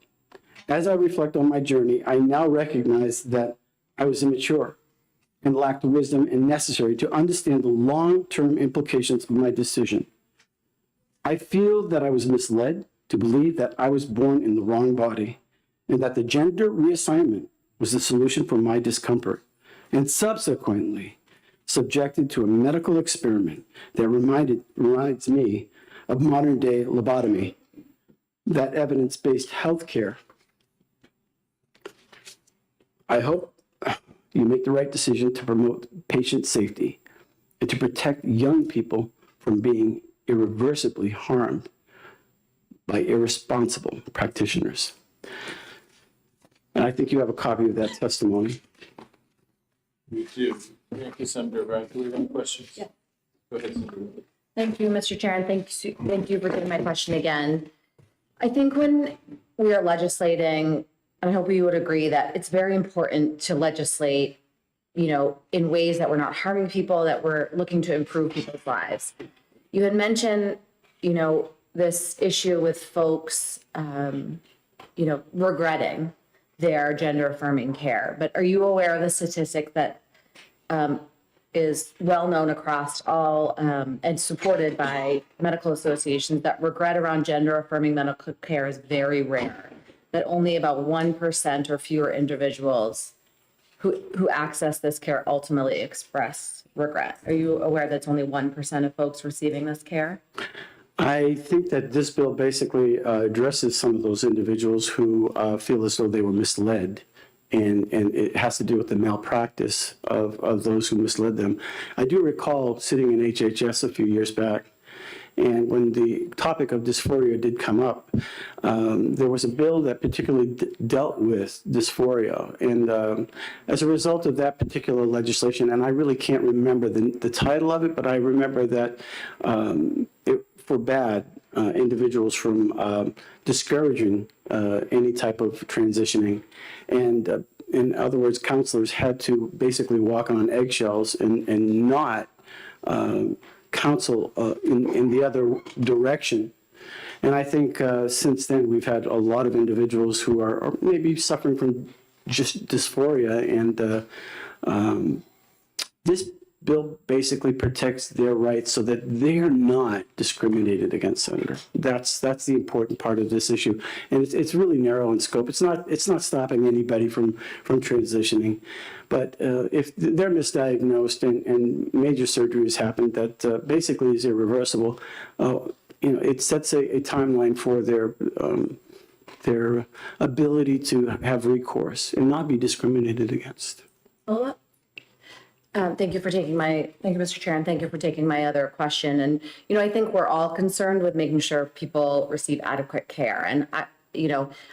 as I reflect on my journey, I now recognize that I was immature and lacked the wisdom necessary to understand the long-term implications of my decision. I feel that I was misled to believe that I was born in the wrong body and that the gender reassignment was the solution for my discomfort, and subsequently subjected to a medical experiment that reminds me of modern-day lobotomy, that evidence-based healthcare. I hope you make the right decision to promote patient safety and to protect young people from being irreversibly harmed by irresponsible practitioners. And I think you have a copy of that testimony. We do. Thank you, Senator Brown. Do we have any questions? Yeah. Go ahead, Senator. Thank you, Mr. Chair, and thank you for taking my question again. I think when we are legislating, and I hope you would agree that it's very important to legislate, in ways that we're not harming people, that we're looking to improve people's lives. You had mentioned, this issue with folks, regretting their gender affirming care. But are you aware of the statistic that is well known across all and supported by medical associations that regret around gender affirming medical care is very rare? That only about 1% or fewer individuals who access this care ultimately express regret. Are you aware that's only 1% of folks receiving this care? I think that this bill basically addresses some of those individuals who feel as though they were misled, and it has to do with the malpractice of those who misled them. I do recall sitting in HHS a few years back, and when the topic of dysphoria did come up, there was a bill that particularly dealt with dysphoria. And as a result of that particular legislation, and I really can't remember the title of it, but I remember that it forbade individuals from discouraging any type of transitioning. And in other words, counselors had to basically walk on eggshells and not counsel in the other direction. And I think since then we've had a lot of individuals who are maybe suffering from just dysphoria, and this bill basically protects their rights so that they're not discriminated against, Senator. That's the important part of this issue, and it's really narrow in scope. It's not stopping anybody from transitioning, but if they're misdiagnosed and major surgery has happened that basically is irreversible, it sets a timeline for their ability to have recourse and not be discriminated against. Thank you, Mr. Chair, and thank you for taking my other question. And, I think we're all concerned with making sure people receive adequate care. And,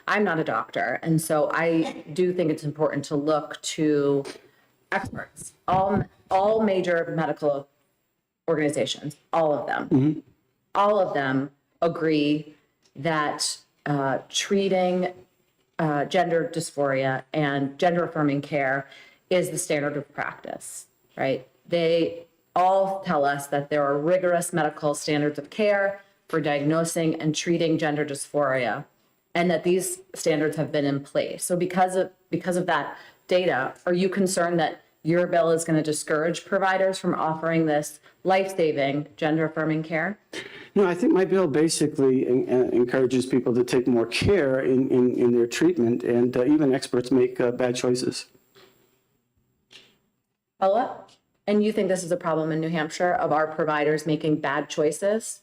I'm not a doctor. And so I do think it's important to look to experts, all major medical organizations, all of them. All of them agree that treating gender dysphoria and gender affirming care is the standard of practice, right? They all tell us that there are rigorous medical standards of care for diagnosing and treating gender dysphoria, and that these standards have been in place. So because of that data, are you concerned that your bill is going to discourage providers from offering this life-saving gender affirming care? No, I think my bill basically encourages people to take more care in their treatment, and even experts make bad choices. Follow-up? And you think this is a problem in New Hampshire of our providers making bad choices?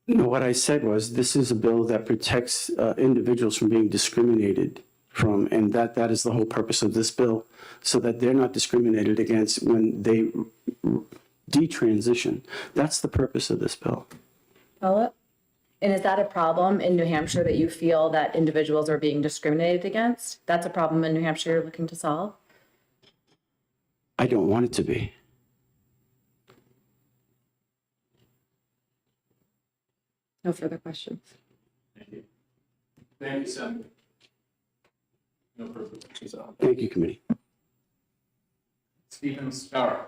No, what I said was this is a bill that protects individuals from being discriminated from, and that is the whole purpose of this bill, so that they're not discriminated against when they detransition. That's the purpose of this bill. Follow-up? And is that a problem in New Hampshire that you feel that individuals are being discriminated against? That's a problem in New Hampshire you're looking to solve? I don't want it to be. No further questions. Thank you. Thank you, Senator. No further questions. Thank you, committee. Stephen Starr.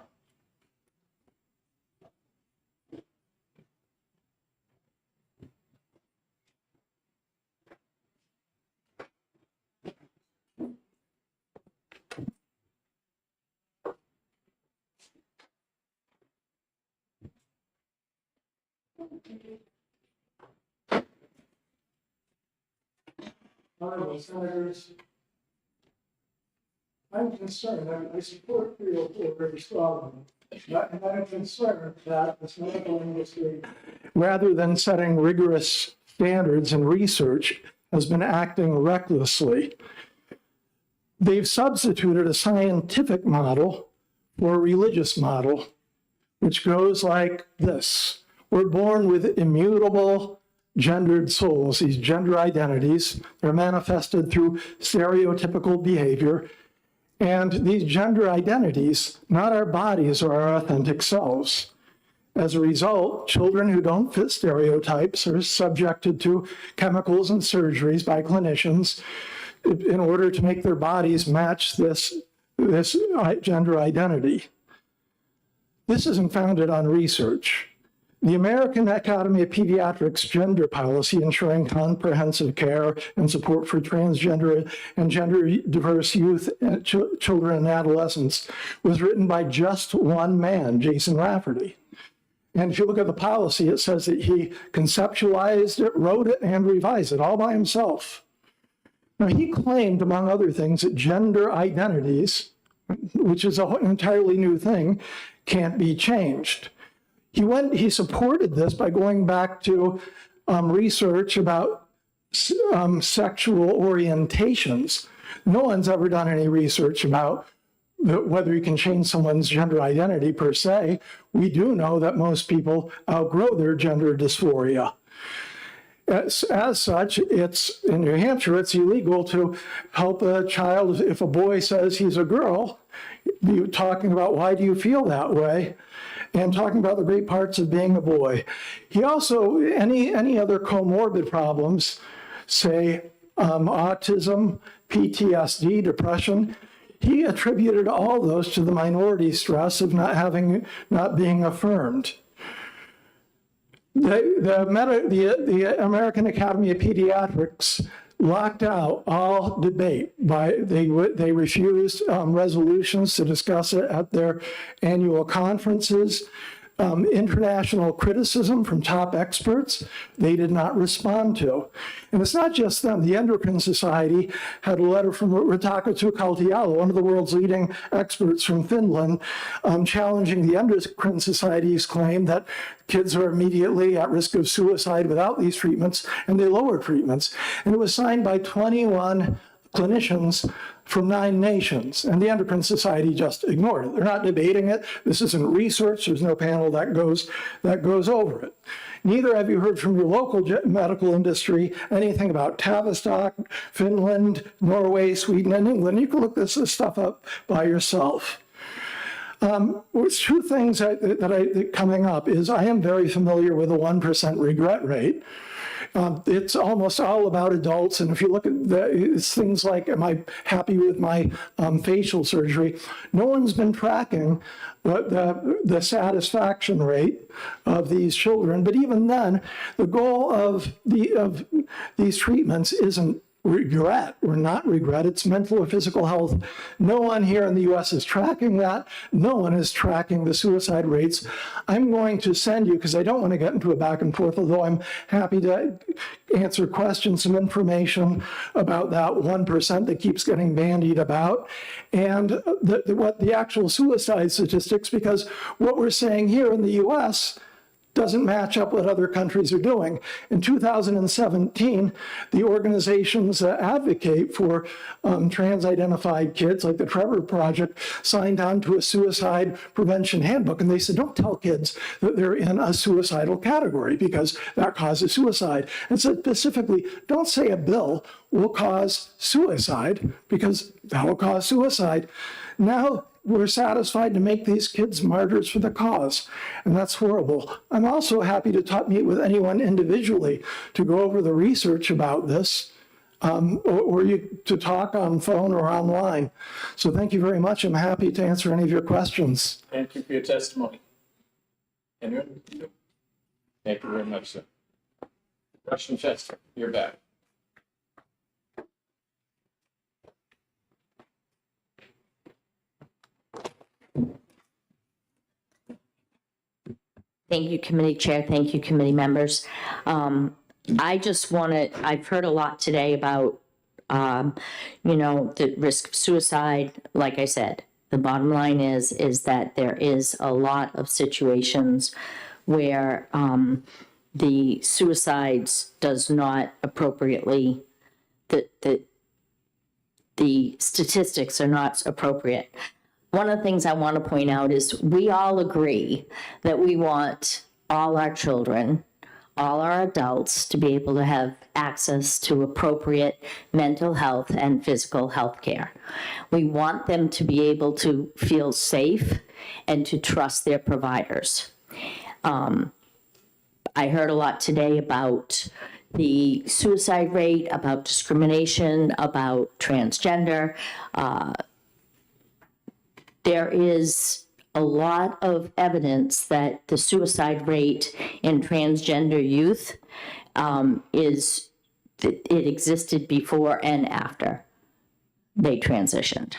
Honorable Senators, I'm concerned, I support 304 very strongly, and I'm concerned that this medical industry, rather than setting rigorous standards and research, has been acting recklessly. They've substituted a scientific model for a religious model which goes like this. We're born with immutable gendered souls, these gender identities. They're manifested through stereotypical behavior. And these gender identities, not our bodies or our authentic selves. As a result, children who don't fit stereotypes are subjected to chemicals and surgeries by clinicians in order to make their bodies match this gender identity. This isn't founded on research. The American Academy of Pediatrics gender policy ensuring comprehensive care and support for transgender and gender diverse youth, children and adolescents was written by just one man, Jason Rafferty. And if you look at the policy, it says that he conceptualized it, wrote it, and revised it all by himself. Now, he claimed, among other things, that gender identities, which is an entirely new thing, can't be changed. He supported this by going back to research about sexual orientations. No one's ever done any research about whether you can change someone's gender identity per se. We do know that most people outgrow their gender dysphoria. As such, in New Hampshire, it's illegal to help a child, if a boy says he's a girl, be talking about why do you feel that way, and talking about the great parts of being a boy. He also, any other comorbid problems, say autism, PTSD, depression, he attributed all those to the minority stress of not being affirmed. The American Academy of Pediatrics locked out all debate. They refused resolutions to discuss it at their annual conferences. International criticism from top experts, they did not respond to. And it's not just them. The Endocrine Society had a letter from Ritaka Tukautialo, one of the world's leading experts from Finland, challenging the Endocrine Society's claim that kids are immediately at risk of suicide without these treatments, and they lower treatments. And it was signed by 21 clinicians from 9 nations, and the Endocrine Society just ignored it. They're not debating it. This isn't research. There's no panel that goes over it. Neither have you heard from your local medical industry anything about Tavistock, Finland, Norway, Sweden, and England. You can look this stuff up by yourself. Two things that coming up is I am very familiar with the 1% regret rate. It's almost all about adults, and if you look at it's things like, am I happy with my facial surgery? No one's been tracking the satisfaction rate of these children, but even then, the goal of these treatments isn't regret or not regret, it's mental or physical health. No one here in the US is tracking that. No one is tracking the suicide rates. I'm going to send you, because I don't want to get into a back and forth, although I'm happy to answer questions, some information about that 1% that keeps getting bandied about, and what the actual suicide statistics, because what we're saying here in the US doesn't match up what other countries are doing. In 2017, the organizations that advocate for trans-identified kids, like the Trevor Project, signed on to a suicide prevention handbook. And they said, don't tell kids that they're in a suicidal category because that causes suicide. And so specifically, don't say a bill will cause suicide because that will cause suicide. Now, we're satisfied to make these kids martyrs for the cause, and that's horrible. I'm also happy to meet with anyone individually to go over the research about this, or to talk on phone or online. So thank you very much. I'm happy to answer any of your questions. Thank you for your testimony. Anyone? Thank you very much, sir. Russian Chester, you're back. Thank you, committee chair. Thank you, committee members. I just want to, I've heard a lot today about, the risk of suicide. Like I said, the bottom line is that there is a lot of situations where the suicides does not appropriately, the statistics are not appropriate. one of the things I want to point out is we all agree that we want all our children, all our adults to be able to have access to appropriate mental health and physical health care. We want them to be able to feel safe and to trust their providers. I heard a lot today about the suicide rate, about discrimination, about transgender. There is a lot of evidence that the suicide rate in transgender youth it existed before and after they transitioned.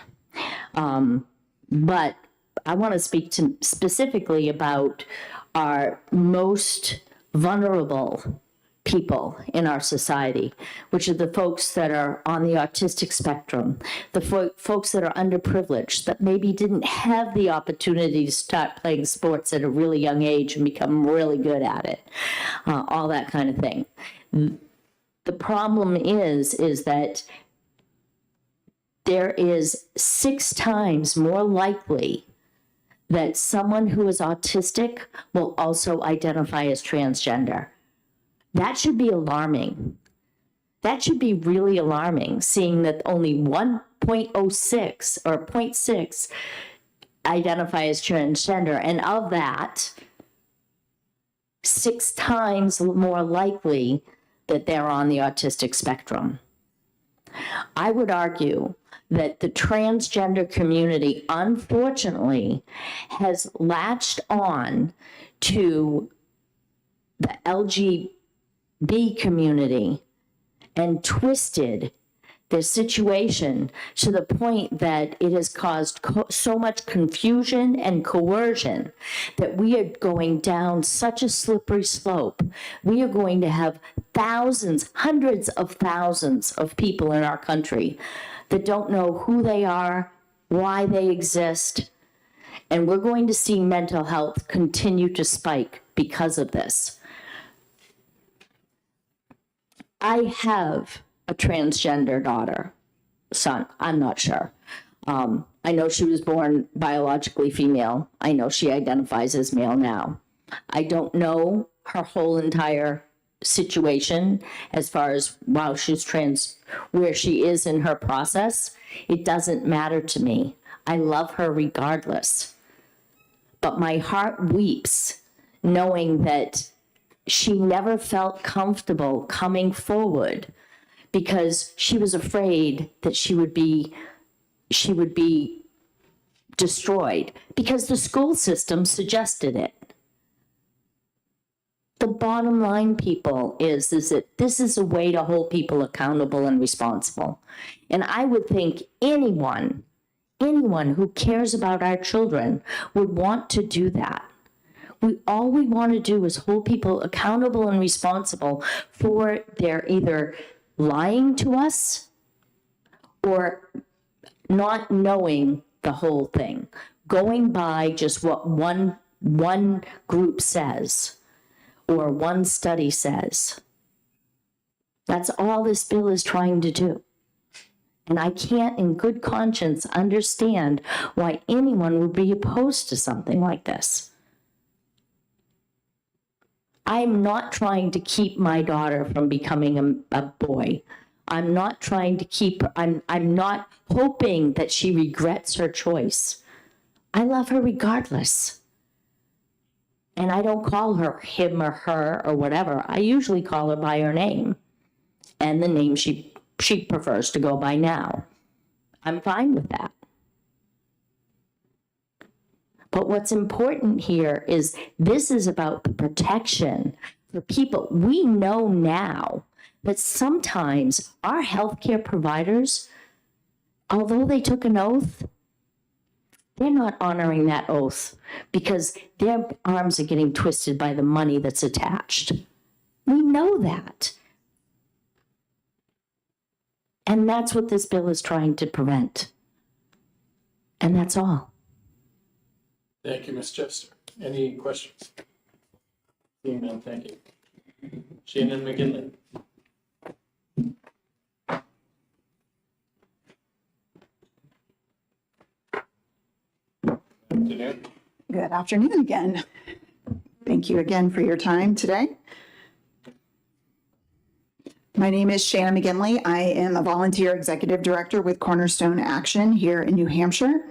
But I want to speak specifically about our most vulnerable people in our society, which are the folks that are on the autistic spectrum, the folks that are underprivileged, that maybe didn't have the opportunity to start playing sports at a really young age and become really good at it, all that kind of thing. The problem is that there is 6 times more likely that someone who is autistic will also identify as transgender. That should be alarming. That should be really alarming, seeing that only 1.06 or 0.6 identify as transgender, and of that, 6 times more likely that they're on the autistic spectrum. I would argue that the transgender community, unfortunately, has latched on to the LGB community and twisted the situation to the point that it has caused so much confusion and coercion that we are going down such a slippery slope. We are going to have thousands, hundreds of thousands of people in our country that don't know who they are, why they exist, and we're going to see mental health continue to spike because of this. I have a transgender son, I'm not sure. I know she was born biologically female. I know she identifies as male now. I don't know her whole entire situation as far as while she's trans, where she is in her process. It doesn't matter to me. I love her regardless. But my heart weeps knowing that she never felt comfortable coming forward because she was afraid that she would be destroyed because the school system suggested it. The bottom line, people, is that this is a way to hold people accountable and responsible. And I would think anyone who cares about our children would want to do that. All we want to do is hold people accountable and responsible for their either lying to us or not knowing the whole thing, going by just what one group says or one study says. That's all this bill is trying to do. And I can't in good conscience understand why anyone would be opposed to something like this. I'm not trying to keep my daughter from becoming a boy. I'm not trying to keep her, I'm not hoping that she regrets her choice. I love her regardless. And I don't call her him or her or whatever. I usually call her by her name and the name she prefers to go by now. I'm fine with that. But what's important here is this is about the protection for people. We know now that sometimes our healthcare providers, although they took an oath, they're not honoring that oath because their arms are getting twisted by the money that's attached. We know that. And that's what this bill is trying to prevent. And that's all. Thank you, Ms. Chester. Any questions? Seeing none, thank you. Shannon McGinley. afternoon. Good afternoon again. Thank you again for your time today. My name is Shannon McGinley. I am a volunteer executive director with Cornerstone Action here in New Hampshire.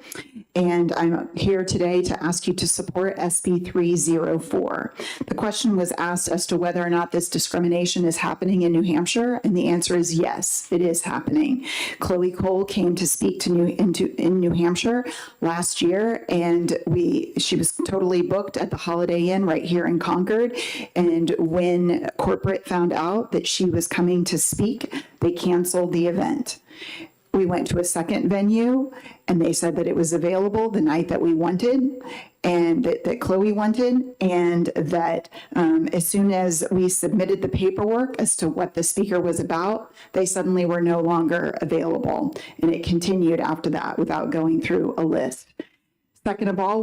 And I'm here today to ask you to support SB 304. The question was asked as to whether or not this discrimination is happening in New Hampshire, and the answer is yes, it is happening. Chloe Cole came to speak to in New Hampshire last year, and she was totally booked at the Holiday Inn right here in Concord. And when corporate found out that she was coming to speak, they canceled the event. We went to a second venue, and they said that it was available the night that we wanted, and that Chloe wanted, and that as soon as we submitted the paperwork as to what the speaker was about, they suddenly were no longer available. And it continued after that without going through a list. Second of all,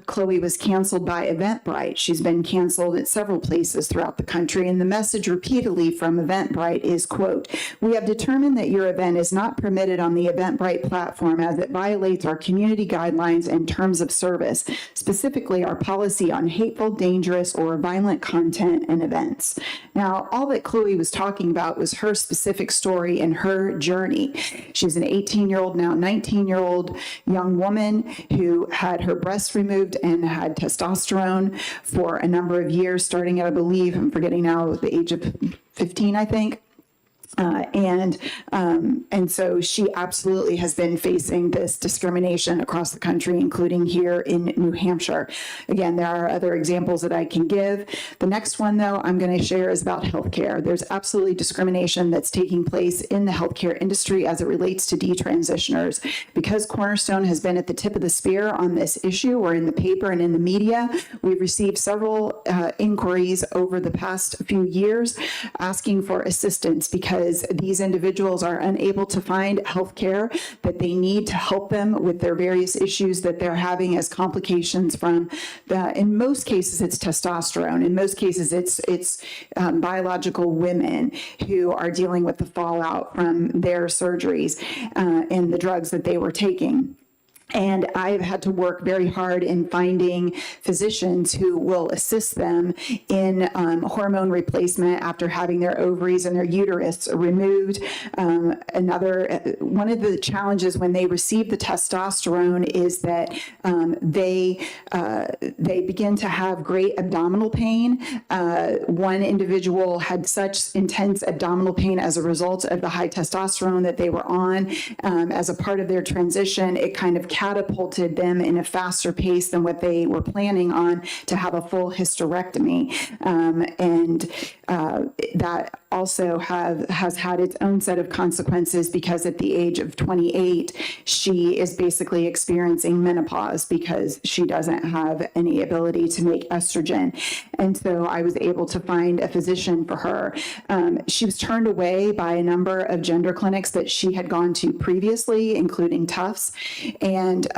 Chloe was canceled by Eventbrite. She's been canceled at several places throughout the country, and the message repeatedly from Eventbrite is, quote, "We have determined that your event is not permitted on the Eventbrite platform as it violates our community guidelines and terms of service, specifically our policy on hateful, dangerous, or violent content and events." Now, all that Chloe was talking about was her specific story and her journey. She's an 18-year-old, now 19-year-old young woman who had her breasts removed and had testosterone for a number of years, starting at, I believe, I'm forgetting now, the age of 15, I think. And so she absolutely has been facing this discrimination across the country, including here in New Hampshire. Again, there are other examples that I can give. The next one, though, I'm going to share is about healthcare. There's absolutely discrimination that's taking place in the healthcare industry as it relates to detransitioners. Because Cornerstone has been at the tip of the spear on this issue, or in the paper and in the media, we've received several inquiries over the past few years asking for assistance because these individuals are unable to find health care that they need to help them with their various issues that they're having as complications from in most cases, it's testosterone. In most cases, it's biological women who are dealing with the fallout from their surgeries and the drugs that they were taking. And I've had to work very hard in finding physicians who will assist them in hormone replacement after having their ovaries and their uterus removed. One of the challenges when they receive the testosterone is that they begin to have great abdominal pain. One individual had such intense abdominal pain as a result of the high testosterone that they were on. As a part of their transition, it kind of catapulted them in a faster pace than what they were planning on to have a full hysterectomy. That also has had its own set of consequences because at the age of 28, she is basically experiencing menopause because she doesn't have any ability to make estrogen. And so I was able to find a physician for her. She was turned away by a number of gender clinics that she had gone to previously, including Tufts. And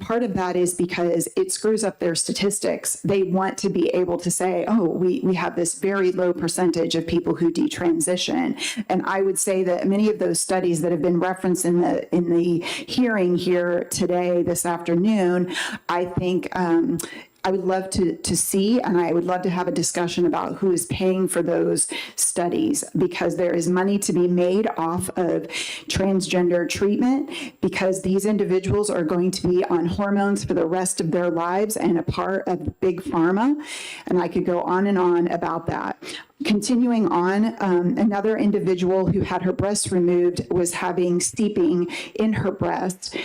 part of that is because it screws up their statistics. They want to be able to say, oh, we have this very low percentage of people who detransition. And I would say that many of those studies that have been referenced in the hearing here today, this afternoon, I think I would love to see, and I would love to have a discussion about who is paying for those studies, because there is money to be made off of transgender treatment, because these individuals are going to be on hormones for the rest of their lives and a part of big pharma. And I could go on and on about that. Continuing on, another individual who had her breasts removed was having seeping in her breast,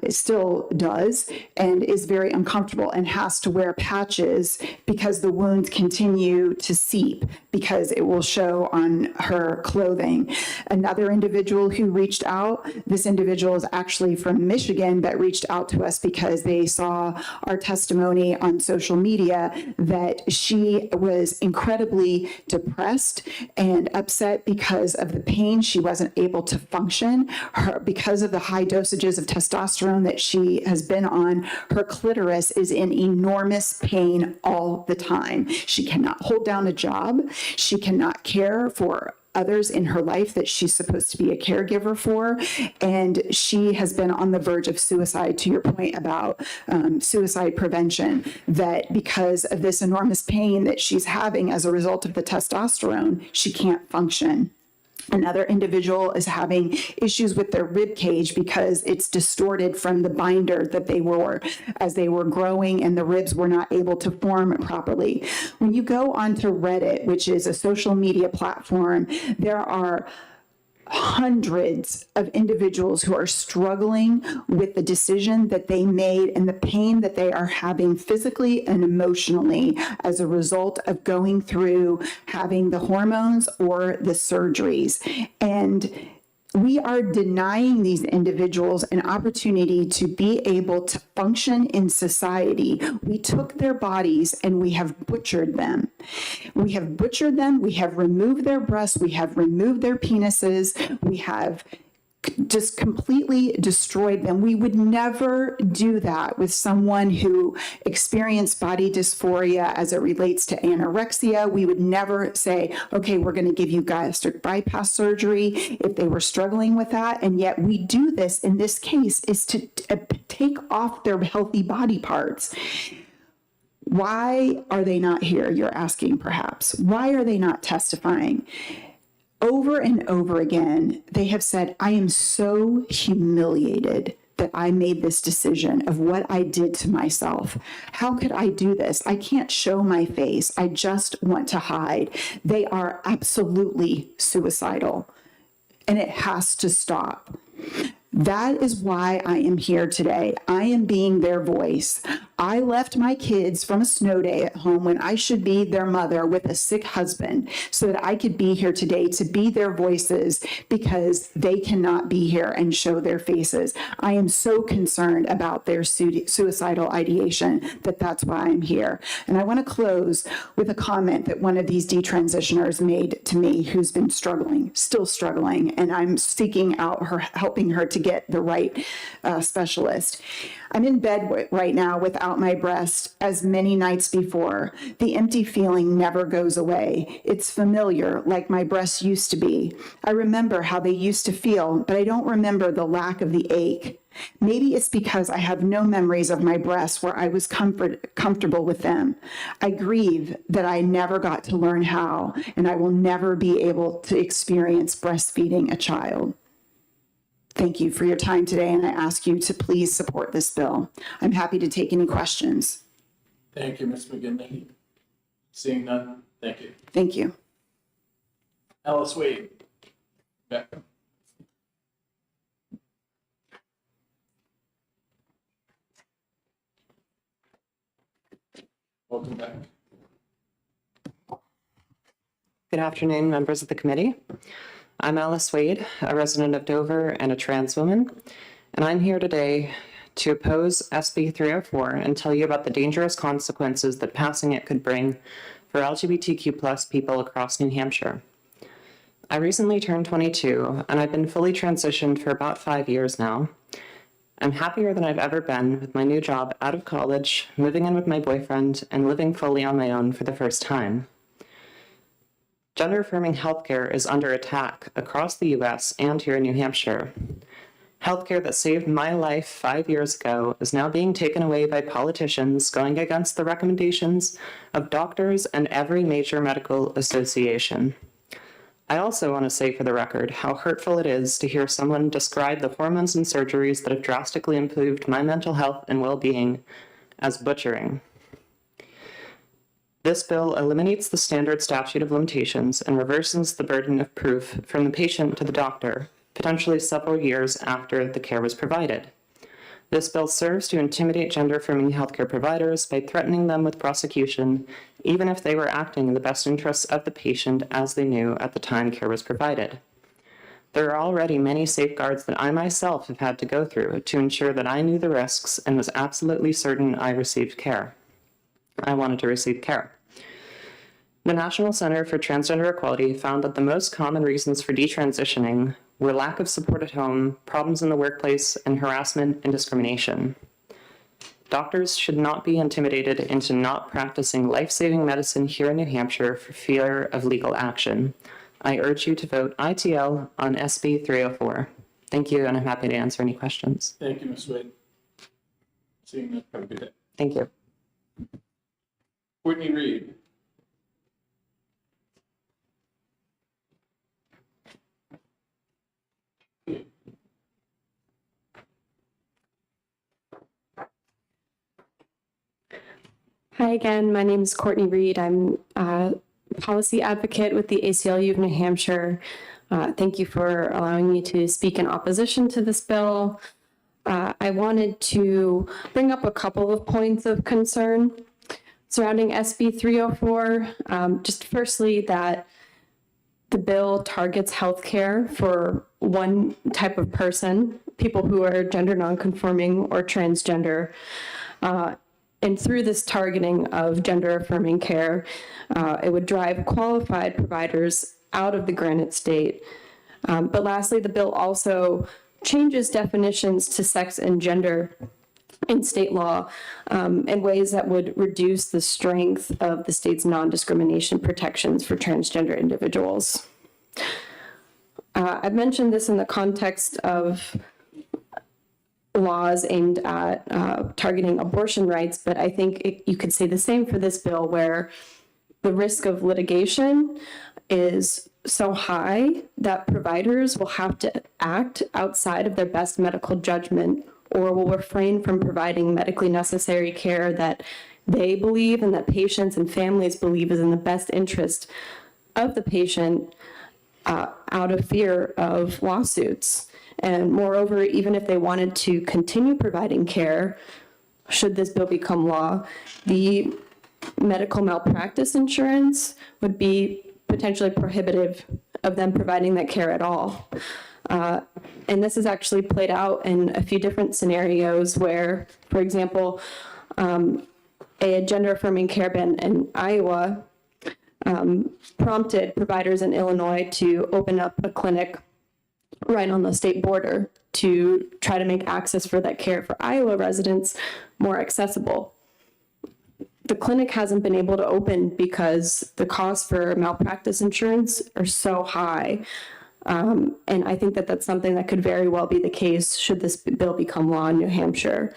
still does, and is very uncomfortable and has to wear patches because the wounds continue to seep because it will show on her clothing. Another individual who reached out, this individual is actually from Michigan, but reached out to us because they saw our testimony on social media that she was incredibly depressed and upset because of the pain. She wasn't able to function. Because of the high dosages of testosterone that she has been on, her clitoris is in enormous pain all the time. She cannot hold down a job. She cannot care for others in her life that she's supposed to be a caregiver for. And she has been on the verge of suicide, to your point about suicide prevention, that because of this enormous pain that she's having as a result of the testosterone, she can't function. Another individual is having issues with their rib cage because it's distorted from the binder that they wore as they were growing, and the ribs were not able to form properly. When you go onto Reddit, which is a social media platform, there are hundreds of individuals who are struggling with the decision that they made and the pain that they are having physically and emotionally as a result of going through having the hormones or the surgeries. And we are denying these individuals an opportunity to be able to function in society. We took their bodies and we have butchered them. We have butchered them. We have removed their breasts. We have removed their penises. We have just completely destroyed them. We would never do that with someone who experienced body dysphoria as it relates to anorexia. We would never say, okay, we're going to give you gastric bypass surgery if they were struggling with that. And yet we do this in this case is to take off their healthy body parts. Why are they not here? You're asking perhaps. Why are they not testifying? Over and over again, they have said, I am so humiliated that I made this decision of what I did to myself. How could I do this? I can't show my face. I just want to hide. They are absolutely suicidal, and it has to stop. That is why I am here today. I am being their voice. I left my kids from a snow day at home when I should be their mother with a sick husband so that I could be here today to be their voices because they cannot be here and show their faces. I am so concerned about their suicidal ideation that that's why I'm here. And I want to close with a comment that one of these detransitioners made to me who's been struggling, still struggling, and I'm seeking out her, helping her to get the right specialist. I'm in bed right now without my breast as many nights before. The empty feeling never goes away. It's familiar, like my breasts used to be. I remember how they used to feel, but I don't remember the lack of the ache. Maybe it's because I have no memories of my breasts where I was comfortable with them. I grieve that I never got to learn how, and I will never be able to experience breastfeeding a child. Thank you for your time today, and I ask you to please support this bill. I'm happy to take any questions. Thank you, Ms. McGinley. Seeing none, thank you. Thank you. Alice Wade. Back. Welcome back. Good afternoon, members of the committee. I'm Alice Wade, a resident of Dover and a trans woman, and I'm here today to oppose SB 304 and tell you about the dangerous consequences that passing it could bring for LGBTQ+ people across New Hampshire. I recently turned 22, and I've been fully transitioned for about 5 years now. I'm happier than I've ever been with my new job out of college, moving in with my boyfriend, and living fully on my own for the first time. Gender-affirming healthcare is under attack across the U.S. and here in New Hampshire. Healthcare that saved my life 5 years ago is now being taken away by politicians going against the recommendations of doctors and every major medical association. I also want to say for the record how hurtful it is to hear someone describe the hormones and surgeries that have drastically improved my mental health and well-being as butchering. This bill eliminates the standard statute of limitations and reverses the burden of proof from the patient to the doctor, potentially several years after the care was provided. This bill serves to intimidate gender-affirming healthcare providers by threatening them with prosecution, even if they were acting in the best interests of the patient as they knew at the time care was provided. There are already many safeguards that I myself have had to go through to ensure that I knew the risks and was absolutely certain I received care. I wanted to receive care. The National Center for Transgender Equality found that the most common reasons for detransitioning were lack of support at home, problems in the workplace, and harassment and discrimination. Doctors should not be intimidated into not practicing life-saving medicine here in New Hampshire for fear of legal action. I urge you to vote ITL on SB 304. Thank you, and I'm happy to answer any questions. Thank you, Ms. Wade. Seeing that, have a good day. Thank you. Courtney Reed. Hi again, my name is Courtney Reed. I'm a policy advocate with the ACLU of New Hampshire. Thank you for allowing me to speak in opposition to this bill. I wanted to bring up a couple of points of concern surrounding SB 304. Just firstly, that the bill targets healthcare for one type of person, people who are gender nonconforming or transgender. And through this targeting of gender affirming care, it would drive qualified providers out of the granite state. But lastly, the bill also changes definitions to sex and gender in state law in ways that would reduce the strength of the state's non-discrimination protections for transgender individuals. I've mentioned this in the context of laws aimed at targeting abortion rights, but I think you could say the same for this bill, where the risk of litigation is so high that providers will have to act outside of their best medical judgment or will refrain from providing medically necessary care that they believe and that patients and families believe is in the best interest of the patient out of fear of lawsuits. And moreover, even if they wanted to continue providing care, should this bill become law, the medical malpractice insurance would be potentially prohibitive of them providing that care at all. And this is actually played out in a few different scenarios where, for example, a gender affirming care ban in Iowa prompted providers in Illinois to open up a clinic right on the state border to try to make access for that care for Iowa residents more accessible. The clinic hasn't been able to open because the costs for malpractice insurance are so high. And I think that that's something that could very well be the case should this bill become law in New Hampshire.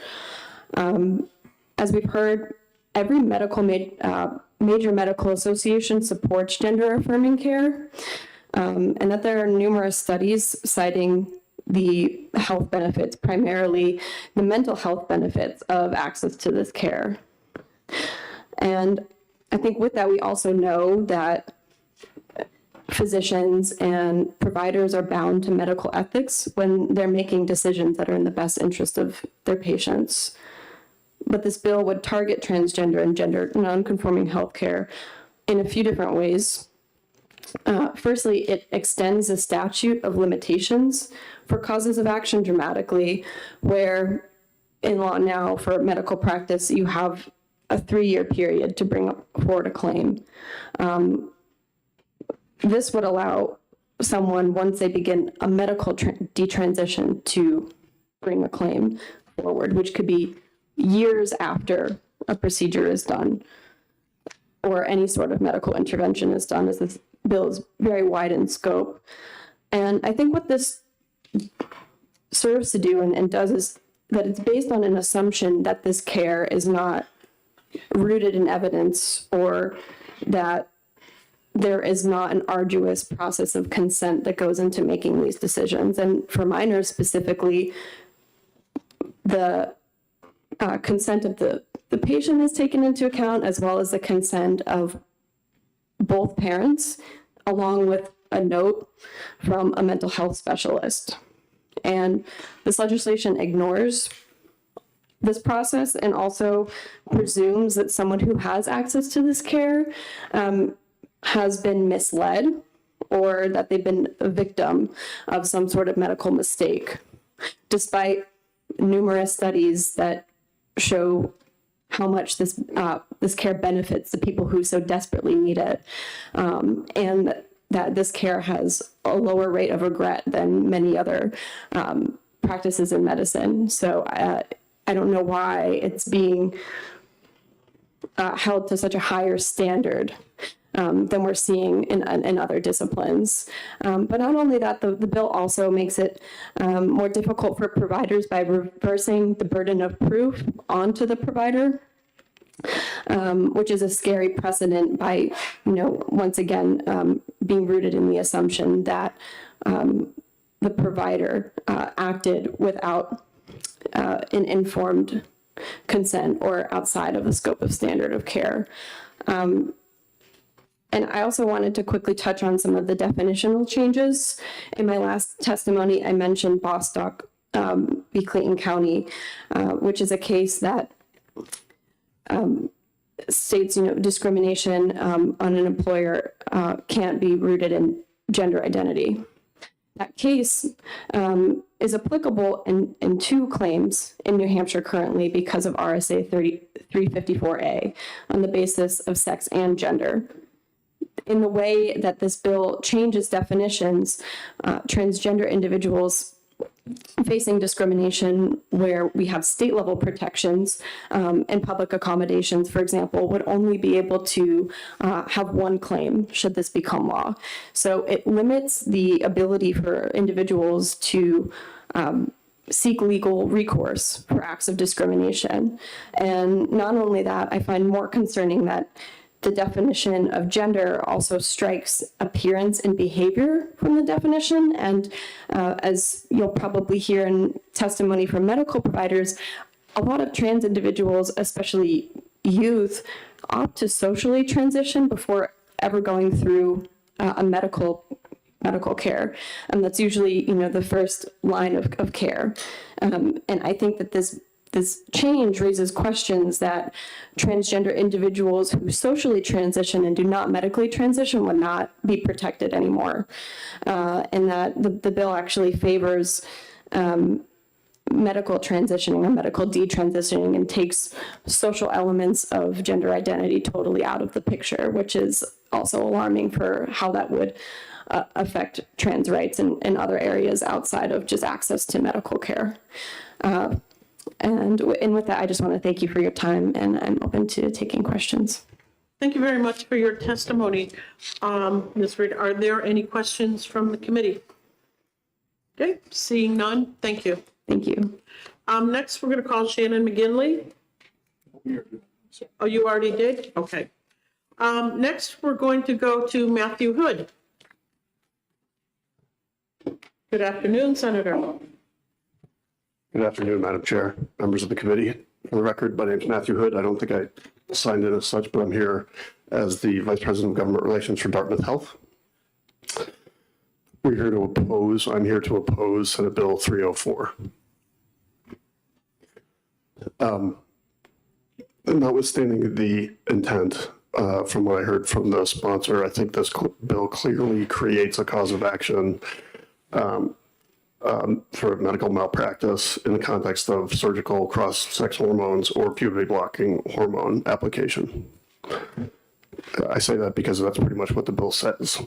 As we've heard, every major medical association supports gender affirming care, and that there are numerous studies citing the health benefits, primarily the mental health benefits of access to this care. And I think with that, we also know that physicians and providers are bound to medical ethics when they're making decisions that are in the best interest of their patients. But this bill would target transgender and gender nonconforming healthcare in a few different ways. Firstly, it extends the statute of limitations for causes of action dramatically, where in law now for medical practice, you have a 3-year period to bring forward a claim. This would allow someone, once they begin a medical detransition, to bring a claim forward, which could be years after a procedure is done or any sort of medical intervention is done, as this bill is very wide in scope. And I think what this serves to do and does is that it's based on an assumption that this care is not rooted in evidence, or that there is not an arduous process of consent that goes into making these decisions. And for minors specifically, the consent of the patient is taken into account, as well as the consent of both parents, along with a note from a mental health specialist. And this legislation ignores this process and also presumes that someone who has access to this care has been misled, or that they've been a victim of some sort of medical mistake, despite numerous studies that show how much this care benefits the people who so desperately need it, and that this care has a lower rate of regret than many other practices in medicine. So I don't know why it's being held to such a higher standard. than we're seeing in other disciplines. But not only that, the bill also makes it more difficult for providers by reversing the burden of proof onto the provider, which is a scary precedent by, once again, being rooted in the assumption that the provider acted without an informed consent or outside of the scope of standard of care. And I also wanted to quickly touch on some of the definitional changes. In my last testimony, I mentioned Bostock v. Clayton County, which is a case that states, discrimination on an employer can't be rooted in gender identity. That case is applicable in two claims in New Hampshire currently because of RSA 354A on the basis of sex and gender. In the way that this bill changes definitions, transgender individuals facing discrimination where we have state level protections and public accommodations, for example, would only be able to have one claim should this become law. So it limits the ability for individuals to seek legal recourse for acts of discrimination. And not only that, I find more concerning that the definition of gender also strikes appearance and behavior from the definition. And as you'll probably hear in testimony from medical providers, a lot of trans individuals, especially youth, opt to socially transition before ever going through a medical care. And that's usually, the first line of care. And I think that this change raises questions that transgender individuals who socially transition and do not medically transition would not be protected anymore. And that the bill actually favors medical transitioning or medical detransitioning and takes social elements of gender identity totally out of the picture, which is also alarming for how that would affect trans rights in other areas outside of just access to medical care. And with that, I just want to thank you for your time, and I'm open to taking questions. Thank you very much for your testimony. Ms. Reed, are there any questions from the committee? Okay, seeing none, thank you. Thank you. Next, we're going to call Shannon McGinley. Oh, you already did? Okay. Next, we're going to go to Matthew Hood. Good afternoon, Senator. Good afternoon, Madam Chair, members of the committee. For the record, my name is Matthew Hood. I don't think I signed in as such, but I'm here as the Vice President of Government Relations for Dartmouth Health. I'm here to oppose Senate Bill 304. Notwithstanding the intent, from what I heard from the sponsor, I think this bill clearly creates a cause of action for medical malpractice in the context of surgical cross-sex hormones or puberty-blocking hormone application. I say that because that's pretty much what the bill says.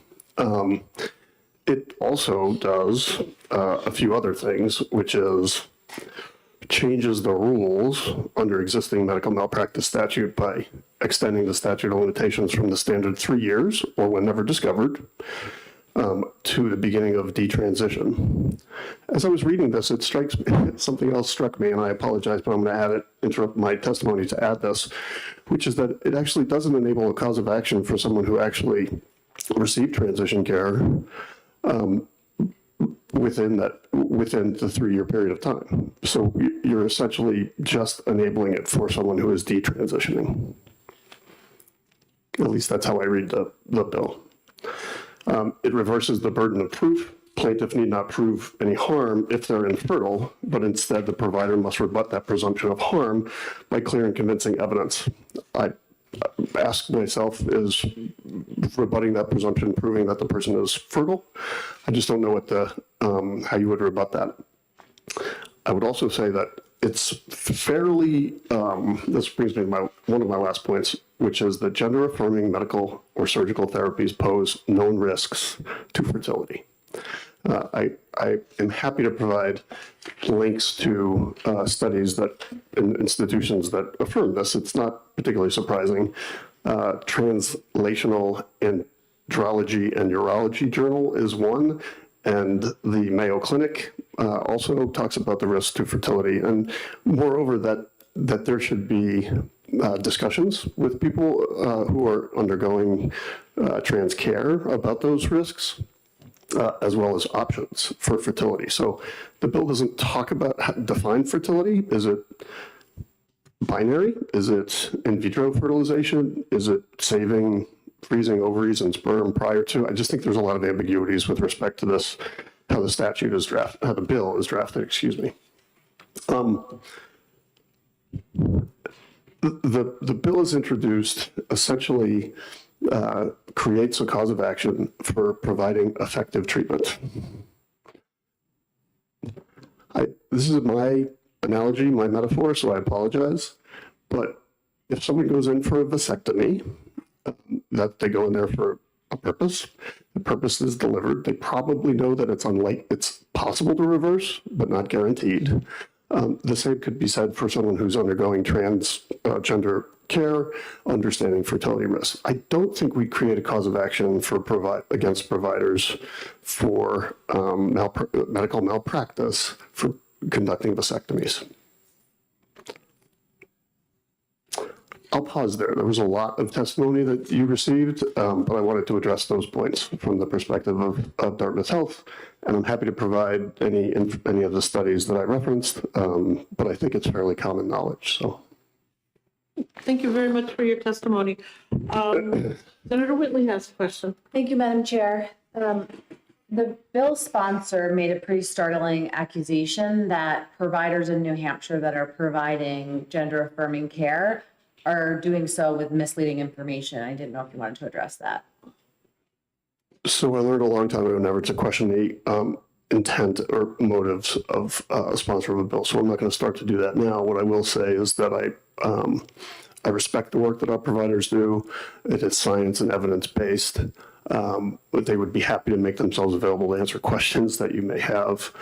It also does a few other things, which is changes the rules under existing medical malpractice statute by extending the statute of limitations from the standard 3 years, or when never discovered, to the beginning of detransition. As I was reading this, something else struck me, and I apologize, but I'm going to interrupt my testimony to add this, which is that it actually doesn't enable a cause of action for someone who actually received transition care within the 3-year period of time. So you're essentially just enabling it for someone who is detransitioning. At least that's how I read the bill. It reverses the burden of proof. Plaintiff need not prove any harm if they're infertile, but instead the provider must rebut that presumption of harm by clear and convincing evidence. I ask myself, is rebutting that presumption proving that the person is fertile? I just don't know how you would rebut that. I would also say that it's fairly, this brings me to one of my last points, which is that gender-affirming medical or surgical therapies pose known risks to fertility. I am happy to provide links to studies and institutions that affirm this. It's not particularly surprising. Translational Andrology and Urology Journal is one, and the Mayo Clinic also talks about the risks to fertility, and moreover that there should be discussions with people who are undergoing trans care about those risks, as well as options for fertility. So the bill doesn't talk about how to define fertility. Is it binary? Is it in vitro fertilization? Is it freezing ovaries and sperm prior to? I just think there's a lot of ambiguities with respect to this, how the statute is drafted, how the bill is drafted, excuse me. The bill is introduced essentially creates a cause of action for providing effective treatment. This is my analogy, my metaphor, so I apologize. But if someone goes in for a vasectomy, that they go in there for a purpose, the purpose is delivered. They probably know that it's possible to reverse, but not guaranteed. The same could be said for someone who's undergoing transgender care, understanding fertility risks. I don't think we create a cause of action against providers for medical malpractice for conducting vasectomies. I'll pause there. There was a lot of testimony that you received, but I wanted to address those points from the perspective of Dartmouth Health, and I'm happy to provide any of the studies that I referenced, but I think it's fairly common knowledge. So, Thank you very much for your testimony. Senator Whitley has a question. Thank you, Madam Chair. The bill sponsor made a pretty startling accusation that providers in New Hampshire that are providing gender-affirming care are doing so with misleading information. I didn't know if you wanted to address that. So I learned a long time ago never to question the intent or motives of a sponsor of a bill. So I'm not going to start to do that now. What I will say is that I respect the work that our providers do. It is science and evidence-based. But they would be happy to make themselves available to answer questions that you may have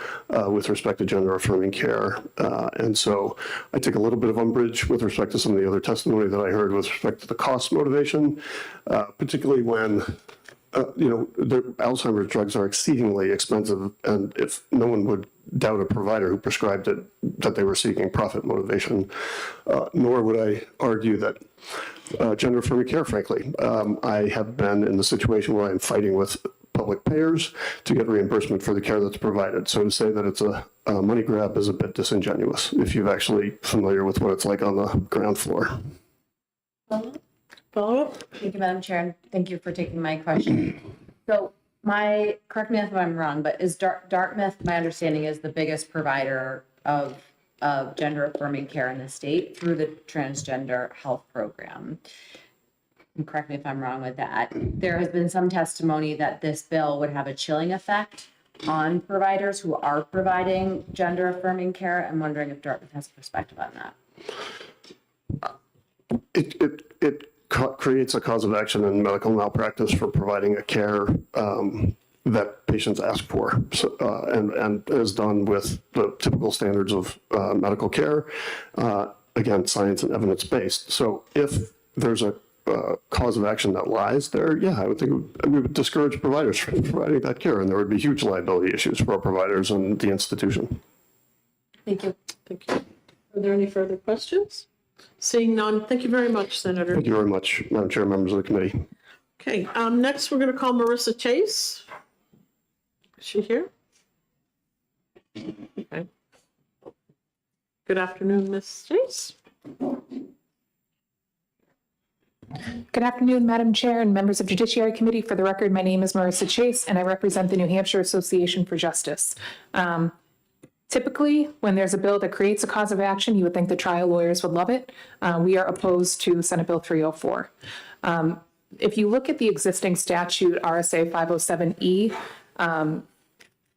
with respect to gender-affirming care. And so I take a little bit of umbrage with respect to some of the other testimony that I heard with respect to the cost motivation, particularly when the Alzheimer's drugs are exceedingly expensive, and if no one would doubt a provider who prescribed it that they were seeking profit motivation, nor would I argue that gender-affirming care, frankly. I have been in the situation where I'm fighting with public payers to get reimbursement for the care that's provided. So to say that it's a money grab is a bit disingenuous if you're actually familiar with what it's like on the ground floor. Follow-up? Thank you, Madam Chair, and thank you for taking my question. So correct me if I'm wrong, but is Dartmouth, my understanding, is the biggest provider of gender-affirming care in the state through the transgender health program. And correct me if I'm wrong with that. There has been some testimony that this bill would have a chilling effect on providers who are providing gender-affirming care. I'm wondering if Dartmouth has a perspective on that. It creates a cause of action in medical malpractice for providing a care that patients ask for, and is done with the typical standards of medical care, again, science and evidence-based. So if there's a cause of action that lies there, yeah, I would think we would discourage providers from providing that care, and there would be huge liability issues for our providers and the institution. Thank you. Thank you. Are there any further questions? Seeing none, thank you very much, Senator. Thank you very much, Madam Chair, members of the committee. Okay, next we're going to call Marissa Chase. Is she here? Okay. Good afternoon, Ms. Chase. Good afternoon, Madam Chair and members of Judiciary Committee. For the record, my name is Marissa Chase, and I represent the New Hampshire Association for Justice. Typically, when there's a bill that creates a cause of action, you would think the trial lawyers would love it. We are opposed to Senate Bill 304. If you look at the existing statute, RSA 507E,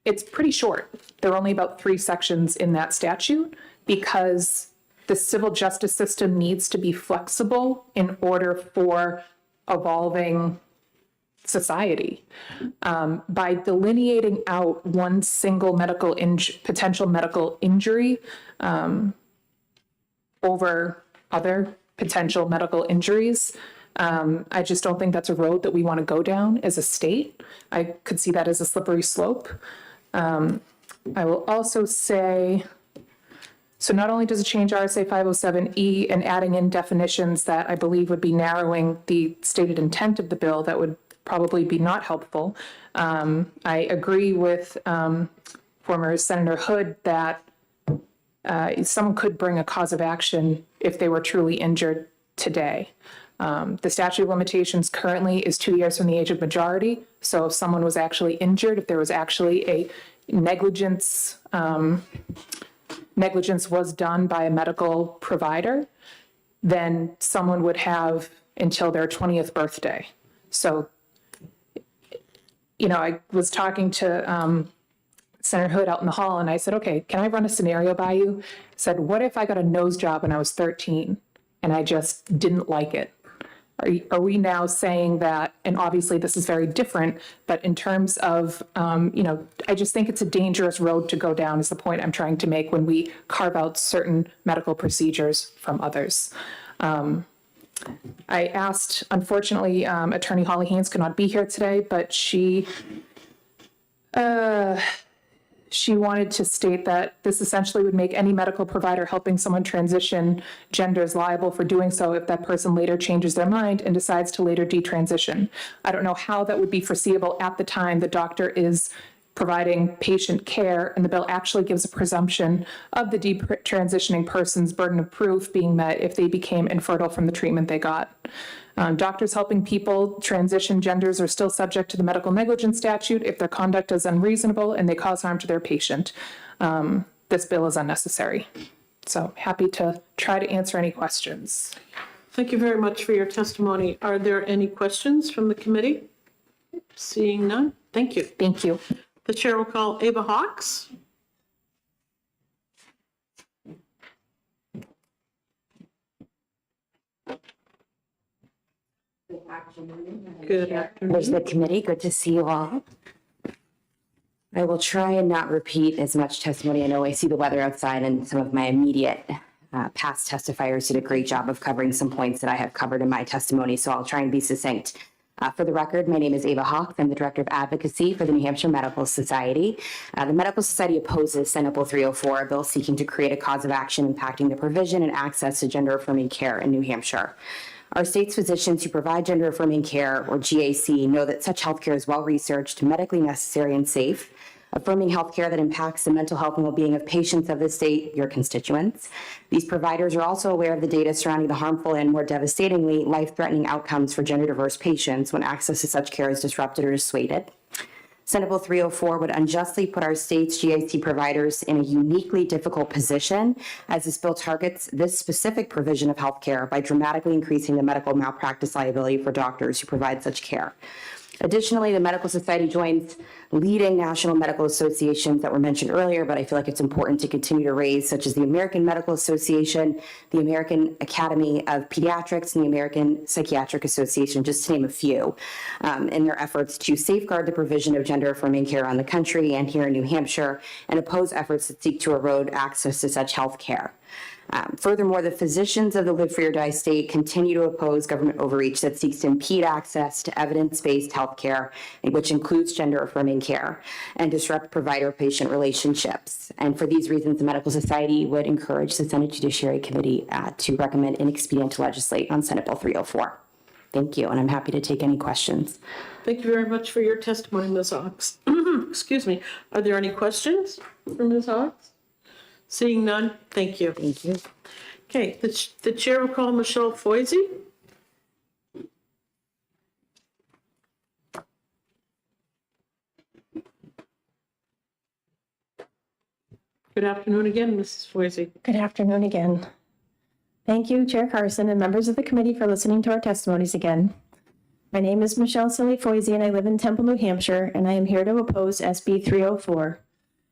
it's pretty short. There are only about 3 sections in that statute because the civil justice system needs to be flexible in order for evolving society. By delineating out one single potential medical injury over other potential medical injuries, I just don't think that's a road that we want to go down as a state. I could see that as a slippery slope. I will also say, so not only does it change RSA 507E and adding in definitions that I believe would be narrowing the stated intent of the bill, that would probably be not helpful. I agree with former Senator Hood that someone could bring a cause of action if they were truly injured today. The statute of limitations currently is 2 years from the age of majority. So if someone was actually injured, if there was actually a negligence was done by a medical provider, then someone would have until their 20th birthday. So, I was talking to Senator Hood out in the hall, and I said, okay, can I run a scenario by you? I said, what if I got a nose job when I was 13 and I just didn't like it? Are we now saying that, and obviously this is very different, but in terms of, I just think it's a dangerous road to go down is the point I'm trying to make when we carve out certain medical procedures from others. I asked, unfortunately, Attorney Holly Haynes could not be here today, but she wanted to state that this essentially would make any medical provider helping someone transition genders liable for doing so if that person later changes their mind and decides to later detransition. I don't know how that would be foreseeable at the time the doctor is providing patient care, and the bill actually gives a presumption of the detransitioning person's burden of proof being met if they became infertile from the treatment they got. Doctors helping people transition genders are still subject to the medical negligence statute if their conduct is unreasonable and they cause harm to their patient. This bill is unnecessary. So happy to try to answer any questions. Thank you very much for your testimony. Are there any questions from the committee? Seeing none, thank you. Thank you. The chair will call Ava Hawks. Good afternoon. Members of the committee, good to see you all. I will try and not repeat as much testimony. I know I see the weather outside, and some of my immediate past testifiers did a great job of covering some points that I have covered in my testimony, so I'll try and be succinct. For the record, my name is Ava Hawks. I'm the Director of Advocacy for the New Hampshire Medical Society. The Medical Society opposes Senate Bill 304, a bill seeking to create a cause of action impacting the provision and access to gender-affirming care in New Hampshire. Our state's physicians who provide gender-affirming care, or GAC, know that such healthcare is well-researched, medically necessary, and safe. Affirming healthcare that impacts the mental health and well-being of patients of the state, your constituents. These providers are also aware of the data surrounding the harmful and, more devastatingly, life-threatening outcomes for gender-diverse patients when access to such care is disrupted or dissuaded. Senate Bill 304 would unjustly put our state's GAC providers in a uniquely difficult position, as this bill targets this specific provision of healthcare by dramatically increasing the medical malpractice liability for doctors who provide such care. Additionally, the Medical Society joins leading national medical associations that were mentioned earlier, but I feel like it's important to continue to raise, such as the American Medical Association, the American Academy of Pediatrics, and the American Psychiatric Association, just to name a few, in their efforts to safeguard the provision of gender-affirming care around the country and here in New Hampshire, and oppose efforts that seek to erode access to such health care. Furthermore, the physicians of the Live Free or Die state continue to oppose government overreach that seeks to impede access to evidence-based health care, which includes gender-affirming care, and disrupt provider-patient relationships. And for these reasons, the Medical Society would encourage the Senate Judiciary Committee to recommend inexpedient to legislate on Senate Bill 304. Thank you, and I'm happy to take any questions. Thank you very much for your testimony, Ms. Hawks. Excuse me. Are there any questions for Ms. Hawks? Seeing none, thank you. Thank you. Okay, the chair will call Michelle Foisey. Good afternoon again, Mrs. Foisey. Good afternoon again. Thank you, Chair Carson, and members of the committee for listening to our testimonies again. My name is Michelle Silly Foisey, and I live in Temple, New Hampshire, and I am here to oppose SB 304.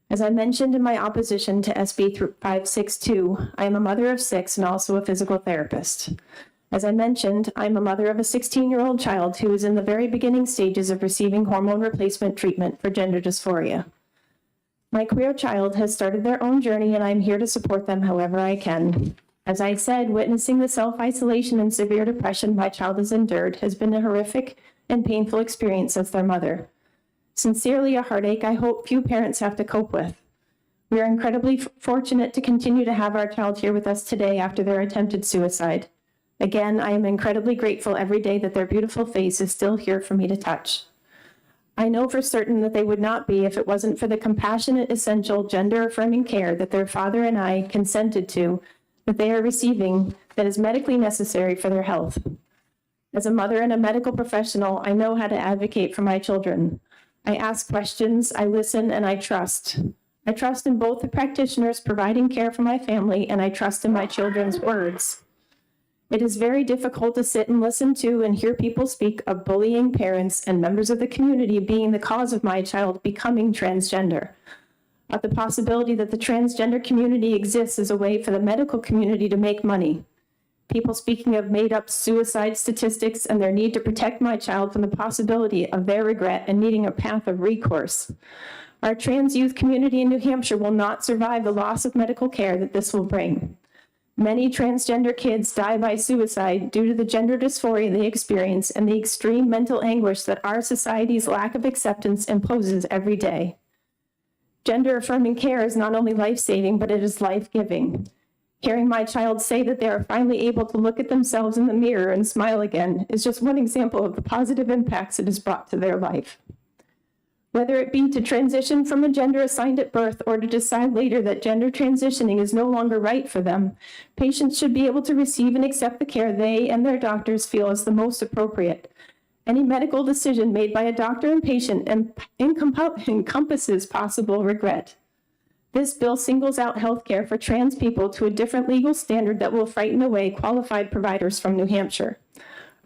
As I mentioned in my opposition to SB 562, I am a mother of 6 and also a physical therapist. As I mentioned, I'm a mother of a 16-year-old child who is in the very beginning stages of receiving hormone replacement treatment for gender dysphoria. My queer child has started their own journey, and I'm here to support them however I can. As I said, witnessing the self-isolation and severe depression my child has endured has been a horrific and painful experience as their mother. Sincerely a heartache I hope few parents have to cope with. We are incredibly fortunate to continue to have our child here with us today after their attempted suicide. Again, I am incredibly grateful every day that their beautiful face is still here for me to touch. I know for certain that they would not be if it wasn't for the compassionate, essential, gender-affirming care that their father and I consented to, that they are receiving, that is medically necessary for their health. As a mother and a medical professional, I know how to advocate for my children. I ask questions, I listen, and I trust. I trust in both the practitioners providing care for my family, and I trust in my children's words. It is very difficult to sit and listen to and hear people speak of bullying parents and members of the community being the cause of my child becoming transgender. Of the possibility that the transgender community exists as a way for the medical community to make money. People speaking of made-up suicide statistics and their need to protect my child from the possibility of their regret and needing a path of recourse. Our trans youth community in New Hampshire will not survive the loss of medical care that this will bring. Many transgender kids die by suicide due to the gender dysphoria they experience and the extreme mental anguish that our society's lack of acceptance imposes every day. Gender-affirming care is not only life-saving, but it is life-giving. Hearing my child say that they are finally able to look at themselves in the mirror and smile again is just one example of the positive impacts it has brought to their life. Whether it be to transition from a gender assigned at birth or to decide later that gender transitioning is no longer right for them, patients should be able to receive and accept the care they and their doctors feel is the most appropriate. Any medical decision made by a doctor and patient encompasses possible regret. This bill singles out healthcare for trans people to a different legal standard that will frighten away qualified providers from New Hampshire.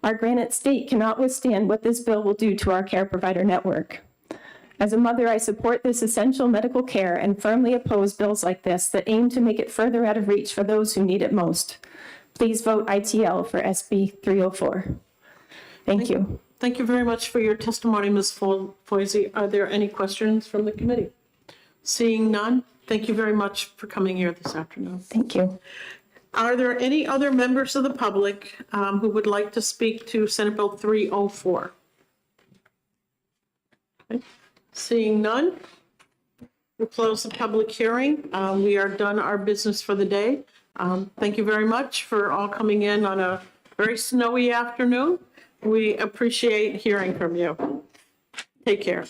Our Granite State cannot withstand what this bill will do to our care provider network. As a mother, I support this essential medical care and firmly oppose bills like this that aim to make it further out of reach for those who need it most. Please vote ITL for SB 304. Thank you. Thank you very much for your testimony, Ms. Foisey. Are there any questions from the committee? Seeing none, thank you very much for coming here this afternoon. Thank you. Are there any other members of the public who would like to speak to Senate Bill 304? Okay. Seeing none, we'll close the public hearing. We are done our business for the day. Thank you very much for all coming in on a very snowy afternoon. We appreciate hearing from you. Take care.